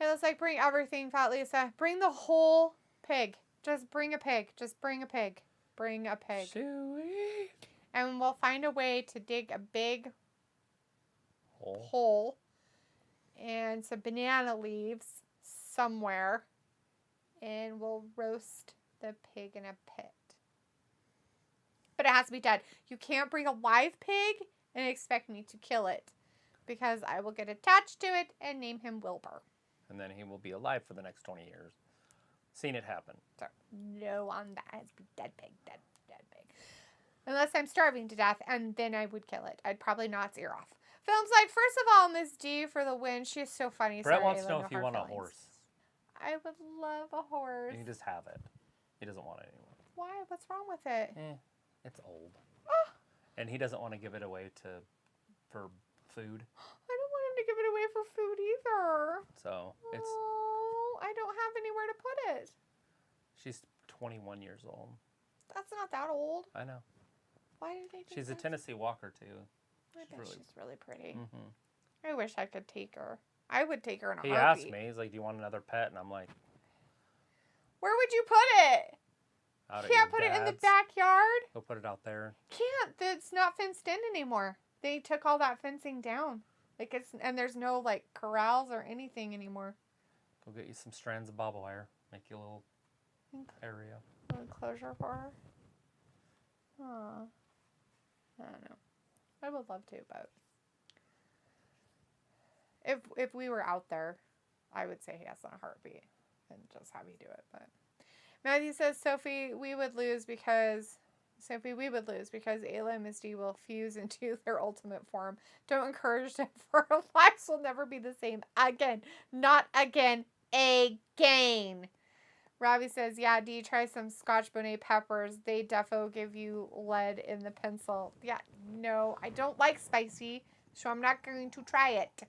Ayla's like, bring everything, Fat Lisa. Bring the whole pig. Just bring a pig. Just bring a pig. Bring a pig. Sweet. And we'll find a way to dig a big hole and some banana leaves somewhere. And we'll roast the pig in a pit. But it has to be dead. You can't bring a live pig and expect me to kill it. Because I will get attached to it and name him Wilbur. And then he will be alive for the next 20 years. Seen it happen. So, no on that. It has to be dead pig, dead pig. Unless I'm starving to death, and then I would kill it. I'd probably knock its ear off. Film's like, first of all, Miss D for the win. She's so funny. Brett Sorry, wants to Ayla, know no if you hard want a feelings. horse. I would love a horse. You can just have it. He doesn't want it anymore. Why? What's wrong with it? It's old. Oh. And he doesn't want to give it away for food. I don't want him to give it away for food either. So it's. Oh, I don't have anywhere to put it. She's 21 years old. That's not that old. I know. Why did they do She's a that? Tennessee Walker too. I bet she's really pretty. Mm-hmm. I wish I could take her. I would take her in a He heartbeat. asked me, he's like, do you want another pet? And I'm like, Where would you put it? out at Can't your put it in the dad's. backyard. Go put it out there. Can't. It's not fenced in anymore. They took all that fencing down. And there's no like corrals or anything anymore. Go get you some strands of barbed wire. Make you a little area. An enclosure for her. Aw. I don't know. I would love to, but if we were out there, I would say yes in a heartbeat and just have you do it. But Matthew says, Sophie, we would lose because Ayla and Misty will fuse into their ultimate form. Don't encourage them, for our lives will never be the same again. Not again. Again. Robbie says, yeah, D, try some Scotch bonnet peppers. They defo give you lead in the pencil. Yeah, no, I don't like spicy, so I'm not going to try it.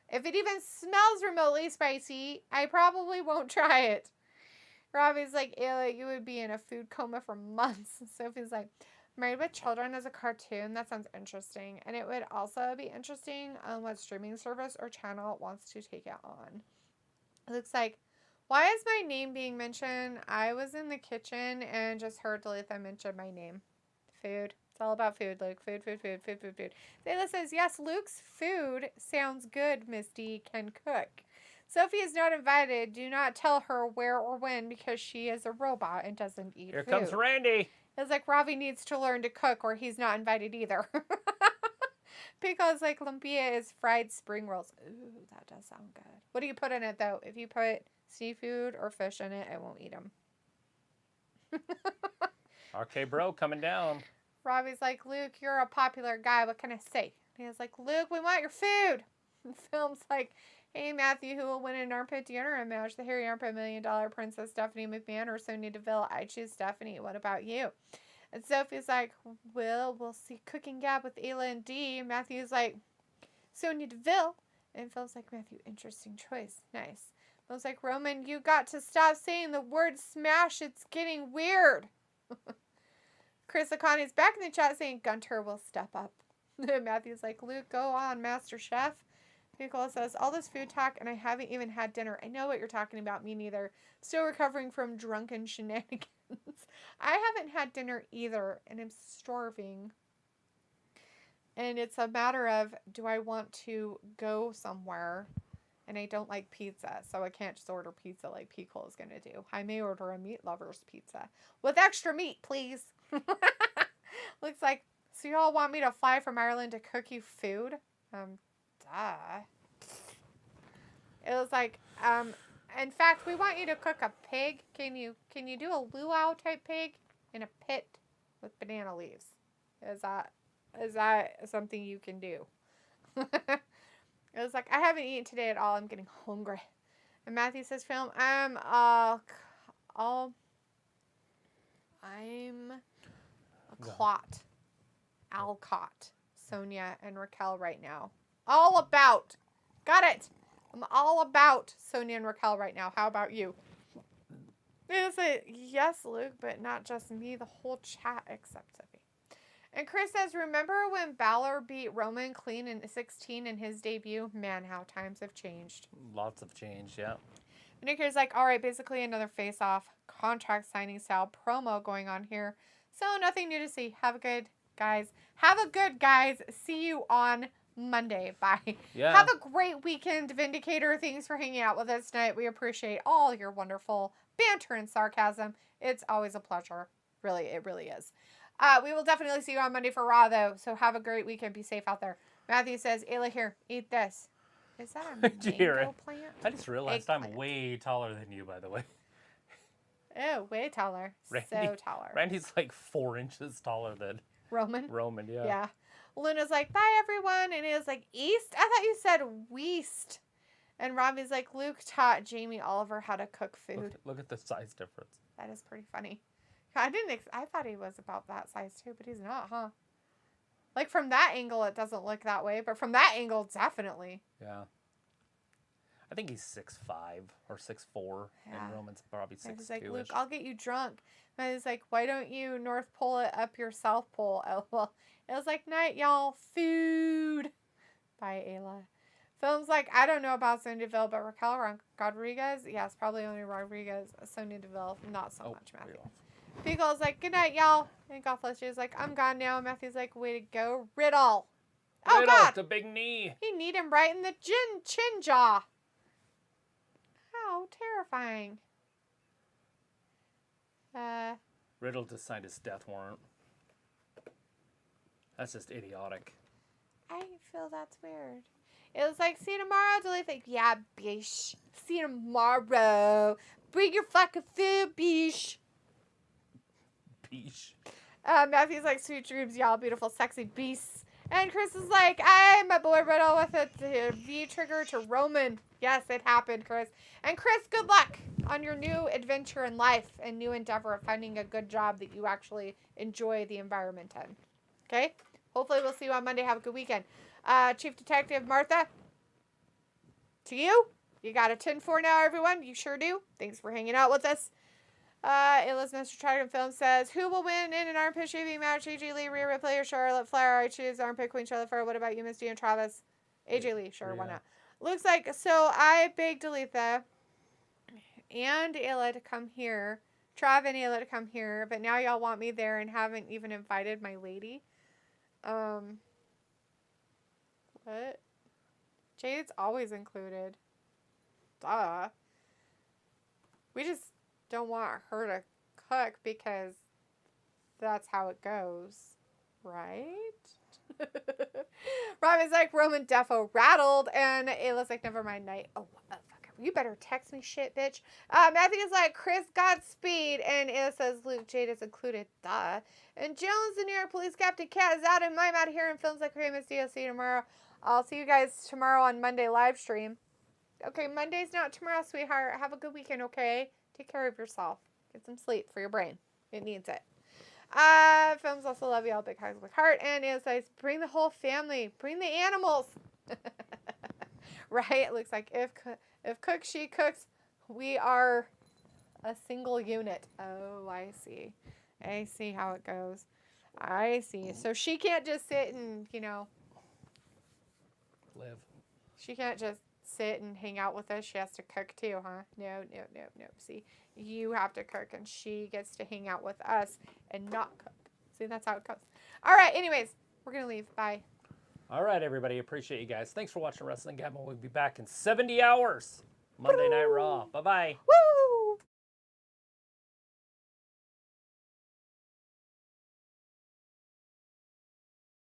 If it even smells remotely spicy, I probably won't try it. Robbie's like, Ayla, you would be in a food coma for months. Sophie's like, Married with Children as a cartoon. That sounds interesting. And it would also be interesting on what streaming service or channel it wants to take it on. It looks like, why is my name being mentioned? I was in the kitchen and just heard Dalitha mention my name. Food. It's all about food, Luke. Food. Zayla says, yes, Luke's food sounds good, Misty can cook. Sophie is not invited. Do not tell her where or when because she is a robot and doesn't eat Here food. comes Randy. It's like Ravi needs to learn to cook or he's not invited either. Because like lumpia is fried spring rolls. Ooh, that does sound good. What do you put in it though? If you put seafood or fish in it, I won't eat them. RK Bro coming down. Ravi's like, Luke, you're a popular guy. What can I say? And he's like, Luke, we want your food. And Film's like, hey, Matthew, who will win an armpit deodorant match? The hairy armpit $1 million princess Stephanie McMahon or Sonya Deville? I choose Stephanie. What about you? And Sophie's like, well, we'll see Cooking Gap with Ayla and Dee. And Matthew's like, Sonya Deville. And Phil's like, Matthew, interesting choice. Nice. Phil's like, Roman, you got to stop saying the word smash. It's getting weird. Chris Akani's back in the chat saying Gunter will step up. Matthew's like, Luke, go on, Master Chef. Nicola says, all this food talk and I haven't even had dinner. I know what you're talking about. Me neither. Still recovering from drunken shenanigans. I haven't had dinner either and I'm starving. And it's a matter of, do I want to go somewhere? And I don't like pizza, so I can't just order pizza like Pico is going to do. I may order a meat lover's pizza. With extra meat, please. Looks like, so y'all want me to fly from Ireland to cook you food? Duh. It was like, in fact, we want you to cook a pig. Can you do a luau type pig in a pit with banana leaves? Is that something you can do? It was like, I haven't eaten today at all. I'm getting hungry. And Matthew says, Film, I'm a clot. Alcott, Sonia, and Raquel right now. All about. Got it. I'm all about Sonia and Raquel right now. How about you? It's a yes, Luke, but not just me. The whole chat except Sophie. And Chris says, remember when Balor beat Roman clean in 16 in his debut? Man, how times have changed. Lots of change, yeah. Nick like, all right, basically another face-off, contract signing style promo going on here. So nothing new to see. Have a good, guys. See you on Monday. Bye. Yeah. Have a great weekend, Vindicator. Thanks for hanging out with us tonight. We appreciate all your wonderful banter and sarcasm. It's always a pleasure. Really, it really is. We will definitely see you on Monday for Raw, though. So have a great weekend. Be safe out there. Matthew says, Ayla, here, eat this. Is that a mango plant? I just realized I'm way taller than you, by the way. Oh, way taller. So taller. Randy's like 4 inches taller than Roman, yeah. Yeah. Luna's like, bye, everyone. And it was like, East? I thought you said Weast. And Robbie's like, Luke taught Jamie Oliver how to cook food. Look at the size difference. That is pretty funny. I thought he was about that size too, but he's not, huh? Like from that angle, it doesn't look that way, but from that angle, definitely. Yeah. I think he's 6'5" or 6'4", and Roman's probably 6'2". He's like, Luke, I'll get you drunk. And he's like, why don't you North Pole it up your South Pole? Well, it was like, night, y'all. Food. Bye, Ayla. Film's like, I don't know about Sonya Deville, but Raquel Rodriguez? Yes, probably only Rodriguez. Sonya Deville, not so much, Matthew. Pico's like, good night, y'all. And Gothflesh is like, I'm gone now. Matthew's like, way to go. Riddle. Oh, Riddle, God. the big knee. He kneed him right in the chin jaw. How terrifying. Riddle just signed his death warrant. That's just idiotic. I feel that's weird. It was like, see you tomorrow. Delete like, yeah, bish. See you tomorrow. Bring your fucking food, bish. Bish. Matthew's like, sweet dreams, y'all, beautiful, sexy beasts. And Chris is like, I'm my boy Riddle with a V-trigger to Roman. Yes, it happened, Chris. And Chris, good luck on your new adventure in life and new endeavor of finding a good job that you actually enjoy the environment in. Okay? Hopefully we'll see you on Monday. Have a good weekend. Chief Detective Martha, to you. You got a 10-4 now, everyone. You sure do. Thanks for hanging out with us. Elizabeth Mr. Triton Film says, who will win in an armpit shaving match? AJ Lee, Rhea Ripley, or Charlotte Flair? I choose armpit queen Charlotte Flair. What about you, Miss D and Travis? AJ Lee, sure, why not? Looks like, so I begged Aletha and Ayla to come here. Trav and Ayla to come here, but now y'all want me there and haven't even invited my lady. What? Jade's always included. Duh. We just don't want her to cook because that's how it goes. Right? Roman's like, Roman defo rattled, and it looks like never mind night. Oh, fuck. You better text me shit, bitch. Matthew is like, Chris Godspeed, and it says Luke Jade is included. Duh. And Jones, the New York Police Captain Cat, is out, and I'm out here in films like Rey Mysterio. See you tomorrow. I'll see you guys tomorrow on Monday live stream. Okay, Monday's not tomorrow, sweetheart. Have a good weekend, okay? Take care of yourself. Get some sleep for your brain. It needs it. Films also love you all. Big hugs, big heart. And it says, bring the whole family. Bring the animals. Right? It looks like if cook, she cooks, we are a single unit. Oh, I see. I see how it goes. I see. So she can't just sit and, live. She can't just sit and hang out with us. She has to cook too, huh? No. See, you have to cook, and she gets to hang out with us and not cook. See, that's how it goes. All right, anyways, we're going to leave. Bye. All right, everybody. Appreciate you guys. Thanks for watching Wrestling Gamble. We'll be back in 70 hours. Monday Night Raw. Bye-bye. Woo!